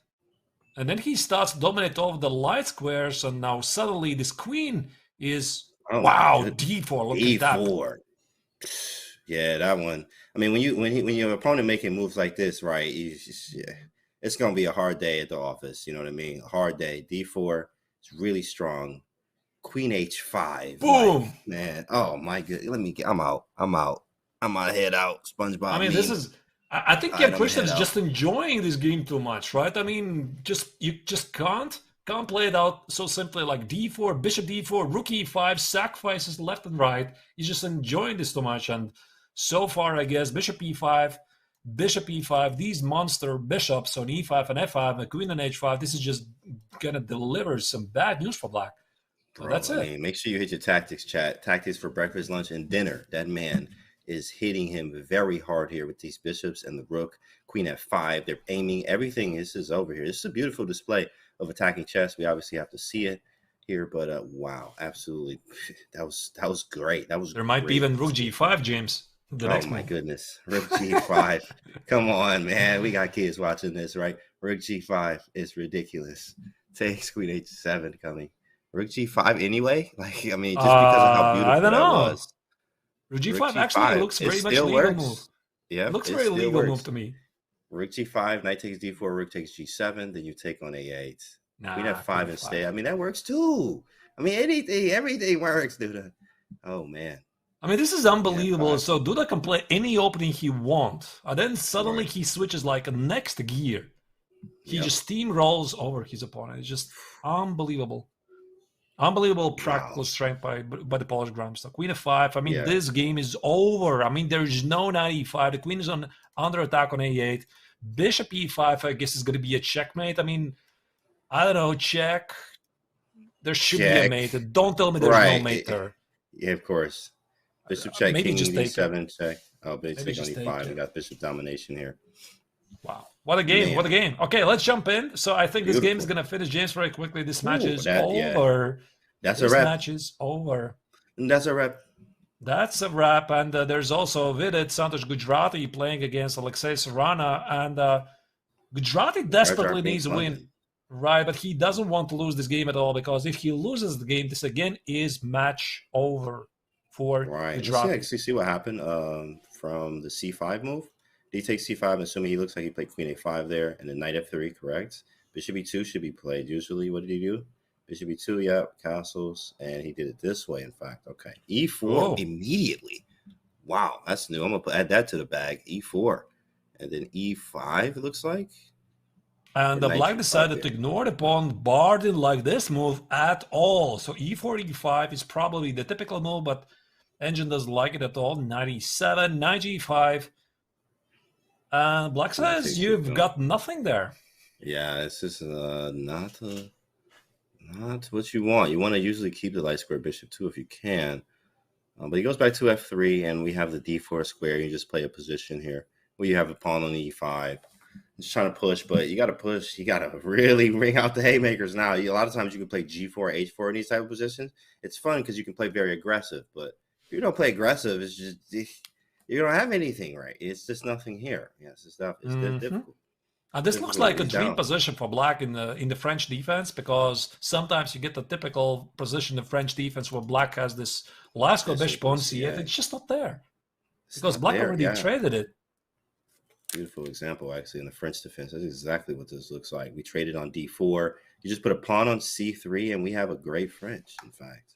And then he starts to dominate over the light squares, and now suddenly this queen is D4. Look at that. E4. Yeah, that one. I mean, when your opponent making moves like this, right? It's gonna be a hard day at the office. You know what I mean? A hard day. D4 is really strong. Queen H5. Boom, man. Oh my god. I'm out. Head out. SpongeBob. I mean, this is. I think Jan Krzysztof is just enjoying this game too much, right? I mean, you just can't play it out so simply like D4, bishop D4, rook E5, sacrifices left and right. He's just enjoying this too much, and so far, I guess bishop E5 bishop e5, these monster bishops on e5 and f5, and queen on h5, this is just going to deliver some bad news for black. So that's it. I mean, make sure you hit your tactics, chat. Tactics for breakfast, lunch, and dinner. That man is hitting him very hard here with these bishops and the rook. Queen f5. They're aiming. Everything is over here. This is a beautiful display of attacking chess. We obviously have to see it here, but wow, absolutely. That was great. That was There might be even rook g5, James. Oh my goodness. Rook g5. Come on, man. We got kids watching this, right? Rook g5 is ridiculous. Takes queen h7 coming. Rook g5 anyway? Like, I mean, just because of how beautiful that was. Rook g5 actually looks very much legal move. Yeah, it looks very legal move to me. Rook g5, knight takes d4, rook takes g7, then you take on a8. Queen f5 instead. I mean, that works too. I mean, everything works, Duda. Oh, man. I mean, this is unbelievable. So Duda can play any opening he wants. And then suddenly he switches like a next gear. He just steamrolls over his opponent. It's just unbelievable. Unbelievable practical strength by the Polish Grandmaster. Queen f5. I mean, this game is over. I mean, there's no knight e5. The queen is under attack on a8. Bishop e5, I guess, is going to be a checkmate. I mean, I don't know, check. There should be a mate. Don't tell me there's no mate there. Yeah, of course. Bishop check, maybe king just e7 check. Oh, bishop take on e5. We got bishop domination here. Wow. What a game. Man. What a game. Okay, let's jump in. So I think this game is going to finish, James, very quickly. This match is over. That's a wrap. This match is over. That's a wrap. That's a wrap. And there's also Vidit, Santosh Gujarati playing against Alexei Sarana. And Gujarati desperately needs a win. Right, but he doesn't want to lose this game at all, because if he loses the game, this again is match over for Gujarati. Let's actually see what happened from the c5 move. He takes c5, assuming he looks like he played queen a5 there, and then knight f3, correct? Bishop e2 should be played. Usually, what did he do? Bishop e2, castles, and he did it this way, in fact. Okay, e4 immediately. Wow, that's new. I'm going to add that to the bag, e4. And then e5, it looks like. And the black decided to ignore the pawn. Bar didn't like this move at all. So e4, e5 is probably the typical move, but Engine doesn't like it at all. Knight e7, knight g5. And black says you've got nothing there. Yeah, it's just not what you want. You want to usually keep the light square bishop too if you can. But he goes back to f3, and we have the d4 square. You just play a position here where you have a pawn on e5. Just trying to push, but you got to push. You got to really ring out the haymakers now. A lot of times you can play g4, h4 in these type of positions. It's fun because you can play very aggressive, but if you don't play aggressive, it's just you don't have anything right. It's just nothing here. Yes, it's difficult. This looks like a dream position for black in the French defense, because sometimes you get the typical position in French defense where black has this Lasco bishop on c8. It's just not there because black already traded it. Beautiful example, actually, in the French defense. That's exactly what this looks like. We traded on d4. You just put a pawn on c3, and we have a great French, in fact.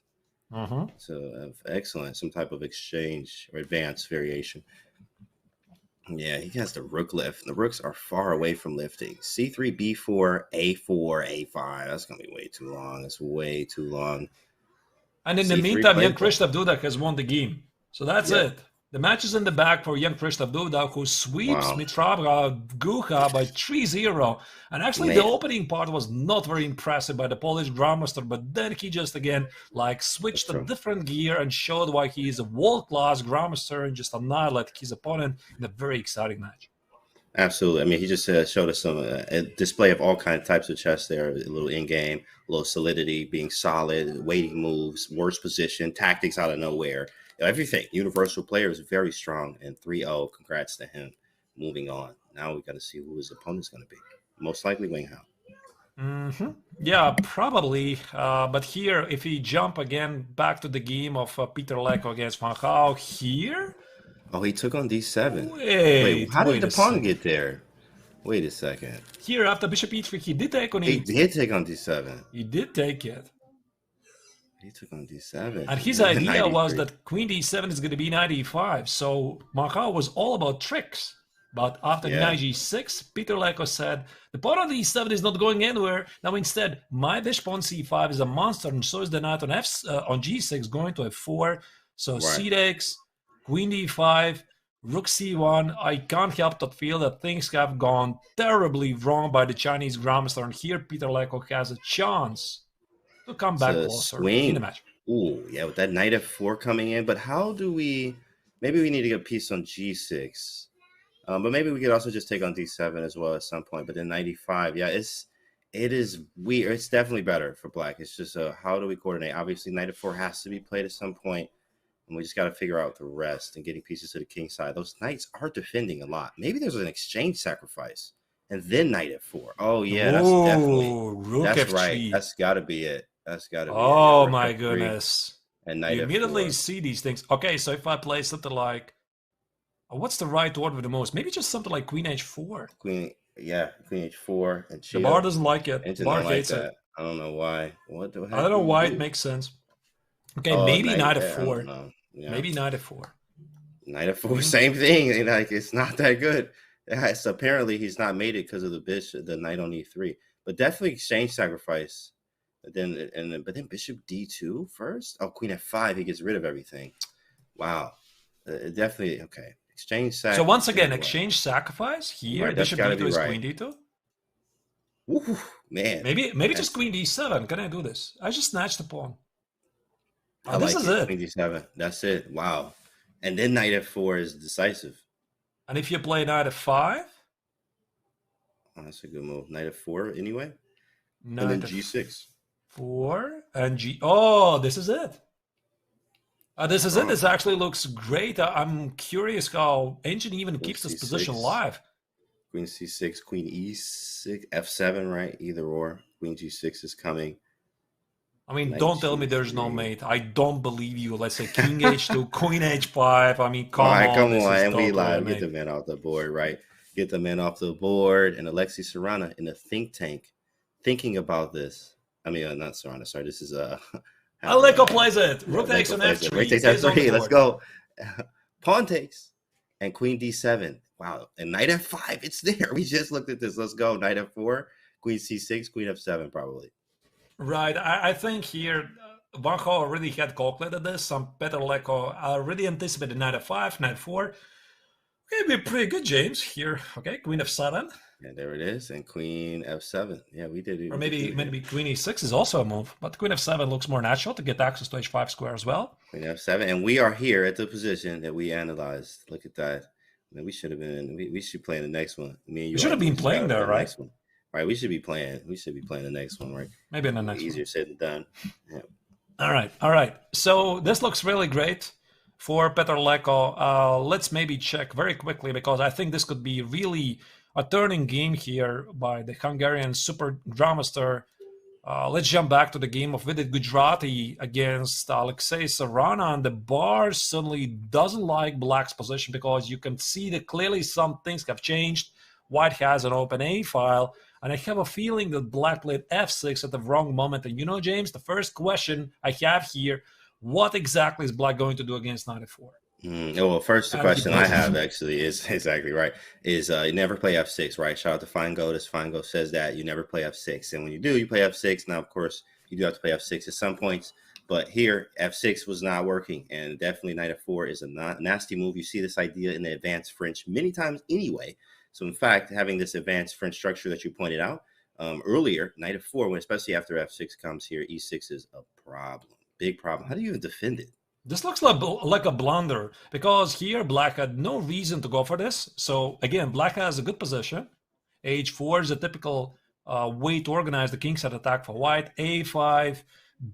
So excellent, some type of exchange or advanced variation. Yeah, he has the rook lift. The rooks are far away from lifting. c3, b4, a4, a5. That's going to be way too long. That's way too long. And in the meantime, young Krzysztof Duda has won the game. So that's it. The match is in the bag for young Krzysztof Duda, who sweeps Mitrabra Gucha by 3-0. And actually, the opening part was not very impressive by the Polish Grandmaster, but then he just, again, switched a different gear and showed why he is a world-class Grandmaster and just annihilated his opponent in a very exciting match. Absolutely. I mean, he just showed us some a display of all kinds of types of chess there, a little in-game, a little solidity, being solid, waiting moves, worse position, tactics out of nowhere. Everything. Universal player is very strong, and 3-0. Congrats to him. Moving on. Now we got to see who his opponent's going to be. Most likely Wang Hao. Yeah, probably. But here, if we jump again back to the game of Peter Leko against Wang Hao here. Oh, he took on d7. Wait, how did the pawn get there? Wait a second. Here, after bishop e3, he did take on e8. He did take on d7. He did take it. He took on d7. And his idea was that queen d7 is going to be knight e5. So Wang Hao was all about tricks. But after knight g6, Peter Leko said, the pawn on d7 is not going anywhere. Now instead, my bishop on c5 is a monster, and so is the knight on on g6 going to f4. So c takes, queen d5, Rook c1. I can't help but feel that things have gone terribly wrong by the Chinese grandmaster, and here Peter Leko has a chance to come It's back a closer in the swing. match. Ooh, yeah, with that knight f4 coming in. But how do we? Maybe we need to get a piece on g6. But maybe we could also just take on d7 as well at some point. But then 95, yeah, it is weird. It's definitely better for black. It's just how do we coordinate? Obviously, knight f4 has to be played at some point, and we just got to figure out the rest and getting pieces to the king side. Those knights are defending a lot. Maybe there's an exchange sacrifice and then knight f4. Oh yeah, that's definitely Rook that's f3. right. That's got to be it. That's got to be it. Oh Yeah, my F3 goodness. and knight You immediately f4. see these things. Okay, so if I play something like, what's the right order with the most? Maybe just something like queen h4. Queen h4 and The bar doesn't like it. Engine Bar don't like hates that. it. I don't know why. What the heck? I don't know do we why do? it makes sense. Okay, Oh, maybe knight I don't f4. know. Yeah. Maybe knight f4. Knight f4, same thing. Like it's not that good. It's, apparently he's not made it because of the bishop, the knight on e3. But definitely exchange sacrifice. But then bishop d2 first. Oh, queen f5. He gets rid of everything. Wow. Definitely okay. Exchange sacrifice. So once again, exchange sacrifice here. Right, that's Bishop gotta d2 be is right. queen d2. Ooh, man. Maybe just queen d7. Can I do this? I just snatched the pawn. I This like is it. it. Queen d7. That's it. Wow. And then knight f4 is decisive. And if you play knight f5, Oh, that's a good move. Knight f4 anyway. knight And then g6. f4 and g. Oh, this is it. This is it. This actually looks great. I'm curious how Ancient even keeps this position C6. alive. Queen c6, queen e6, f7, right? Either or. Queen g6 is coming. I mean, Knight don't tell me there's no g3. mate. I don't believe you. Let's say king h2, queen h5. I mean, come All right, on. come this on. is And we totally live. a Get the mate. men off the board, right? Get the men off the board. And Alexei Sarana in the think tank thinking about this. I mean, not Sarana. Sorry, this is Leko plays it. Yeah, Rook takes Leko on plays it. f3. Rook takes Is on f3. Let's board. go. Pawn takes. And queen d7. Wow. And knight f5. It's there. We just looked at this. Let's go. Knight f4. Queen c6. Queen f7 probably. Right. I think here Wang already had calculated this. Some Peter Leko already anticipated knight f5, knight 4. Okay, be pretty good, James. Here, okay, queen f7. And there it is. And queen f7. Yeah, we did it. Or maybe queen e6 is also a move. But queen f7 looks more natural to get access to h5 square as well. Queen f7. And we are here at the position that we analyzed. Look at that. Man, we should have been. We should play in the next one. Me and you. We should have been playing there, right? Next one. Right. We should be playing. We should be playing the next one, right? Maybe in the next one. Easier said than done. Yeah. All right. So this looks really great for Peter Leko. Let's maybe check very quickly because I think this could be really a turning game here by the Hungarian super grandmaster. Let's jump back to the game of Vidit Gujarati against Alexei Sarana, and the bar suddenly doesn't like Black's position because you can see that clearly some things have changed. White has an open A file, and I have a feeling that Black played f6 at the wrong moment. And you know, James, the first question I have here, what exactly is Black going to do against knight f4? Well, first the question I have actually is exactly right. Is you never play f6, right? Shout out to Feingold. As Feingold says that you never play f6, and when you do, you play f6. Now, of course, you do have to play f6 at some points, but here f6 was not working, and definitely knight f4 is a nasty move. You see this idea in the advanced French many times anyway. So, in fact, having this advanced French structure that you pointed out earlier, knight f4, when especially after f6 comes here, e6 is a problem, big problem. How do you even defend it? This looks like a blunder because here Black had no reason to go for this. So again, Black has a good position. H4 is a typical way to organize the kingside attack for White. A5,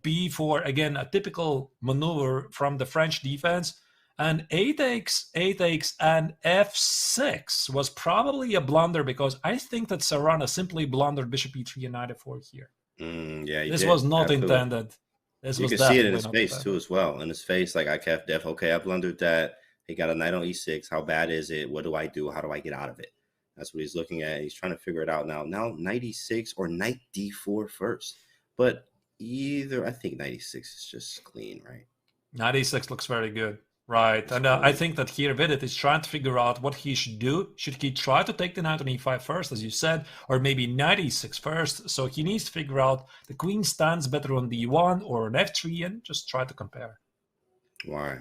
B4, again, a typical maneuver from the French defense. And A takes, and F6 was probably a blunder because I think that Sarana simply blundered bishop E3 and knight F4 here. Yeah, this was not Absolutely. intended. You can see it in his face too as well. In his face, like I kept okay, I blundered that. He got a knight on e6. How bad is it? What do I do? How do I get out of it? That's what he's looking at. He's trying to figure it out now. Now knight e6 or knight d4 first. But I think knight e6 is just clean, right? Knight e6 looks very good. Right, and I think that here Vidit is trying to figure out what he should do. Should he try to take the knight on e5 first, as you said, or maybe knight e6 first? So he needs to figure out the queen stands better on d1 or on f3 and just try to compare. Why?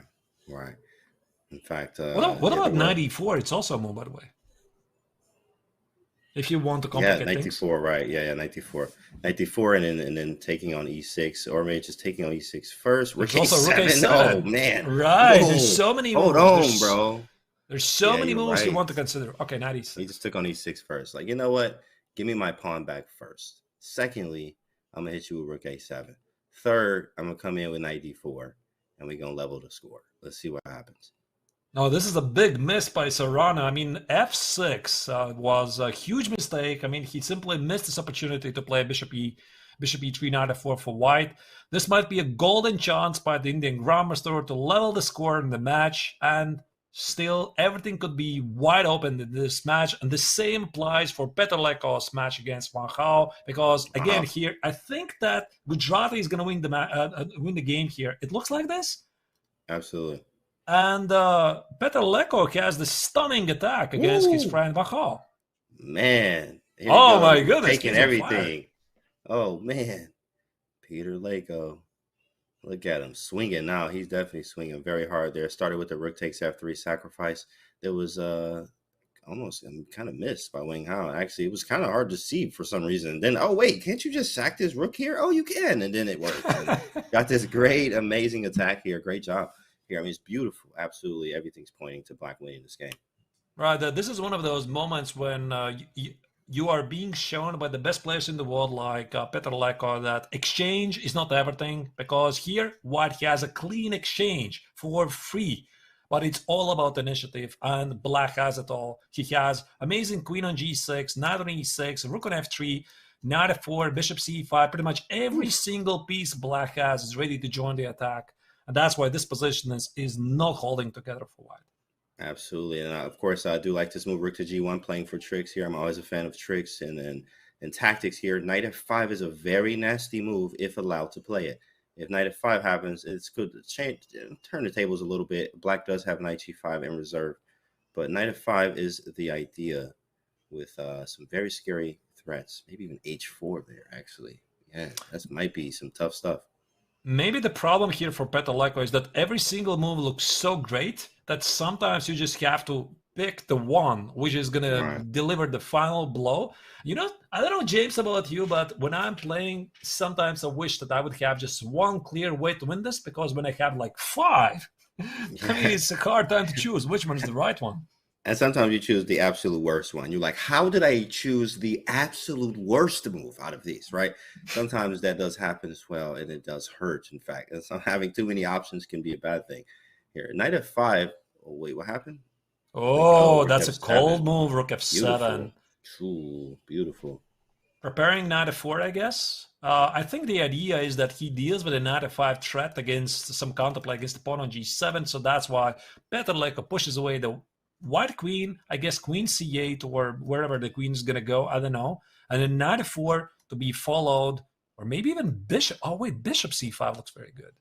In fact, What about knight e4? It's also a move, by the way. If you want to complicate knight things. d4, right? Yeah, knight d4, and then taking on e6, or maybe just taking on e6 first. Rook There's also rook a7. a7. Oh man, Right. Whoa. There's so many Hold moves. on, bro. There's so many you're moves you right. want to consider. Okay, knight e6. He just took on e6 first. Like, you know what? Give me my pawn back first. Secondly, I'm gonna hit you with rook a7. Third, I'm gonna come in with knight d4, and we're gonna level the score. Let's see what happens. No, this is a big miss by Sarana. I mean, f6 was a huge mistake. I mean, he simply missed this opportunity to play bishop e3, knight f4 for white. This might be a golden chance by the Indian Grandmaster to level the score in the match, and still everything could be wide open in this match. And the same applies for Petr Leko's match against Wang, because again here, I think that Gujarati is going to win the game here. It looks like this. Absolutely. And Petr Leko has the stunning attack against his friend Wang. Man. Oh my goodness. Taking everything. Oh man. Petr Leko. Look at him swinging now. He's definitely swinging very hard there. Started with the rook takes f3 sacrifice. There was almost kind of missed by Wang Hao. Actually, it was kind of hard to see for some reason. Then, oh wait, can't you just sack this rook here? Oh, you can. And then it worked. Got this great, amazing attack here. Great job. Here. I mean, it's beautiful. Absolutely, everything's pointing to Black winning this game. Right. This is one of those moments when you are being shown by the best players in the world, like Petr Leko, that exchange is not everything, because here White has a clean exchange for free, but it's all about initiative, and Black has it all. He has amazing queen on g6, knight on e6, rook on f3, knight f4, bishop c5. Pretty much every single piece Black has is ready to join the attack. And that's why this position is not holding together for White. Absolutely. And of course, I do like this move, rook to g1, playing for tricks here. I'm always a fan of tricks and tactics here. Knight f5 is a very nasty move if allowed to play it. If knight f5 happens, it's good to turn the tables a little bit. Black does have knight g5 in reserve, but knight f5 is the idea with some very scary threats. Maybe even h4 there, actually. Yeah, that might be some tough stuff. Maybe the problem here for Petr Leko is that every single move looks so great that sometimes you just have to pick the one which is going to deliver the final blow. You know, I don't know, James, about you, but when I'm playing, sometimes I wish that I would have just one clear way to win this, because when I have like 5, I mean, it's a hard time to choose which one is the right one. And sometimes you choose the absolute worst one. You're like, how did I choose the absolute worst move out of these, right? Sometimes that does happen as well, and it does hurt, in fact. And so having too many options can be a bad thing. Here, knight f5. Oh, wait, what happened? Oh, that's a cold move, rook f7. Ooh, beautiful. Preparing knight f4, I guess. I think the idea is that he deals with a knight f5 threat against some counterplay against the pawn on g7, so that's why Petr Leko pushes away the white queen, I guess queen c8 or wherever the queen is going to go, I don't know. And then knight f4 to be followed, or maybe even bishop. Oh, wait, bishop c5 looks very good.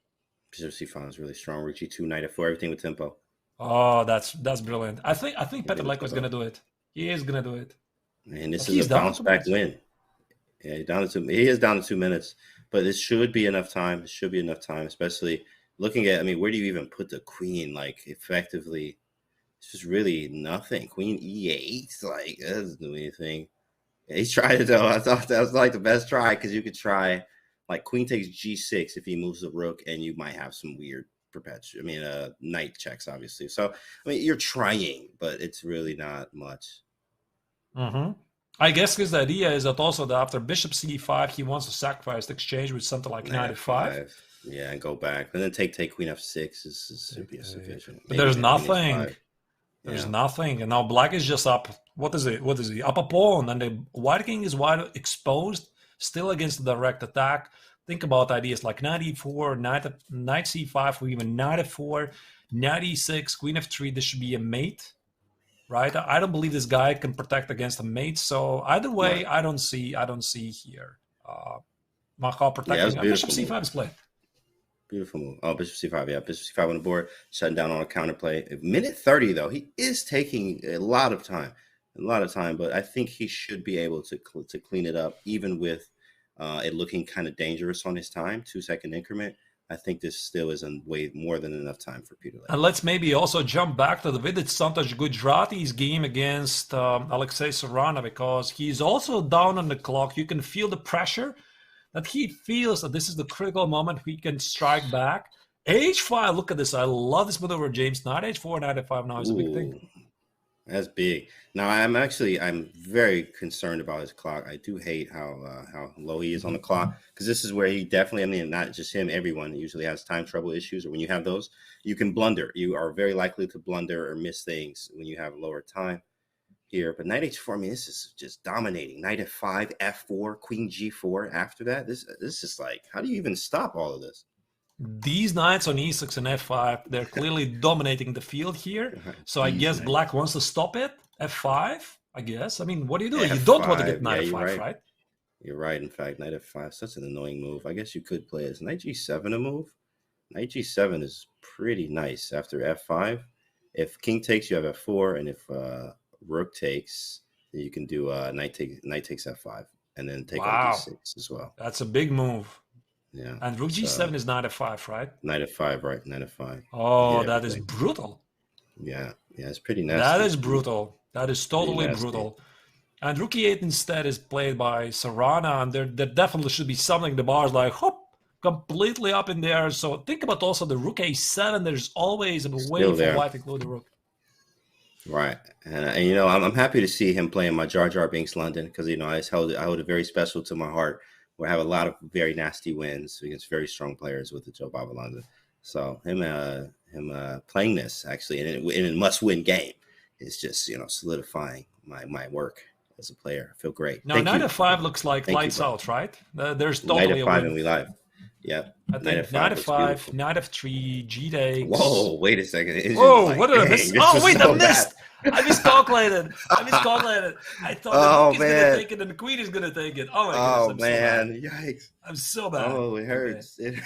Bishop c5 is really strong. Rook g2, knight f4, everything with tempo. Oh, that's brilliant. I think Petr Leko is going to do it. He is going to do it. And this is a bounce back win. Yeah, he is down to 2 minutes, but it should be enough time. It should be enough time, especially looking at, I mean, where do you even put the queen, like, effectively? It's just really nothing. Queen e8, like, that doesn't do anything. Yeah, he tried it, though. I thought that was, like, the best try, because you could try, like, queen takes g6 if he moves the rook, and you might have some weird knight checks, obviously. So, I mean, you're trying, but it's really not much. I guess his idea is that also that after bishop c5, he wants to sacrifice the exchange with something like knight f5. Yeah, and go back. And then take queen f6 should be sufficient. But there's nothing. There's nothing. And now black is just up. What is it? Up a pawn. And the white king is wide exposed, still against the direct attack. Think about ideas like knight e4, knight c5, or even knight f4, knight e6, queen f3. This should be a mate, right? I don't believe this guy can protect against a mate. So either way, I don't see here. Makao protecting. Bishop c5 is played. Beautiful move. Oh, bishop c5. Yeah, bishop c5 on the board, shutting down on a counterplay. Minute 30, though. He is taking a lot of time. But I think he should be able to clean it up, even with it looking kind of dangerous on his time, 2-second increment. I think this still is way more than enough time for Peter Leko. And let's maybe also jump back to the Vidit Santosh Gujarati's game against Alexei Sarana, because he's also down on the clock. You can feel the pressure that he feels that this is the critical moment he can strike back. H5, look at this. I love this maneuver, James. Knight H4, Knight F5 now is a big thing. That's big. Now I'm very concerned about his clock. I do hate how low he is on the clock, because this is where he definitely, I mean, not just him, everyone usually has time trouble issues, or when you have those, you can blunder. You are very likely to blunder or miss things when you have lower time here. But Knight H4, I mean, this is just dominating. Knight F5, F4, Queen G4 after that. This is like, how do you even stop all of this? These knights on E6 and F5, they're clearly dominating the field here. So I guess Black wants to stop it. F5, I guess. I mean, what do? F5, You don't want to get Knight F5, right? You're right. In fact, Knight F5, such an annoying move. I guess you could play as Knight G7 a move. Knight G7 is pretty nice after F5. If King takes, you have F4, and if Rook takes, then you can do Knight takes F5, and then take on D6 as well. That's a big move. Yeah. And Rook G7 is Knight F5, right? Knight F5, right? Knight F5. Oh, that is brutal. Yeah, it's pretty nasty. That is brutal. That is totally brutal. And Rook E8 instead is played by Sarana, and there definitely should be something. The bar's like, hop, completely up in there. So think about also the Rook A7. There's always a way for White to include the Rook. Right, and you know, I'm happy to see him playing my Jar Jar Binks London, because you know I hold it very special to my heart. We have a lot of very nasty wins against very strong players with the Joe Baba London. So him playing this actually in a must-win game is just, you know, solidifying my work as a player. I feel great. Now Knight F5 looks like lights out, right? There's totally Knight F5 and we live. Yeah. I think Knight F5, Knight F3, G takes. Whoa, wait a second. Whoa, what did I miss? Oh, wait, I missed. I miscalculated. I thought the Rook is going to take it and the Queen is going to take it. Oh, my goodness. Man. Yikes. I'm so bad. Oh, it hurts. Okay.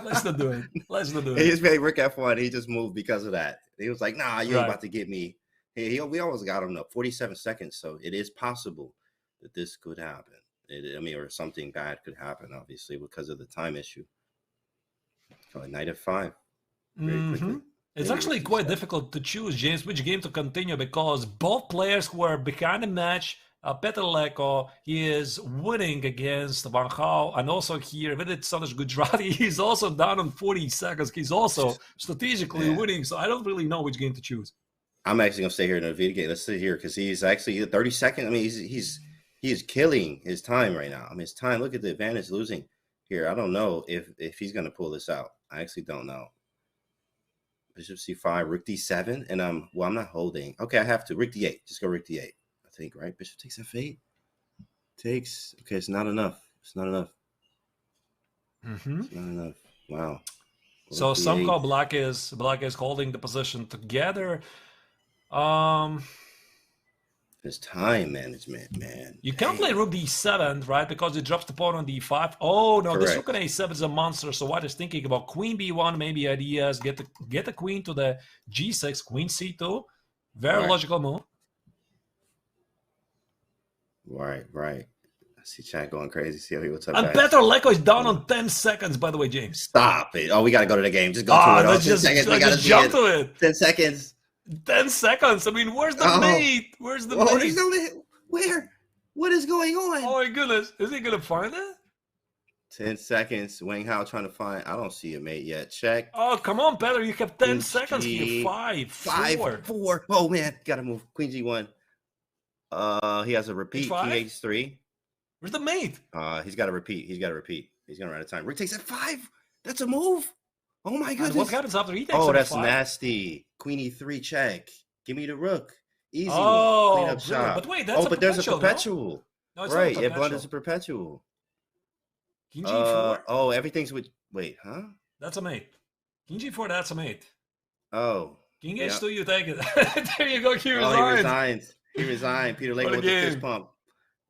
Let's not do it. He just made Rook F1. He just moved because of that. He was like, nah, you ain't about to get me. We almost got him up 47 seconds. So it is possible that this could happen. Or something bad could happen, obviously, because of the time issue. So Knight F5. Very quickly. It's actually quite difficult to choose, James, which game to continue, because both players who are behind the match, Petr Leko, he is winning against Wang, and also here, Vidit Santosh Gujarati, he's also down on 40 seconds. He's also strategically winning, so I don't really know which game to choose. I'm actually going to stay here in the video game. Let's sit here, because he's actually 30 seconds. I mean, he's killing his time right now. I mean, his time, look at the advantage losing here. I don't know if he's going to pull this out. I actually don't know. Bishop C5, Rook D7, and I'm not holding. Okay, I have to. Rook D8. Just go Rook D8. I think, right? Bishop takes F8. Takes. Okay, it's not enough. It's not enough. It's not enough. Wow. So somehow Black is holding the position together. It's time management, man. You can't play Rook D7, right? Because it drops the pawn on D5. Oh no, this Rook on A7 is a monster. So White is thinking about Queen B1, maybe ideas. Get the Queen to the G6, Queen C2. Very logical move. Right. I see chat going crazy. See what's up. And Petr Leko is down on 10 seconds, by the way, James. Stop it. Oh, we got to go to the game. Just go to it. Let's just jump to it. 10 seconds. 10 seconds. I mean, where's the mate? Where's the mate? Where? What is going on? Oh, my goodness. Is he going to find it? 10 seconds. Wang Hao trying to find. I don't see a mate yet. Check. Oh, come on, Petr. You have 10 seconds here. 5, 4. Oh, man. Got to move. Queen G1. He has a repeat. King H3. Where's the mate? He's got to repeat. He's going to run out of time. Rook takes F5. That's a move. Oh, my goodness. And what happens after he takes F5? Oh, that's nasty. Queen E3 check. Give me the rook. Easy. Oh, clean up shot. But wait, that's there's a perpetual. No, it's right, not a it blunders a perpetual. King G4. Everything's with. Wait, huh? That's a mate. King G4, that's a mate. Oh. King H2, you take it. There you go. He resigns. He resigned. Peter Leko with the fist pump.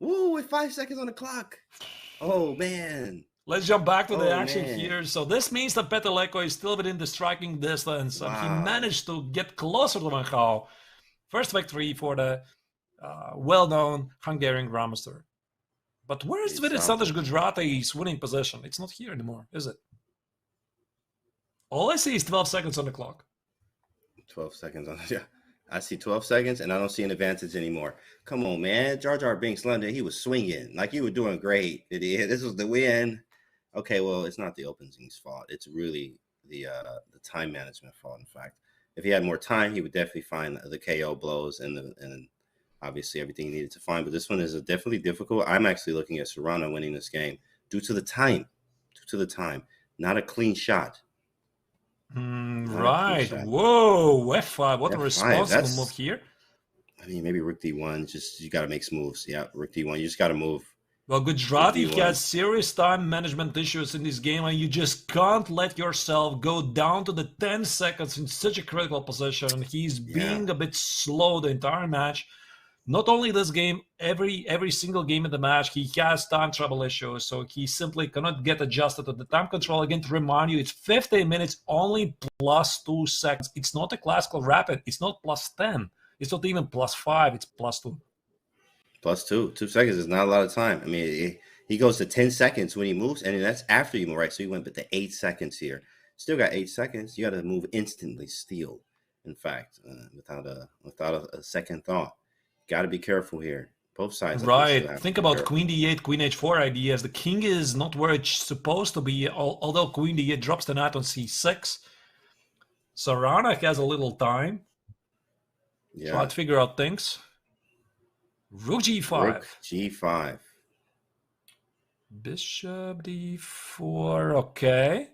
Woo, with 5 seconds on the clock. Oh, man. Let's jump back to the action here. So this means that Petr Leko is still within the striking distance. Wow. He managed to get closer to Wang Hao. First victory for the well-known Hungarian Grandmaster. But where is Vidit Santosh Gujarati's winning position? It's not here anymore, is it? All I see is 12 seconds on the clock. 12 seconds on yeah. I see 12 seconds, and I don't see an advantage anymore. Come on, man. Jar Jar Binks London, he was swinging. Like, you were doing great. This was the win. Okay, well, it's not the opening's fault. It's really the time management fault, in fact. If he had more time, he would definitely find the KO blows and obviously everything he needed to find. But this one is definitely difficult. I'm actually looking at Sarana winning this game due to the time. Not a clean shot. Right. Whoa, F5. What a responsible move here. I mean, maybe Rook D1. Just, you got to make some moves. Yeah, Rook D1. You just got to move. Well, Gujarati has serious time management issues in this game, and you just can't let yourself go down to the 10 seconds in such a critical position. He's being a bit slow the entire match. Not only this game, every single game in the match, he has time trouble issues, so he simply cannot get adjusted to the time control. Again, to remind you, it's 15 minutes, only plus 2 seconds. It's not a classical rapid. It's not plus 10. It's not even plus 5. It's plus 2. Plus 2. 2 seconds is not a lot of time. I mean, he goes to 10 seconds when he moves, and that's after you move, right? So he went to 8 seconds here. Still got 8 seconds. You got to move instantly, steal, in fact, without a second thought. Got to be careful here. Both sides. Right. Think about Queen D8, Queen H4 ideas. The king is not where it's supposed to be, although Queen D8 drops the knight on C6. Sarana has a little time. Yeah. Try to figure out things. Rook G5. Rook G5. Bishop D4. Okay.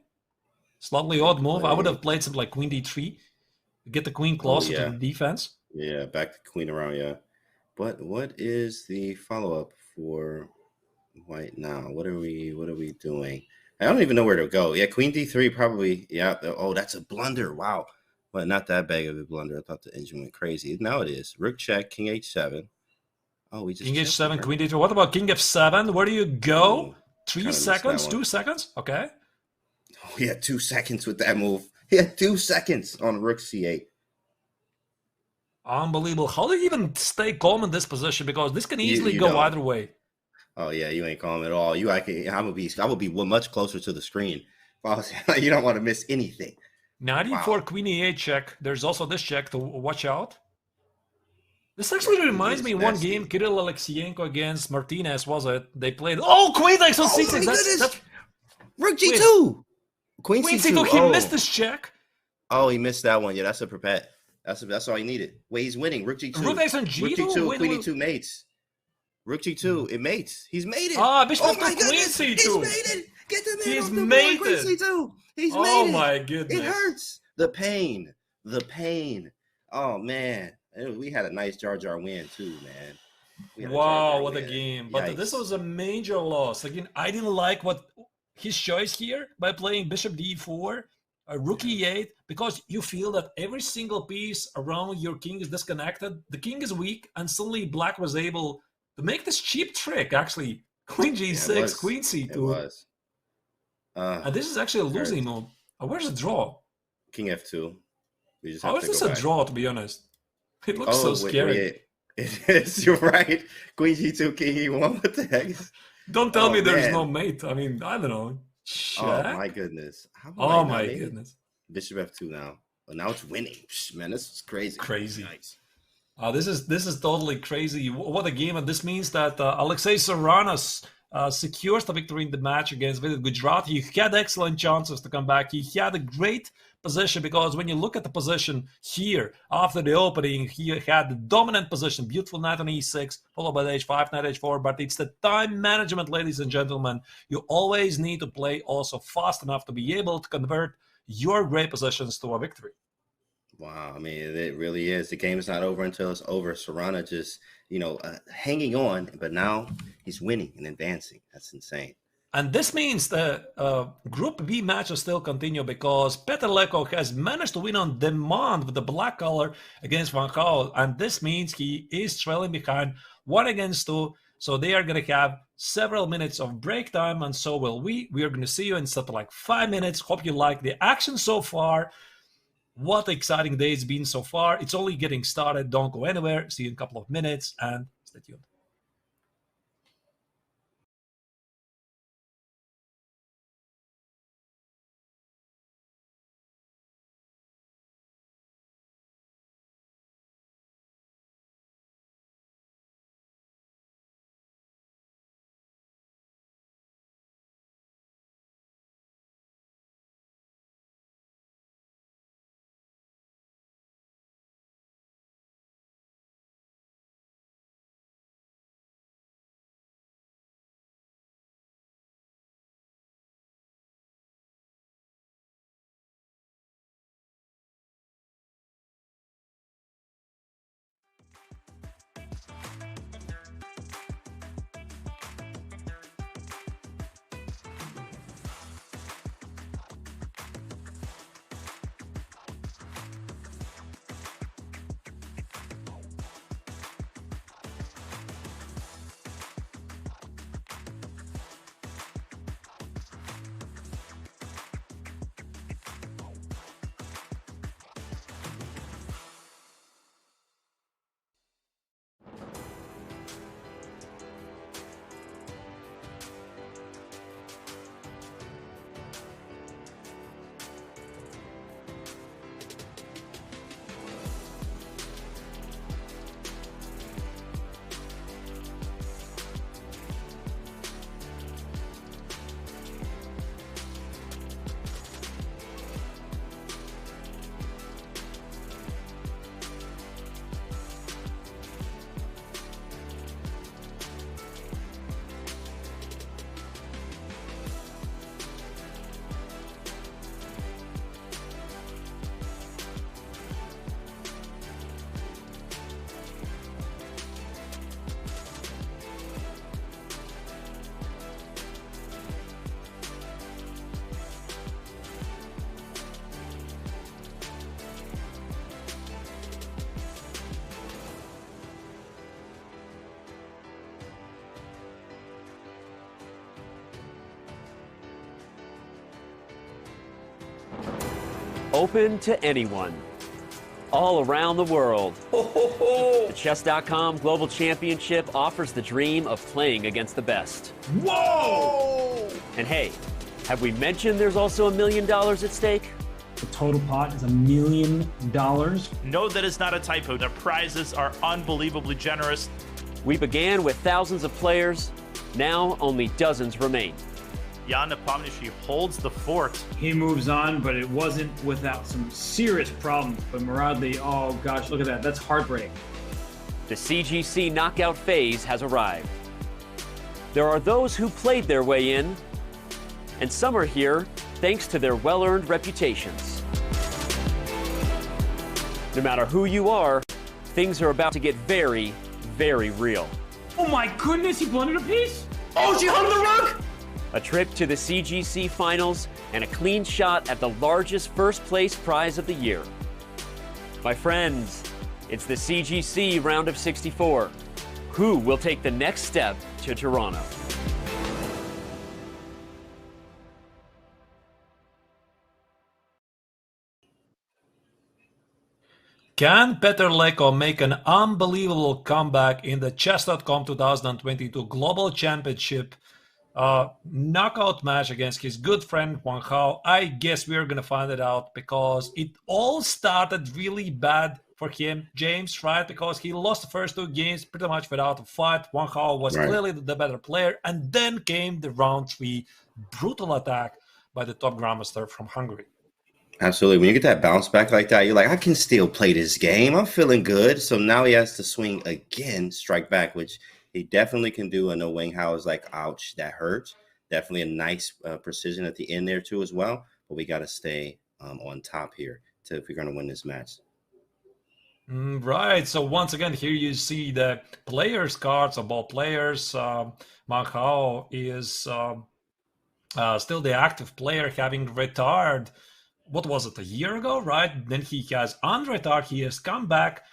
Slightly odd move. I would have played something like Queen D3. Get the queen closer to the defense. Yeah, back the queen around, yeah. But what is the follow-up for white now? What are we doing? I don't even know where to go. Yeah, Queen D3 probably. Yeah. Oh, that's a blunder. Wow. Well, not that big of a blunder. I thought the engine went crazy. Now it is. Rook check, King H7. Oh, we just King H7, Queen D3. What about King F7? Where do you go? 3 seconds? 2 seconds? Okay. Oh, he had 2 seconds with that move. He had 2 seconds on Rook C8. Unbelievable. How do you even stay calm in this position? Because this can easily go either way. Oh yeah, you ain't calm at all. I would be much closer to the screen. You don't want to miss anything. Knight E4, Queen E8 check. There's also this check to watch out. This actually reminds me of one game, Kirill Alexeyenko against Martinez, was it? They played. Oh, Queen takes on C6. That's Rook G2. Queen C2. He missed this check. Oh, he missed that one. Yeah, that's a perpet. That's all he needed. Wait, he's winning. Rook G2. Rook takes on G2. Rook G2. Queen E2 mates. Rook G2. It mates. He's made it. Ah, Bishop Queen C2. He's made it. Get the man He's off the made board. it. Queen C2. He's made it. Oh my goodness. It hurts. The pain. Oh man. We had a nice Jar Jar win too, man. Wow, what a game. But this was a major loss. Again, I didn't like what his choice here by playing Bishop D4, Rook E8, because you feel that every single piece around your king is disconnected. The king is weak, and suddenly Black was able to make this cheap trick, actually. Queen G6, Queen C2. It was. And this is actually a losing move. Where's the draw? King F2. How is this a draw, to be honest? It looks so scary. It is. You're right. Queen G2, King E1. What the heck? Don't tell me there's no mate. I mean, I don't know. Check? Oh my goodness. Oh my goodness. Bishop F2 now. Well, now it's winning. Man, this is crazy. Crazy. Nice. This is totally crazy. What a game. And this means that Alexei Sarana secures the victory in the match against Vidit Gujarati. He had excellent chances to come back. He had a great position, because when you look at the position here after the opening, he had the dominant position, beautiful knight on E6, followed by the H5, knight H4, but it's the time management, ladies and gentlemen. You always need to play also fast enough to be able to convert your great positions to a victory. Wow, I mean, it really is. The game is not over until it's over. Sarana just, hanging on, but now he's winning and advancing. That's insane. And this means the Group B matches still continue, because Leko has managed to win on demand with the black color against Wang, and this means he is trailing behind 1-2. So they are going to have several minutes of break time, and so will we. We are going to see you in something like 5 minutes. Hope you like the action so far. What an exciting day it's been so far. It's only getting started. Don't go anywhere. See you in a couple of minutes, and stay tuned. open to anyone, all around the world. The Chess.com Global Championship offers the dream of playing against the best. Whoa! And hey, have we mentioned there's also $1 million at stake? The total pot is $1 million. No, that is not a typo. The prizes are unbelievably generous. We began with thousands of players. Now only dozens remain. Jan Nepomniachtchi holds the fort. He moves on, but it wasn't without some serious problems. But Muradli, oh gosh, look at that. That's heartbreak. The CGC knockout phase has arrived. There are those who played their way in, and some are here thanks to their well-earned reputations. No matter who you are, things are about to get very, very real. Oh my goodness, he blundered a piece? Oh, she hung the rug! A trip to the CGC finals and a clean shot at the largest first place prize of the year. My friends, it's the CGC round of 64. Who will take the next step to Toronto? Can Petr Leko make an unbelievable comeback in the Chess.com 2022 Global Championship knockout match against his good friend Wang? I guess we're going to find it out because it all started really bad for him, James, right? Because he lost the first two games pretty much without a fight. Wang was clearly the better player. And then came the round 3 brutal attack by the top grandmaster from Hungary. Absolutely. When you get that bounce back like that, you're like, I can still play this game. I'm feeling good. So now he has to swing again, strike back, which he definitely can do. I know Wang Hao is like, ouch, that hurts. Definitely a nice precision at the end there too as well. But we got to stay on top here if we're going to win this match. Right. So once again, here you see the players' cards of both players. Wang Hao is still the active player, having retired. What was it, a year ago, right? Then he has unretired. He has come back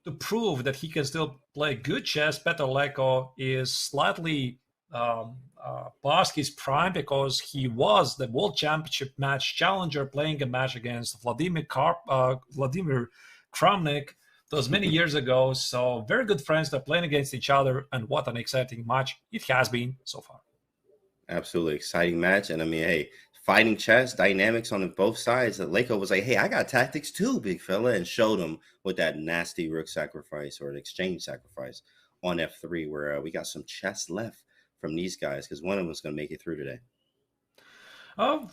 to prove that he can still play good chess. Petr Leko is slightly past his prime because he was the World Championship match challenger playing a match against Vladimir Kramnik. That was many years ago. So very good friends. They're playing against each other. And what an exciting match it has been so far. Absolutely exciting match. And I mean, hey, fighting chess, dynamics on both sides. Leko was like, hey, I got tactics too, big fella, and showed him with that nasty rook sacrifice or an exchange sacrifice on F3 where we got some chess left from these guys because one of them was going to make it through today.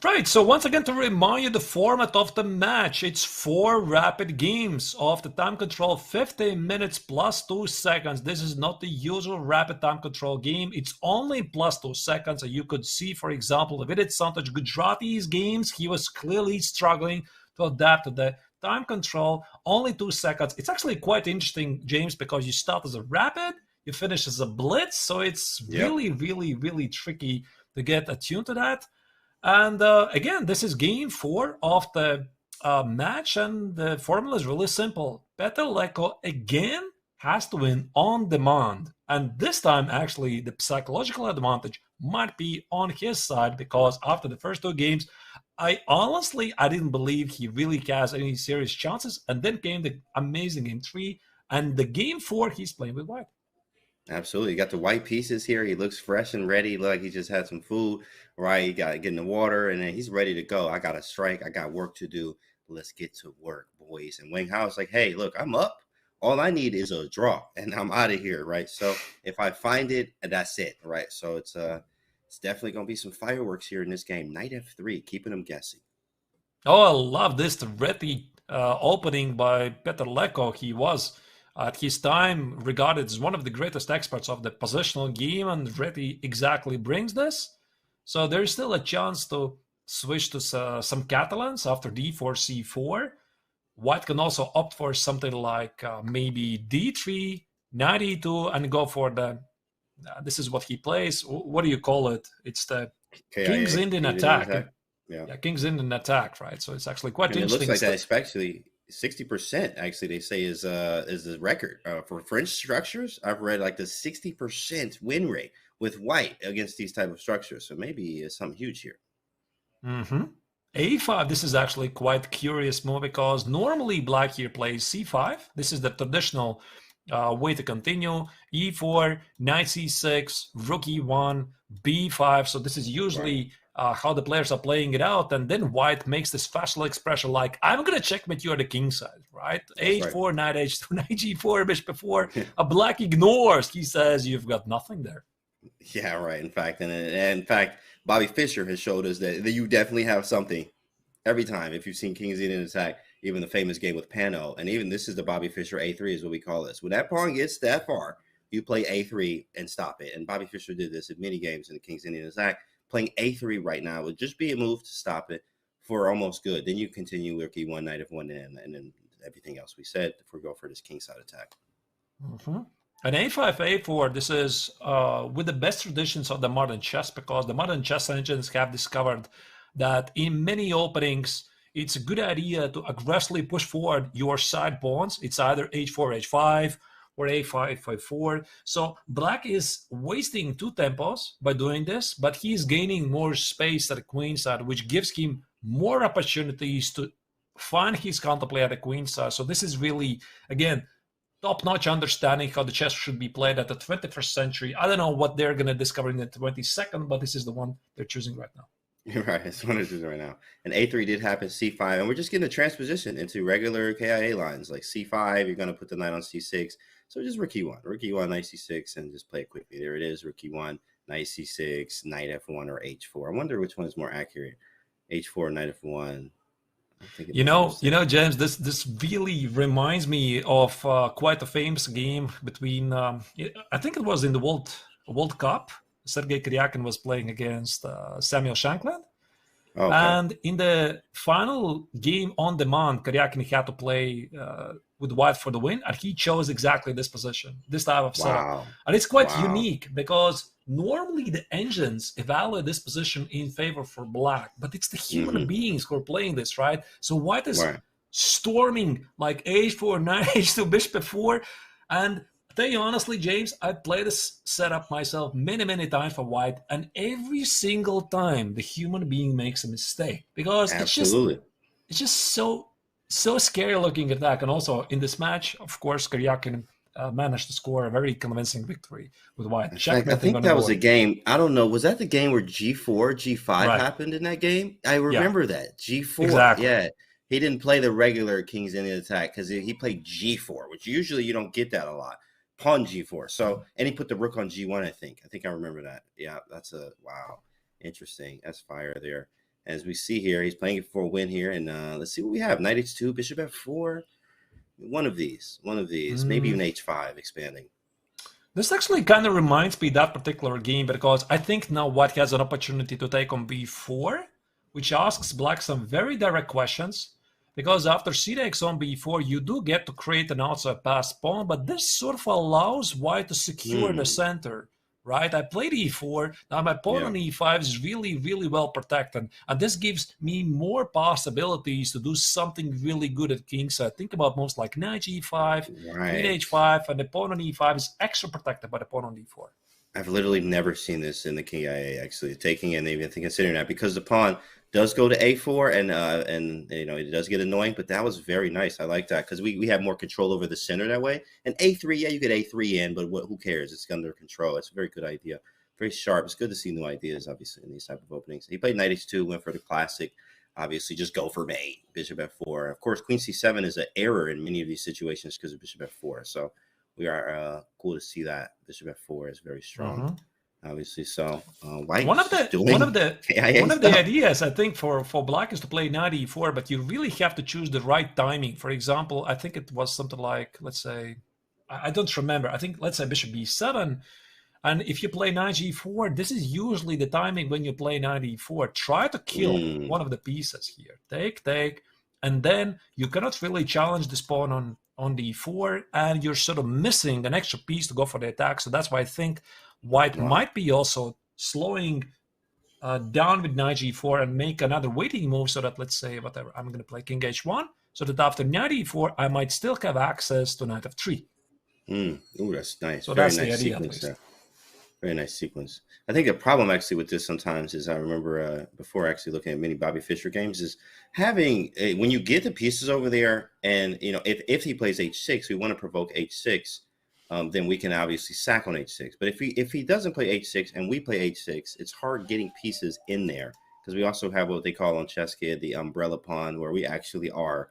Right, so once again, to remind you the format of the match, it's 4 rapid games of the time control, 15 minutes plus 2 seconds. This is not the usual rapid time control game. It's only plus 2 seconds. So you could see, for example, Vidit Santosh Gujarati's games, he was clearly struggling to adapt to the time control. Only 2 seconds. It's actually quite interesting, James, because you start as a rapid, you finish as a blitz. So it's really, really, really tricky to get attuned to that. And again, this is game 4 of the match, and the formula is really simple. Petr Leko again has to win on demand. And this time, actually, the psychological advantage might be on his side because after the first 2 games, I didn't believe he really has any serious chances. And then came the amazing game 3, and the game 4, he's playing with white. Absolutely. You got the white pieces here. He looks fresh and ready. Look like he just had some food, right? He got to get in the water, and then he's ready to go. I got to strike. I got work to do. Let's get to work, boys. And Wang Hao's like, hey, look, I'm up. All I need is a draw, and I'm out of here, right? So if I find it, that's it, right? So it's definitely going to be some fireworks here in this game. Knight F3, keeping them guessing. Oh, I love this. The ready opening by Petr Leko. He was at his time regarded as one of the greatest experts of the positional game, and Reddy exactly brings this. So there's still a chance to switch to some Catalans after d4, c4. White can also opt for something like maybe d3, knight e2, and go for the, this is what he plays. What do you call it? It's the King's Indian attack. Yeah, King's Indian attack, right? So it's actually quite interesting. It looks like that, especially 60%. Actually, they say is the record for French structures. I've read like the 60% win rate with white against these type of structures. So maybe it's something huge here. a5, this is actually quite curious move because normally black here plays c5. This is the traditional way to continue. e4, knight c6, rook e1, b5. So this is usually how the players are playing it out. And then white makes this facile expression like, I'm going to checkmate you at the king side, right? h4, knight h2, knight g4, bishop f4. A black ignores. He says, you've got nothing there. Yeah, right. In fact, and in fact, Bobby Fischer has showed us that you definitely have something every time. If you've seen King's Indian attack, even the famous game with Pano, and even this is the Bobby Fischer A3 is what we call this. When that pawn gets that far, you play A3 and stop it. And Bobby Fischer did this in many games in the King's Indian attack. Playing A3 right now would just be a move to stop it for almost good. Then you continue rook e1, knight f1, and then everything else we said if we go for this kingside attack. Mm-hmm. An a5, a4, this is with the best traditions of the modern chess, because the modern chess engines have discovered that in many openings, it's a good idea to aggressively push forward your side pawns. It's either h4, h5, or a5, f4. So black is wasting 2 tempos by doing this, but he's gaining more space at the queen side, which gives him more opportunities to find his counterplay at the queen side. So this is really, again, top-notch understanding how the chess should be played at the 21st century. I don't know what they're going to discover in the 22nd, but this is the one they're choosing right now. You're right. It's one they're choosing right now. And A3 did happen, C5, and we're just getting a transposition into regular KIA lines. Like C5, you're going to put the knight on C6. So just rook E1, knight C6, and just play it quickly. There it is, rook E1, knight C6, knight F1, or H4. I wonder which one is more accurate, H4, knight F1. You know, James, this really reminds me of quite a famous game between, I think it was in the World Cup. Sergei Kiryakin was playing against Samuel Shankland. Okay. And in the final game on demand, Kiryakin had to play with white for the win, and he chose exactly this position, this type of setup. And it's quite unique because normally the engines evaluate this position in favor for black, but it's the human beings who are playing this, right? So white is storming like h4, knight h2, bishop f4. And tell you honestly, James, I played this setup myself many times for white, and every single time the human being makes a mistake because it's just so scary looking attack. And also in this match, of course, Kiryakin managed to score a very convincing victory with white. I think that was a game. I don't know. Was that the game where G4, G5 happened in that game? I remember that. G4. Exactly. Yeah. He didn't play the regular King's Indian attack because he played G4, which usually you don't get that a lot. Pawn G4. So, and he put the rook on G1, I think. I remember that. Yeah, that's interesting. That's fire there. As we see here, he's playing it for a win here. And let's see what we have. Knight H2, bishop F4. One of these. Maybe even H5 expanding. This actually kind of reminds me of that particular game because I think now white has an opportunity to take on B4, which asks black some very direct questions. Because after c takes on b4, you do get to create an outside pass pawn, but this sort of allows white to secure the center, right? I played e4, now my pawn on e5 is really well protected, and this gives me more possibilities to do something really good at kingside. Think about moves like knight g5, knight h5, and the pawn on e5 is extra protected by the pawn on d4. I've literally never seen this in the KIA, actually, taking and even considering that, because the pawn does go to a4 and it does get annoying, but that was very nice. I like that because we have more control over the center that way. And a3, you get a3 in, but who cares? It's under control. It's a very good idea. Very sharp. It's good to see new ideas, obviously, in these type of openings. He played knight h2, went for the classic. Obviously, just go for mate, bishop f4. Of course, queen c7 is an error in many of these situations because of bishop f4. So we are cool to see that bishop f4 is very strong. Obviously, so one of the ideas I think for black is to play knight e4, but you really have to choose the right timing. For example, I think it was something like, let's say, I don't remember. I think let's say bishop b7, and if you play knight g4, this is usually the timing when you play knight e4. Try to kill one of the pieces here. Take, and then you cannot really challenge this pawn on d4, and you're sort of missing an extra piece to go for the attack. So that's why I think white might be also slowing down with knight g4 and make another waiting move so that, let's say, whatever, I'm going to play king h1, so that after knight e4, I might still have access to knight f3. Ooh, that's nice. So very that's nice the idea. sequence there. Very nice sequence. I think the problem actually with this sometimes is I remember before actually looking at many Bobby Fischer games is having when you get the pieces over there, and if he plays h6, we want to provoke h6, then we can obviously sack on h6. But if he doesn't play h6 and we play h6, it's hard getting pieces in there because we also have what they call on Chess Kid the umbrella pawn, where we actually are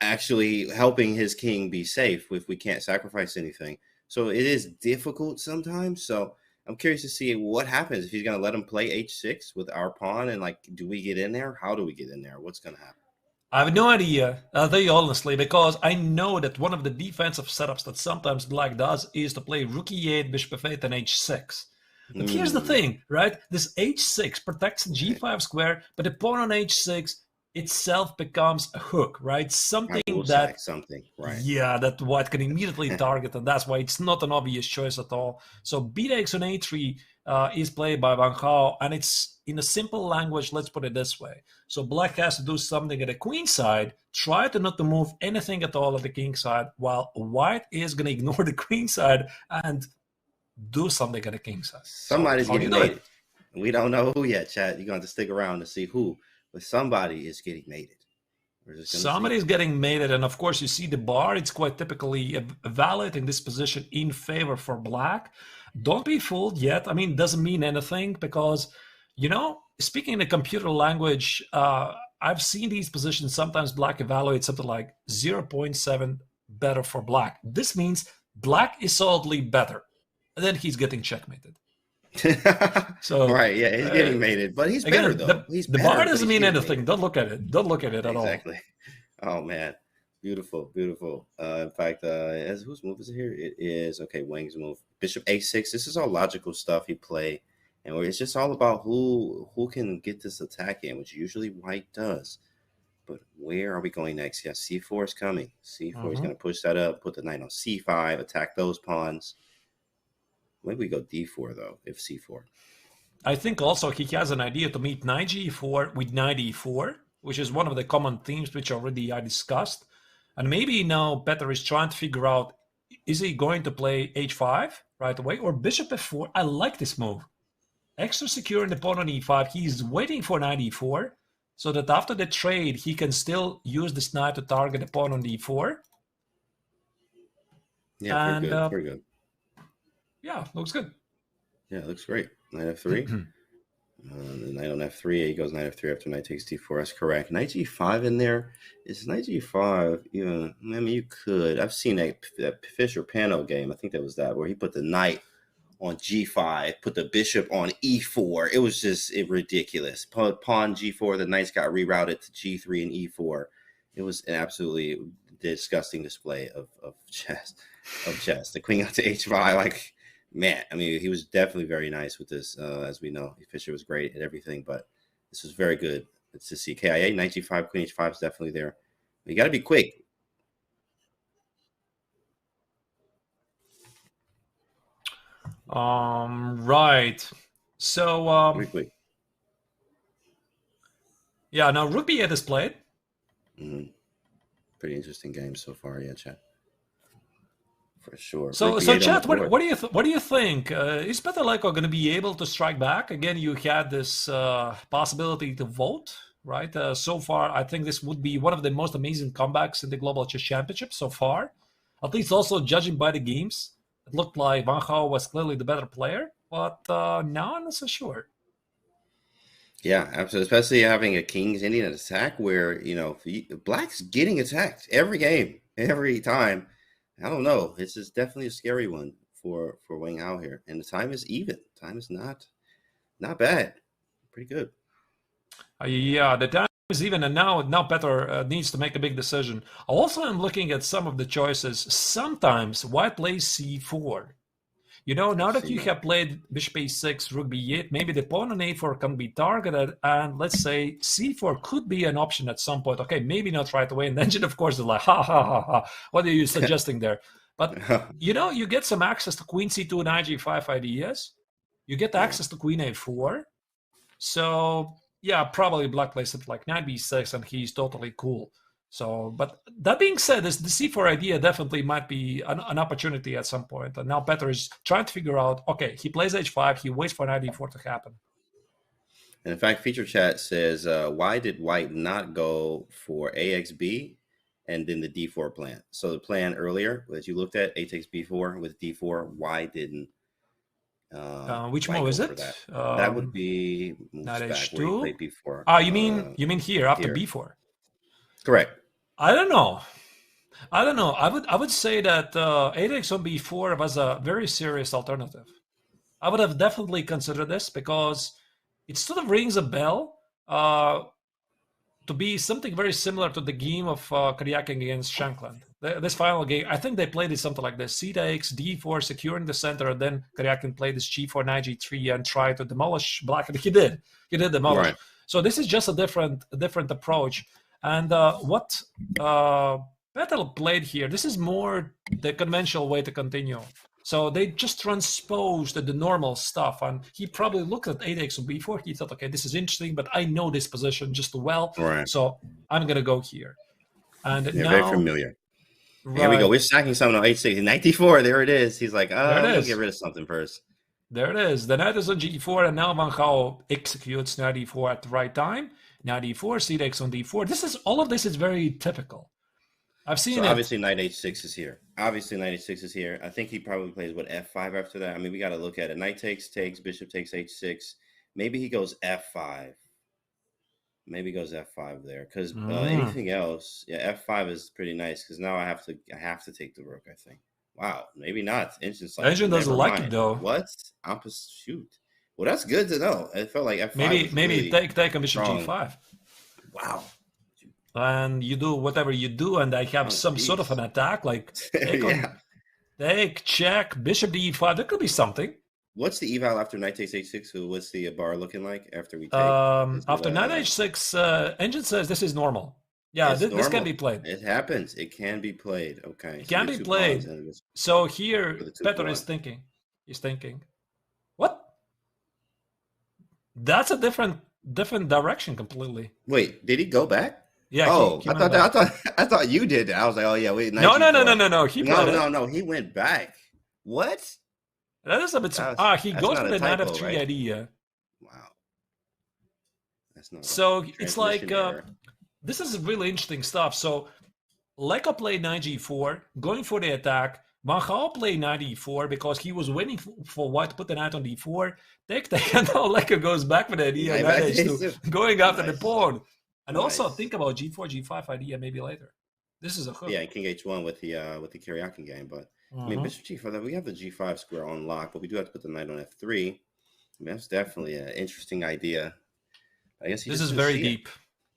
helping his king be safe if we can't sacrifice anything. So it is difficult sometimes. So I'm curious to see what happens if he's going to let him play h6 with our pawn, and do we get in there? How do we get in there? What's going to happen? I have no idea, I'll tell you honestly, because I know that one of the defensive setups that sometimes Black does is to play rook e8, bishop f8, and h6. But here's the thing, right? This h6 protects the g5 square, but the pawn on h6 itself becomes a hook, right? Something that that white can immediately target, and that's why it's not an obvious choice at all. So b takes on a3 is played by Wang, and it's in a simple language. Let's put it this way: so Black has to do something at the queen side, try to not to move anything at all at the king side, while White is going to ignore the queen side and do something at the king side. Somebody's getting mated. We don't know who yet, chat. You're going to stick around to see who. But somebody is getting mated. Somebody's getting mated, and of course you see the bar. It's quite typically evaluating this position in favor for Black. Don't be fooled yet. I mean, it doesn't mean anything because, speaking in a computer language, I've seen these positions. Sometimes Black evaluates something like 0.7 better for Black. This means Black is solidly better. And then he's getting checkmated. So right, yeah, he's getting mated, but he's better though. The bar doesn't mean anything. Don't look at it. Don't look at it at all. Exactly. Oh man, beautiful, beautiful. In fact, whose move is it here? It is Wang's move. Bishop a6. This is all logical stuff he played, and it's just all about who can get this attack in, which usually White does. But where are we going next? Yeah, c4 is coming. C4 is going to push that up, put the knight on c5, attack those pawns. Maybe we go d4 though, if c4. I think also he has an idea to meet knight g4 with knight e4, which is one of the common themes which already I discussed. And maybe now Petter is trying to figure out, is he going to play h5 right away or bishop f4? I like this move. Extra securing the pawn on e5. He's waiting for knight e4 so that after the trade, he can still use this knight to target the pawn on d4. Yeah, pretty good. Yeah, looks good. Yeah, it looks great. Knight f3. The knight on f3. He goes knight f3 after knight takes d4. That's correct. Knight g5 in there. Is knight g5 even? I mean, you could. I've seen that Fischer Pano game. I think that was that where he put the knight on g5, put the bishop on e4. It was just ridiculous. Pawn g4. The knights got rerouted to g3 and e4. It was an absolutely disgusting display of chess. The queen got to h5. Man, I mean, he was definitely very nice with this. As we know, Fischer was great at everything, but this was very good to see. KIA, knight g5, queen h5 is definitely there. But you got to be quick. Right. So, quick. Yeah, now rook b8 is played. Pretty interesting game so far, yeah, chat. For sure. So chat, what do you think? Is Petter Leko going to be able to strike back? Again, you had this possibility to vote, right? So far, I think this would be one of the most amazing comebacks in the Global Chess Championship so far. At least also judging by the games, it looked like Wang was clearly the better player, but now I'm not so sure. Yeah, absolutely. Especially having a King's Indian attack where, Black's getting attacked every game, every time. I don't know. This is definitely a scary one for Wang Hao here. And the time is even. Time is not bad. Pretty good. Yeah, the time is even. And now Petter needs to make a big decision. Also, I'm looking at some of the choices. Sometimes White plays c4. Now that you have played bishop a6, rook b8, maybe the pawn on a4 can be targeted. And let's say c4 could be an option at some point. Okay, maybe not right away. And then, of course, is like, ha. What are you suggesting there? But, you get some access to queen c2, knight g5 ideas. You get access to queen a4. So, yeah, probably Black plays it like knight b6, and he's totally cool. So, but that being said, the c4 idea definitely might be an opportunity at some point. And now Petr is trying to figure out, okay, he plays h5, he waits for knight e4 to happen. And in fact, Feature Chat says, why did White not go for AXB and then the D4 plan? So the plan earlier that you looked at, A takes B4 with D4, why didn't which White move is go for it? That would be moves Knight back where you h2. play B4. You mean here after here. b4? Correct. I don't know. I would say that A takes on b4 was a very serious alternative. I would have definitely considered this because it sort of rings a bell to be something very similar to the game of Karyakin against Shankland. This final game, I think they played it something like this: c takes d4, securing the center, and then Karyakin played this g4, knight g3, and tried to demolish black. And he did demolish. Right. So this is just a different approach. And what Petr played here, this is more the conventional way to continue. So they just transposed the normal stuff, and he probably looked at a takes on b4. He thought, okay, this is interesting, but I know this position just too well, Right. so I'm gonna go here. And You're now, very familiar. right, Here we go. We're stacking something on h6. Knight d4. There it is. He's like, There it I'm gonna is. get rid of something first. There it is. The knight is on g4, and now Wang executes knight e4 at the right time. Knight e4, c takes on d4. All of this is very typical. I've seen So it. obviously knight h6 is here. I think he probably plays f5 after that. I mean, we got to look at it. Knight takes, bishop takes h6. Maybe he goes f5. Maybe he goes f5 there because anything else, f5 is pretty nice because now I have to take the rook. I think. Wow, maybe not. Engine doesn't like it though. What? Opposite shoot. Well, that's good to know. It felt like f5. Maybe really take a bishop strong. g5. Wow. And you do whatever you do, and I have some sort of an attack, like take, check, bishop d5. There could be something. What's the eval after knight takes h6? So what's the bar looking like after we take? After knight h6, Engine says this is normal. Yeah, this can be played. It happens. It can be played. Okay. It can be played. So here, Petr is thinking. He's thinking, what? That's a different direction completely. Wait, did he go back? Yeah. I thought you did that. I was like, oh yeah, wait. No. No. He went back. What? That is a bit. He goes with the knight f3 idea. Wow. That's not. So it's like this is really interesting stuff. So Leko played knight g4, going for the attack. Wang played knight e4 because he was waiting for White to put the knight on d4. And now Leko goes back with the idea knight h2, going after the pawn. And also think about g4, g5 idea maybe later. This is a hook. Yeah, king h1 with the Karyakin game, but I mean bishop g5. We have the g5 square on lock, but we do have to put the knight on f3. I mean, that's definitely an interesting idea. I guess this is very deep.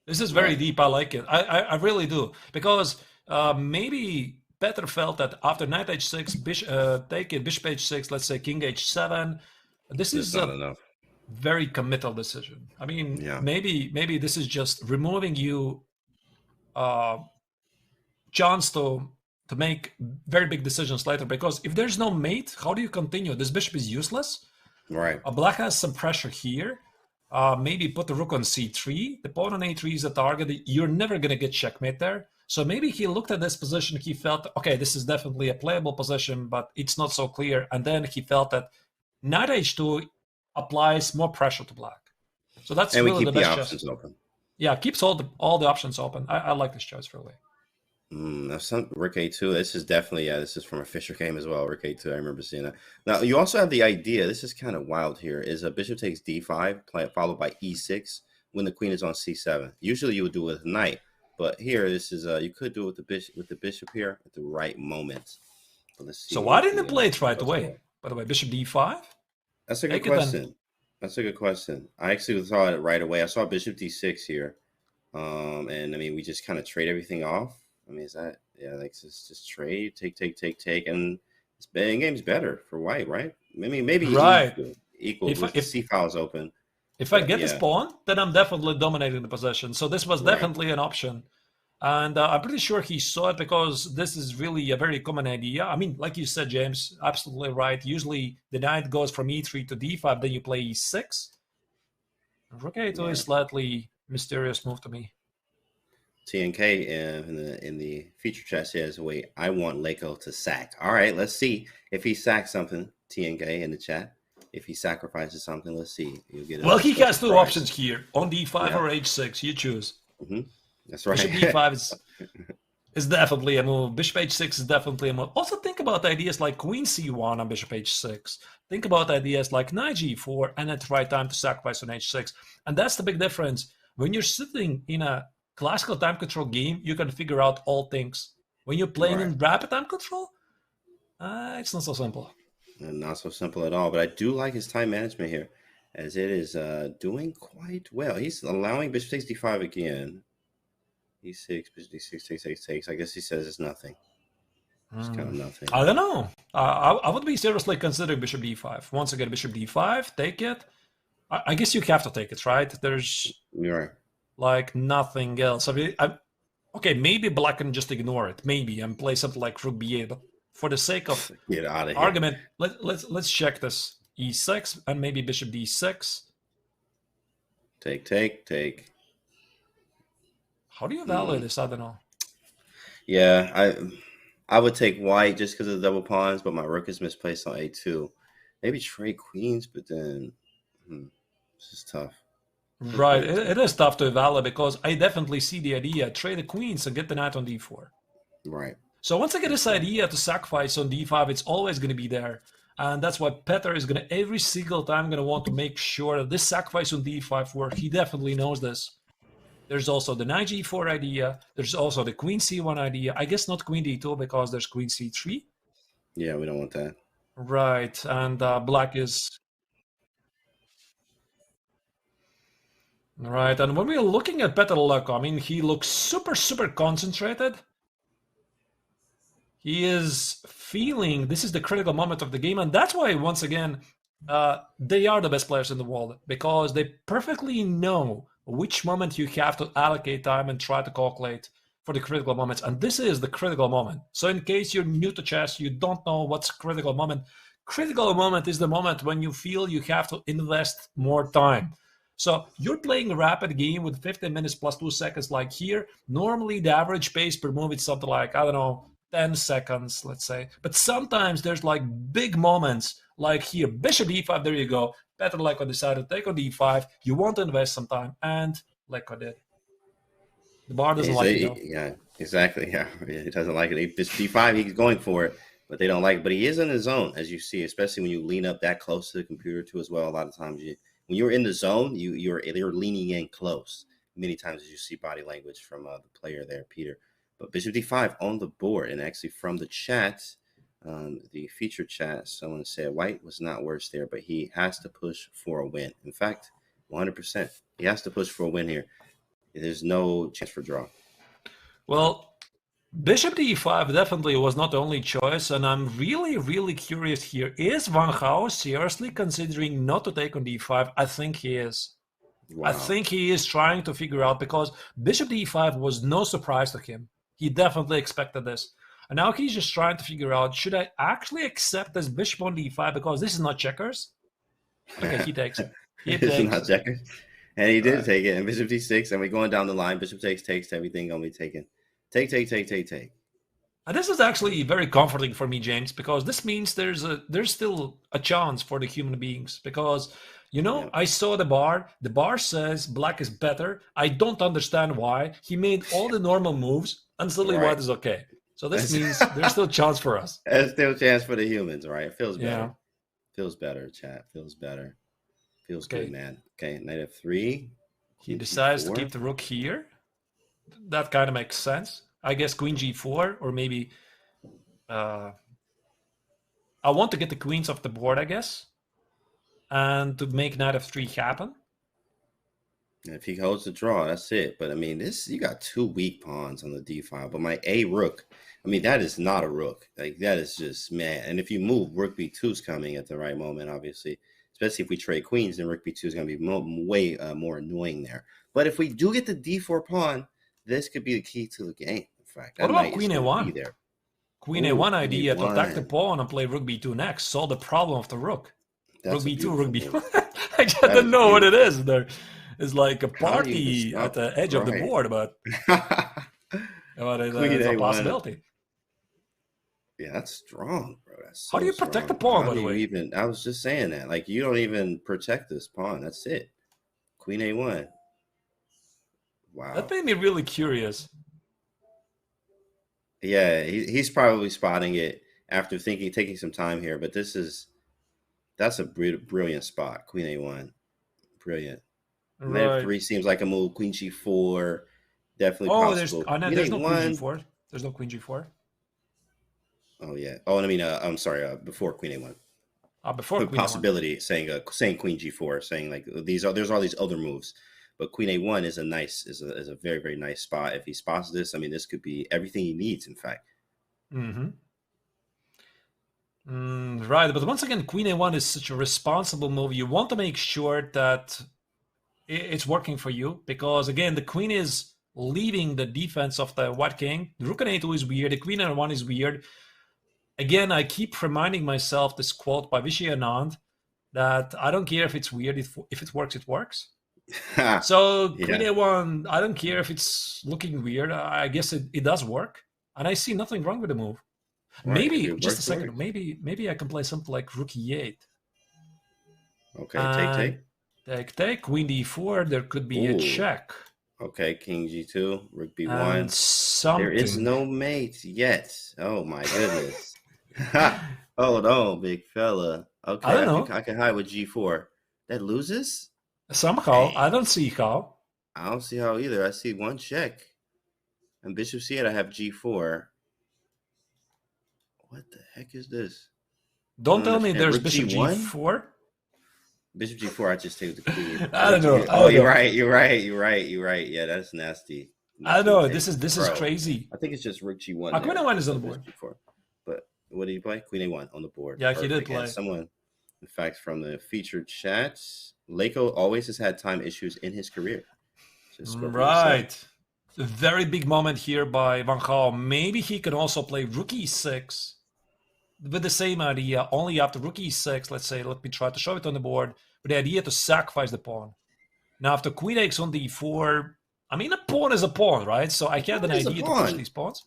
This is very deep. I like it. I really do because maybe Petr felt that after knight h6, take it, bishop h6, let's say king h7. This is not enough. Very committal decision. I mean, maybe this is just removing you chance to make very big decisions later, because if there's no mate, how do you continue? This bishop is useless. Right. Black has some pressure here. Maybe put the rook on c3. The pawn on a3 is a target. You're never going to get checkmate there. So maybe he looked at this position. He felt, okay, this is definitely a playable position, but it's not so clear. And then he felt that knight h2 applies more pressure to black. So that's and really we keep the best options choice. open. Yeah, keeps all the options open. I like this choice really. Now some Rook A2. This is definitely this is from a Fischer game as well. Rook A2. I remember seeing that. Now you also have the idea. This is kind of wild here. Is a bishop takes D5, followed by E6 when the queen is on C7. Usually you would do it with knight, but here this is you could do it with the bishop here at the right moment. Let's see. So why didn't it play it right away? By the way, bishop D5. That's a good question. That's a good question. I actually saw it right away. I saw bishop D6 here, and I mean we just kind of trade everything off. I mean, is that like just trade, take, and this game's better for white, right? I mean, maybe equal if the C file's open. If I get this pawn, then I'm definitely dominating the possession. So this was definitely an option, and I'm pretty sure he saw it because this is really a very common idea. I mean, like you said, James, absolutely right. Usually the knight goes from E3 to D5, then you play E6. Rook A2 is slightly mysterious move to me. TNK in the feature chat says, "Wait, I want Leko to sack." All right, let's see if he sacks something. TNK in the chat. If he sacrifices something, let's see. You'll get Well, he has two surprise. options here: on d5 or h6. You choose. That's right. Bishop d5 is definitely a move. Bishop h6 is definitely a move. Also, think about ideas like queen c1 on bishop h6. Think about ideas like knight g4, and at the right time to sacrifice on h6. And that's the big difference. When you're sitting in a classical time control game, you can figure out all things. When you're playing in rapid time control, it's not so simple. Not so simple at all. But I do like his time management here, as it is doing quite well. He's allowing bishop takes d5 again. e6, bishop d6 takes. I guess he says it's nothing. It's kind of nothing. I don't know. I would be seriously considering bishop d5. Once again, bishop d5, take it. I guess you have to take it, right? There's like nothing else. I mean, okay, maybe black can just ignore it. Maybe and play something like rook b8. But for the sake of get out of here. argument, let's check this. e6 and maybe bishop d6. Take. How do you evaluate this? I don't know. Yeah, I would take white just because of the double pawns, but my rook is misplaced on a2. Maybe trade queens, but then this is tough. Right, it is tough to evaluate because I definitely see the idea. Trade the queens and get the knight on d4. Right. So once I get this idea to sacrifice on d5, it's always going to be there. And that's why Petter is going to, every single time, going to want to make sure that this sacrifice on d5 works. He definitely knows this. There's also the knight g4 idea. There's also the queen c1 idea. I guess not queen d2 because there's queen c3. Yeah, we don't want that. Right, and black is... Right, and when we're looking at Petter Leko, I mean, he looks super, super concentrated. He is feeling this is the critical moment of the game, and that's why, once again, they are the best players in the world, because they perfectly know which moment you have to allocate time and try to calculate for the critical moments, and this is the critical moment. So in case you're new to chess, you don't know what's critical moment. Critical moment is the moment when you feel you have to invest more time. So you're playing a rapid game with 15 minutes plus 2 seconds like here. Normally the average pace per move is something like, I don't know, 10 seconds, let's say. But sometimes there's like big moments like here. Bishop d5, there you go. Petter Leko decided to take on d5. You want to invest some time, and Leko did. The bar doesn't like it, though. Yeah, exactly. Yeah, he doesn't like it. Bishop d5, he's going for it, but they don't like it. But he is in the zone, as you see, especially when you lean up that close to the computer too as well. A lot of times when you're in the zone, you're leaning in close. Many times as you see body language from the player there, Peter. But bishop d5 on the board, and actually from the chat, the feature chat, someone said white was not worse there, but he has to push for a win. In fact, 100%, he has to push for a win here. There's no chance for draw. Well, bishop d5 definitely was not the only choice, and I'm really, really curious here. Is Wang seriously considering not to take on d5? I think he is. Wow. I think he is trying to figure out, because bishop d5 was no surprise to him. He definitely expected this. And now he's just trying to figure out, should I actually accept this bishop on d5 because this is not checkers? Okay, he takes it. This is not checkers. And he did take it. And bishop d6, and we're going down the line. Bishop takes, everything going to be taken. Take. And this is actually very comforting for me, James, because this means there's still a chance for the human beings. Because, you know, yeah. I saw the bar. The bar says black is better. I don't understand why. He made all the normal moves, and suddenly white is okay. So this means there's still a chance for us. There's still a chance for the humans, right? It feels better. Yeah. Feels better, chat. Feels better. Feels good, man. Okay, knight f3. He decides to keep the rook here. That kind of makes sense. I guess queen g4, or maybe I want to get the queens off the board, I guess, and to make knight f3 happen. If he holds the draw, that's it. But I mean, you got two weak pawns on the d5. But my a rook, I mean, that is not a rook. Like, that is just, man. And if you move, rook b2 is coming at the right moment, obviously. Especially if we trade queens, then rook b2 is going to be way more annoying there. But if we do get the d4 pawn, this could be the key to the game. In fact, what about queen a1? Queen a1 idea to attack the pawn and play rook b2 next. Solve the problem of the rook. Rook b2, rook b1. I don't know what it is there. It's like a How do you party stop? at the edge of the Right. board, but Queen it's a A1. possibility. Yeah, that's strong, bro. That's How do so you protect the strong. pawn, How by do the you way? even? I was just saying that. Like, you don't even protect this pawn. That's it. Queen A1. That Wow. made me really curious. Yeah, he's probably spotting it after taking some time here. But that's a brilliant spot. Queen A1. Brilliant. Knight Right. F3 seems like a move. Queen G4. Definitely Oh, possible. no, Queen there's no Queen A1. G4. There's no Queen G4. Oh, yeah. Oh, I mean, I'm sorry. Before Queen A1. Before Queen A1. Possibility saying Queen G4, saying like there's all these other moves, but Queen A1 is a very, very nice spot. If he spots this, I mean, this could be everything he needs. In fact, right, but once again, Queen A1 is such a responsible move. You want to make sure that it's working for you, because again, the queen is leaving the defense of the white king. The rook on A2 is weird. The queen on A1 is weird. Again, I keep reminding myself this quote by Vishy Anand that I don't care if it's weird. If it works, it works. So Queen A1, I don't care if it's looking weird. I guess it does work. And I see nothing wrong with the move. Right, Maybe, just a second, works. maybe I can play something like rook E8. Okay, Take, Queen D4, there could be a check. Okay, King G2, Rook B1. And something. There is no mate yet. Oh my goodness. Hold on, big fella. Okay, I don't know. I can hide with G4. That loses? Somehow. I don't see how. I don't see how either. I see one check. And Bishop C8, I have G4. What the heck is this? Don't tell me there's Rook Bishop G4. Bishop G4, I just take the queen. I don't know. Oh, you're right. Yeah, that's nasty. I know. This is crazy. I think it's just Rook G1. Queen A1 is on the board. G4. But what did he play? Queen A1 on the board. Yeah, he did play. And someone, in fact, from the featured chats, Leko always has had time issues in his career. Right. A very big moment here by Wang. Maybe he can also play Rook E6 with the same idea, only after Rook E6, let's say, let me try to show it on the board, with the idea to sacrifice the pawn. Now, after Queen X on D4, I mean, a pawn is a pawn, right? So I get an idea to push these pawns.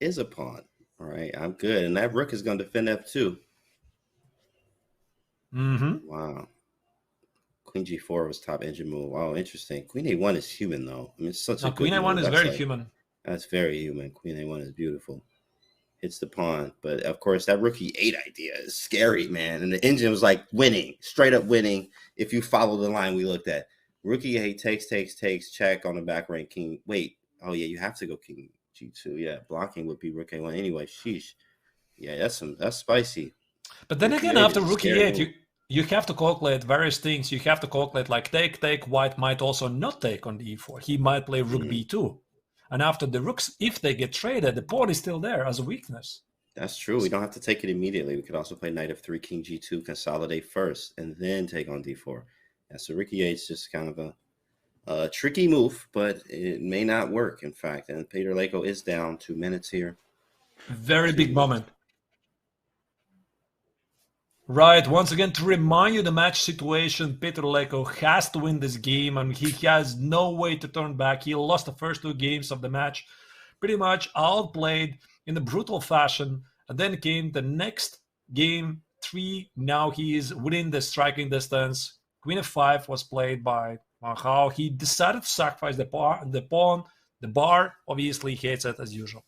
Is a pawn. All right, I'm good. And that rook is going to defend F2. Wow. Queen G4 was top engine move. Wow, interesting. Queen A1 is human, though. I mean, it's such a good Queen A1 move. is very human. That's very human. Queen A1 is beautiful. Hits the pawn. But, of course, that rook E8 idea is scary, man. And the engine was like winning, straight up winning, if you follow the line we looked at. Rook E8 takes, check on the back rank king. Wait. Oh, yeah, you have to go king G2. Yeah, blocking would be rook A1 anyway. Sheesh. Yeah, that's spicy. But then again, after rook E8, you have to calculate various things. You have to calculate like take. White might also not take on D4. He might play rook B2. And after the rooks, if they get traded, the pawn is still there as a weakness. That's true. We don't have to take it immediately. We could also play knight F3, king G2, consolidate first, and then take on D4. Yeah, so rook E8 is just kind of a tricky move, but it may not work, in fact. And Peter Leko is down 2 minutes here. Very big moment. Right, once again, to remind you the match situation, Peter Leko has to win this game, and he has no way to turn back. He lost the first 2 games of the match, pretty much outplayed in a brutal fashion, and then came the next game 3. Now he is within the striking distance. Queen F5 was played by Wang. He decided to sacrifice the pawn. The bar obviously hates it as usual.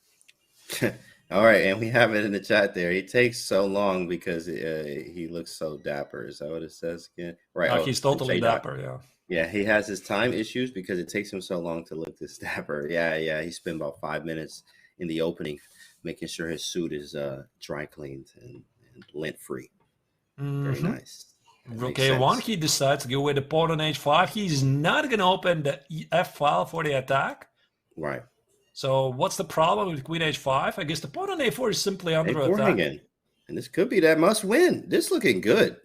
All right, and we have it in the chat there. He takes so long because he looks so dapper. Is that what it says again? Right. He's totally dapper, yeah. Yeah, he has his time issues because it takes him so long to look this dapper. Yeah. He spent about 5 minutes in the opening making sure his suit is dry cleaned and lint-free. Very nice. Rook A1, he decides to go with the pawn on H5. He's not going to open the F file for the attack. Right. So what's the problem with Queen H5? I guess the pawn on A4 is simply under A4 attack. Hanging. And this could be that must win. This is looking good.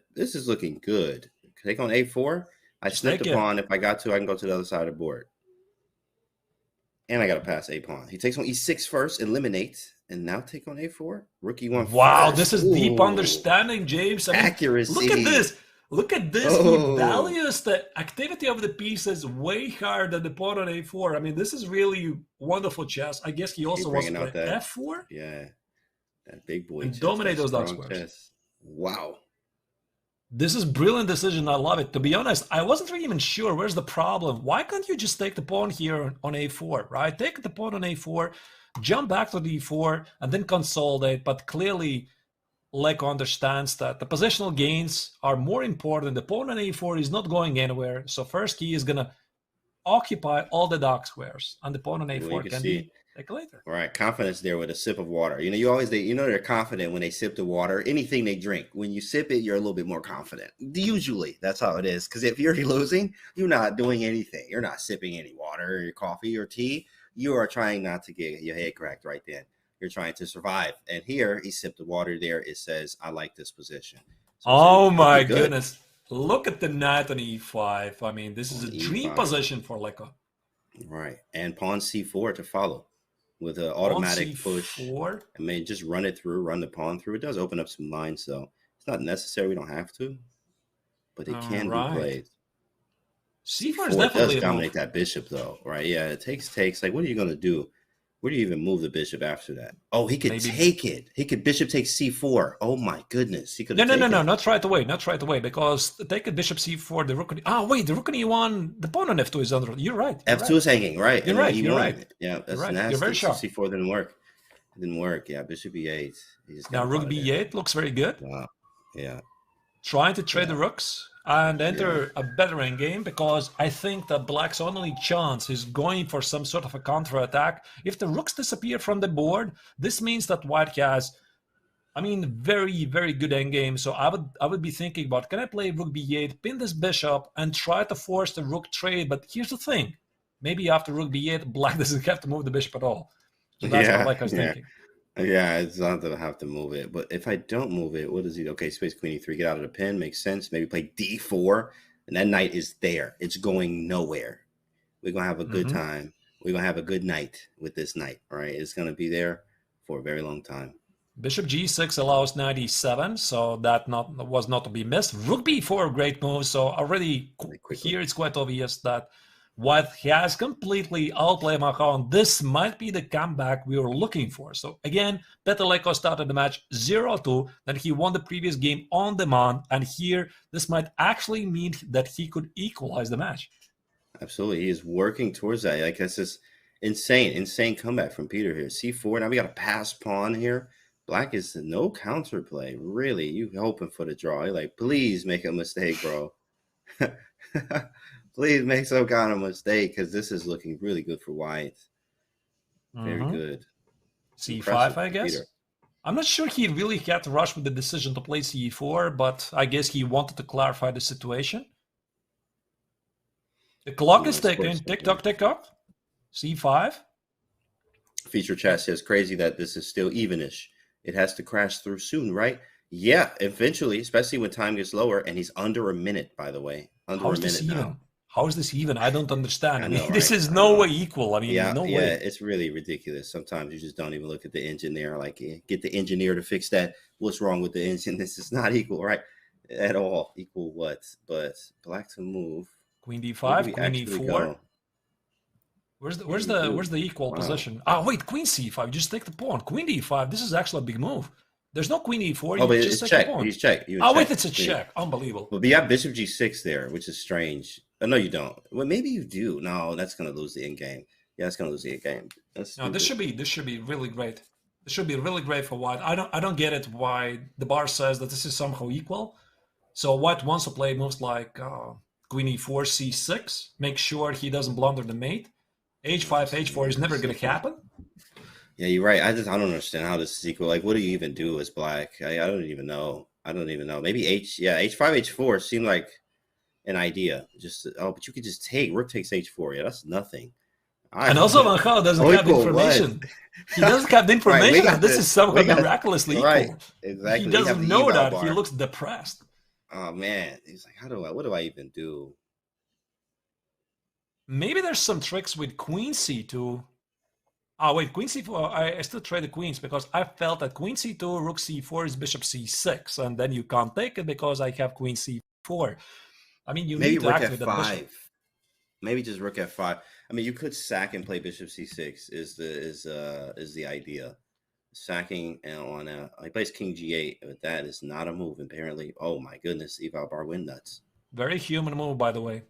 Take on A4. I snip the pawn. If I got to, I can go to the other side of the board. And I got to pass A pawn. He takes on E6 first, eliminate, and now take on A4. Rook E1 Wow, first. this is deep understanding, James. I mean, accuracy. Look at this. Look at this. Oh. He values the activity of the pieces way higher than the pawn on a4. I mean, this is really wonderful chess. I guess he also wants to bringing play out that- f4 Yeah, that big boy and chess, dominate that those dark strong squares. chess. Wow. This is brilliant decision. I love it. To be honest, I wasn't really even sure where's the problem. Why can't you just take the pawn here on a4, right? Take the pawn on a4, jump back to d4, and then consolidate. But clearly, Leko understands that the positional gains are more important. The pawn on a4 is not going anywhere. So first he is going to occupy all the dark squares, and the pawn on a4 can be taken later. All right, confidence there with a sip of water. They're confident when they sip the water. Anything they drink, when you sip it, you're a little bit more confident. Usually, that's how it is. Because if you're losing, you're not doing anything. You're not sipping any water or your coffee or tea. You are trying not to get your head cracked right then. You're trying to survive. And here, he sipped the water there. It says, I like this position. So oh my goodness. Look at the knight on e5. I mean, this is a dream E5. position for Leko. Right. And pawn c4 to follow with an automatic push. C4. I mean, just run it through, run the pawn through. It does open up some lines, so it's not necessary. We don't have to, but it can be played. C4 is definitely does dominate that bishop, though, right? Yeah, it takes. Like, what are you going to do? Where do you even move the bishop after that? Oh, he could take it. He could bishop take c4. Oh my goodness, he could. No, not right away, because take a bishop c4. The rook. The rook on e1. The pawn on f2 is under. You're right. F2 is hanging, right? You're right. You're right. Yeah, that's right. nasty. You're very sharp. C4 didn't work. It didn't work. Yeah, bishop e8. Now rook b8 looks very good. Wow. Yeah. Trying to trade the rooks and enter a better endgame, because I think that Black's only chance is going for some sort of a counter-attack. If the rooks disappear from the board, this means that White has, very, very good endgame. So I would be thinking about, can I play rook b8, pin this bishop, and try to force the rook trade? But here's the thing. Maybe after rook b8, Black doesn't have to move the bishop at all. So that's what Black was thinking. Yeah, it's not that I have to move it. But if I don't move it, what is he? Okay, space queen e3, get out of the pin, makes sense. Maybe play d4, and that knight is there. It's going nowhere. We're going to have a good time. We're going to have a good night with this knight, all right? It's going to be there for a very long time. Bishop g6 allows knight e7, so that was not to be missed. Rook b4, great move. So already here it's quite obvious that White has completely outplayed Macron. This might be the comeback we were looking for. So again, Petr Leko started the match 0-2. Then he won the previous game on demand. And here, this might actually mean that he could equalize the match. Absolutely. He is working towards that. Like, that's just insane comeback from Peter here. C4. Now we got a pass pawn here. Black is no counterplay. Really, you hoping for the draw. You're like, please make a mistake, bro. Please make some kind of mistake, because this is looking really good for White. Very good. C5, I guess. Peter. I'm not sure he really had to rush with the decision to play C4, but I guess he wanted to clarify the situation. The clock is ticking. Tick-tock, tick-tock. C5. Feature chat says, crazy that this is still evenish. It has to crash through soon, right? Yeah, eventually, especially when time gets lower, and he's under a minute, by the way. Under a minute now. How is this even? I don't understand. I mean, this is no way equal. I mean, no way. Yeah, it's really ridiculous. Sometimes you just don't even look at the engine there. Like, get the engineer to fix that. What's wrong with the engine? This is not equal, right? At all. Equal what? But Black to move. Queen d5, queen e4. Where's the equal position? Oh wait, queen c5. Just take the pawn. Queen d5. This is actually a big move. There's no queen e4. Oh, but it's check. He's check. Wait, it's a check. Unbelievable. But you have bishop g6 there, which is strange. Oh, no, you don't. Well, maybe you do. No, that's going to lose the end game. Yeah, it's going to lose the end game. No, this should be really great. This should be really great for White. I don't get it why the bar says that this is somehow equal. So White wants to play moves like queen e4, c6. Make sure he doesn't blunder the mate. h5, h4 is never going to happen. Yeah, you're right. I don't understand how this is equal. Like, what do you even do as Black? I don't even know. Maybe h5, h4 seemed like an idea. But you could just take. Rook takes h4. Yeah, that's nothing. And also Van Gaal doesn't have the information. He doesn't have the information that this is somehow miraculously equal. Right, exactly. He doesn't know that. He looks depressed. Oh, man. He's like, what do I even do? Maybe there's some tricks with queen c2. Oh, wait, queen c4. I still trade the queens because I felt that queen c2, rook c4 is bishop c6. And then you can't take it because I have queen c4. 4. I mean, you Maybe need to rook activate that bishop. f5. Maybe just rook f5. I mean, you could sack and play bishop c6 is the idea. Sacking on he plays king g8, but that is not a move apparently. Oh my goodness, Eval Bar win nuts. Very human move, by the way.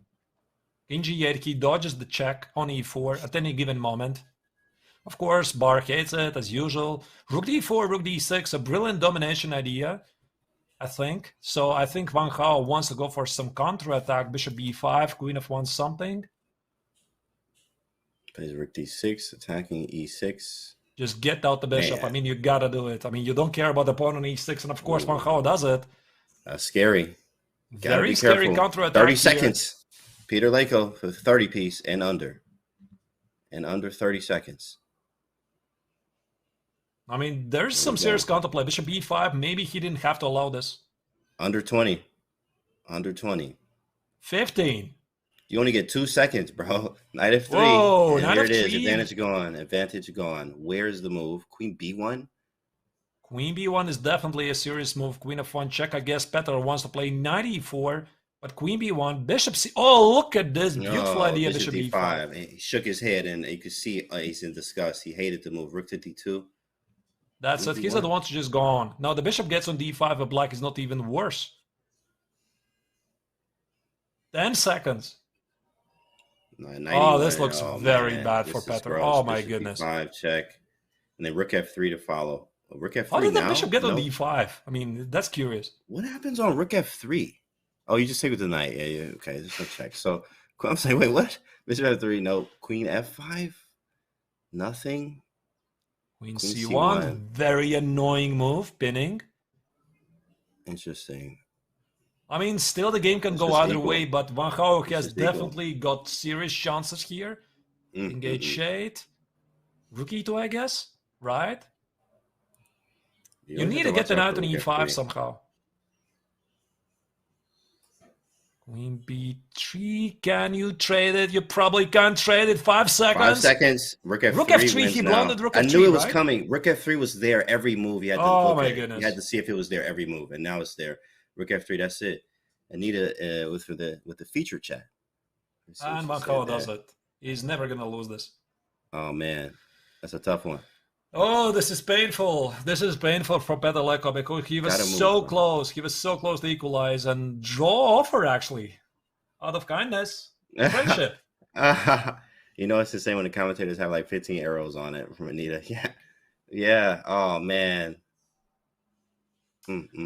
King g8, he dodges the check on e4 at any given moment. Of course, Bar hates it as usual. Rook d4, rook d6, a brilliant domination idea, I think. So I think Wang Hao wants to go for some counterattack. Bishop b5, queen f1 something. Plays rook d6, attacking e6. Just get out the bishop. Man. I mean, you gotta do it. I mean, you don't care about the pawn on e6, and of course, Wang Hao does it. Scary. Gotta Very be scary careful. counterattack. 30 here. seconds. Peter Leko for the 30 piece and under. And under 30 seconds. I mean, there's some serious counterplay. Bishop b5, maybe he didn't have to allow this. Under 20. Under 20. 15. You only get 2 seconds, bro. Knight f3. Whoa, and knight there it is. f3. Advantage gone. Advantage gone. Where's the move? Queen b1? Queen b1 is definitely a serious move. Queen f1 check. I guess Petr wants to play knight e4, but queen b1, bishop c. Oh, look at this beautiful idea. Bishop d5. He shook his head, and you could see he's in disgust. He hated the move. Rook to d2. That's it. He's the one to just go on. Now the bishop gets on d5, but black is not even worse. 10 seconds. Oh, this looks very bad for Petr. Oh my goodness. D5 check, and then rook f3 to follow. Rook f3. How did the bishop get on d5? I mean, that's curious. What happens on rook f3? Oh, you just take with the knight. Yeah. Okay, there's no check. So I'm saying, wait, what? Bishop f3. No. Queen f5. Nothing. Queen c1. Very annoying move. Pinning. Interesting. I mean, still the game can go either way, but Wang Hao has definitely got serious chances here. Engage shade. Rook e2, I guess, right? You need to get the knight on e5 somehow. Queen b3, can you trade it? You probably can't trade it. 5 seconds. 5 seconds. Rook f3. Rook f3, he blundered rook f3, I knew it was right? coming. Rook f3 was there every move. He had to oh my goodness. He had to see if it was there every move, and now it's there. Rook f3, that's it. Anita with the feature chat. And Wang Hao does it. He's never gonna lose this. Oh man, that's a tough one. Oh, this is painful. This is painful for Petr Leko because he was so close. He was so close to equalize and draw offer actually, out of kindness, friendship. You know, it's the same when the commentators have like 15 arrows on it from Anita. Yeah. Oh man.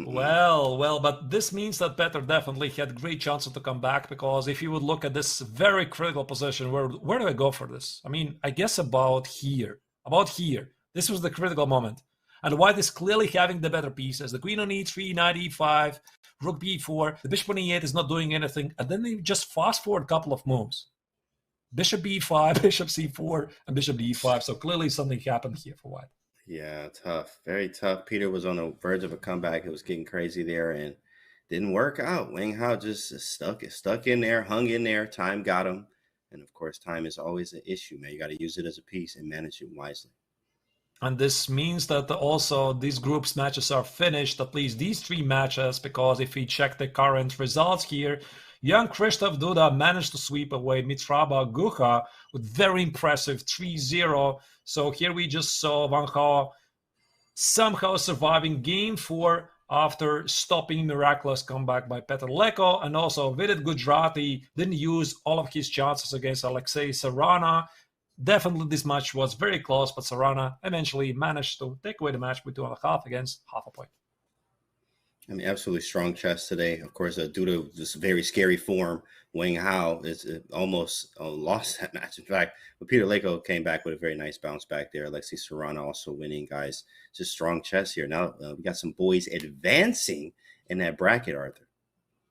Well, but this means that Petr definitely had great chances to come back, because if you would look at this very critical position, where do I go for this? I mean, I guess about here. This was the critical moment. And White is clearly having the better pieces. The queen on e3, knight e5, rook b4, the bishop on e8 is not doing anything, and then they just fast forward a couple of moves. Bishop b5, bishop c4, and bishop d5, so clearly something happened here for White. Yeah, tough. Very tough. Peter was on the verge of a comeback. It was getting crazy there and didn't work out. Wang Hao just stuck in there, hung in there. Time got him. And of course, time is always an issue, man. You got to use it as a piece and manage it wisely. And this means that also these groups matches are finished, at least these 3 matches, because if we check the current results here, young Krzysztof Duda managed to sweep away Mitraba Gucha with very impressive 3-0. So here we just saw Wang Hao somehow surviving game 4 after stopping miraculous comeback by Petr Leko, and also Vidit Gujarati didn't use all of his chances against Alexei Sarana. Definitely this match was very close, but Sarana eventually managed to take away the match with 2.5 against half a point. I mean, absolutely strong chess today. Of course, Duda, this very scary form. Wang Hao is almost lost that match. In fact, but Peter Leko came back with a very nice bounce back there. Alexei Sarana also winning, guys. Just strong chess here. Now we got some boys advancing in that bracket, Arthur.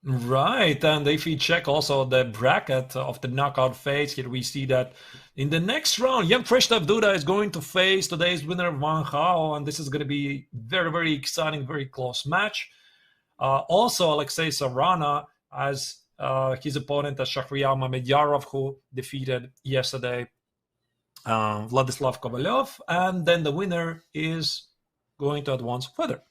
Right, and if we check also the bracket of the knockout phase, here we see that in the next round, young Krzysztof Duda is going to face today's winner, Wang Hao, and this is going to be very, very exciting, very close match. Also, Alexei Sarana as his opponent, Shahryar Mamedyarov, who defeated yesterday Vladislav Kovalyov, and then the winner is going to advance further.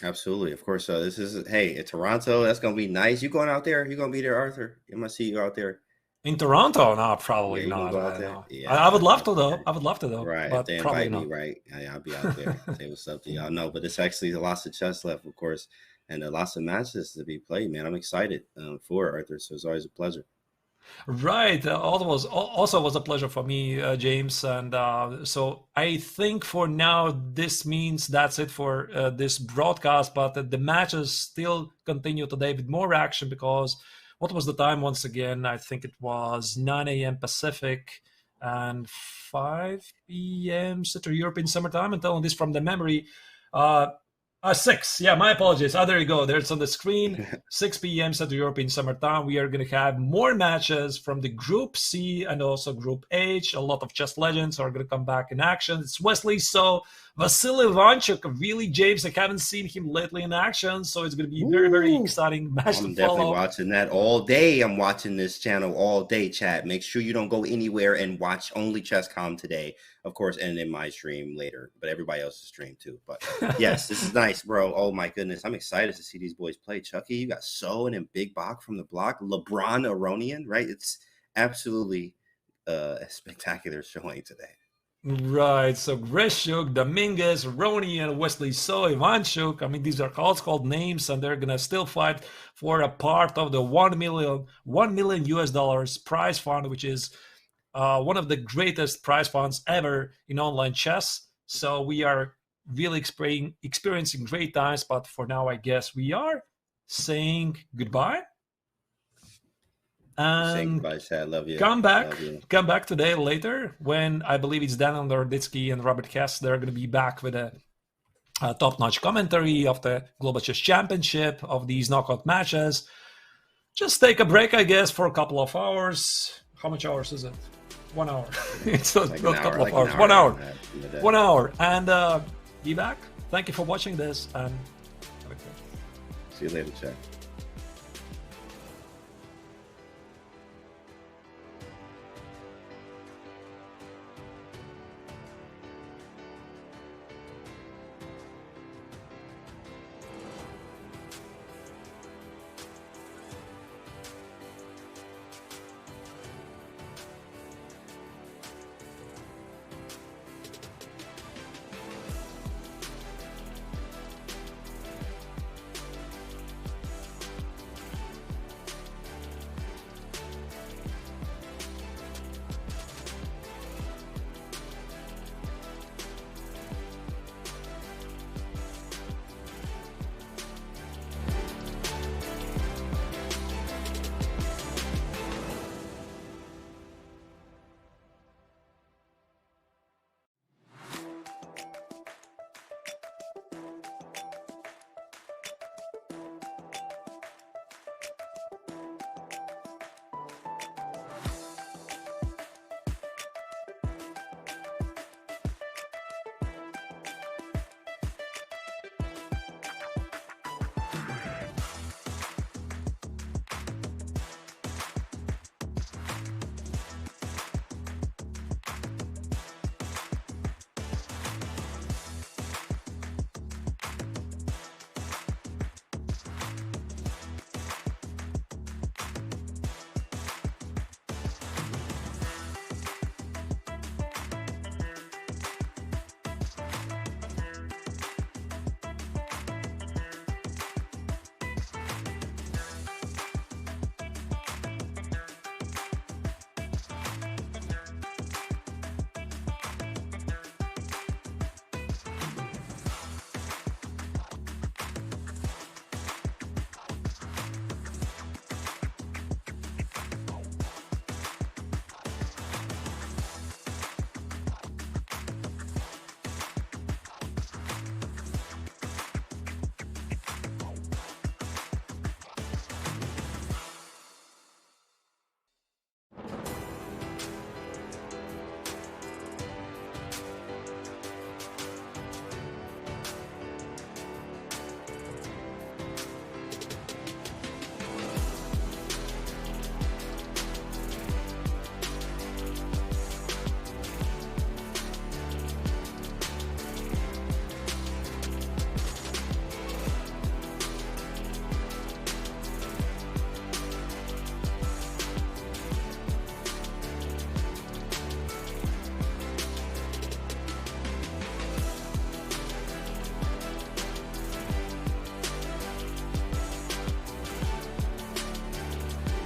Absolutely. Of course, this is, hey, in Toronto. That's going to be nice. You going out there? You going to be there, Arthur? I'm going to see you out there. In Toronto? No, Yeah, probably you going not. to go out I there? know. Yeah. I would love to though. Okay. I would love to though. Right. If But they probably invite me, not. right, I'll be out there. Say what's up to y'all. No, but it's actually lots of chess left, of course, and lots of matches to be played, man. I'm excited for Arthur, so it's always a pleasure. Right. Also was a pleasure for me, James. And so I think for now this means that's it for this broadcast. But the matches still continue today with more action because what was the time once again? I think it was 9 a.m. Pacific and 5 p.m. Central European Summer Time. I'm telling this from the memory. 6. Yeah, my apologies. There you go. There's on the screen. 6 p.m. Central European Summer Time. We are going to have more matches from the Group C and also Group H. A lot of chess legends are going to come back in action. It's Wesley So, Vasily Ivanchuk. Really, James, I haven't seen him lately in action, so it's going to be a very, very exciting match I'm to definitely follow. watching that all day. I'm watching this channel all day, chat. Make sure you don't go anywhere and watch only Chess.com today, of course, and in my stream later, but everybody else's stream too. But yes, this is nice, bro. Oh my goodness. I'm excited to see these boys play. Chucky, you got So and then Big Bach from the block. LeBron Aronian, right? It's absolutely a spectacular showing today. Right, so Grishuk, Dominguez, Roni, and Wesley So, Ivanchuk. I mean, these are called names, and they're gonna still fight for a part of the $1 million US dollars prize fund, which is one of the greatest prize funds ever in online chess. So we are really experiencing great times, but for now, I guess we are saying goodbye. And goodbye, Chad. Love you. come back Love you. today later when I believe it's Dan Lorditsky and Robert Kess. They're going to be back with a top-notch commentary of the Global Chess Championship, of these knockout matches. Just take a break, I guess, for a couple of hours. How much hours is it? 1 hour. It's not a couple of hours. 1 hour. 1 hour. And be back. Thank you for watching this, and have a good day. See you later, Chad.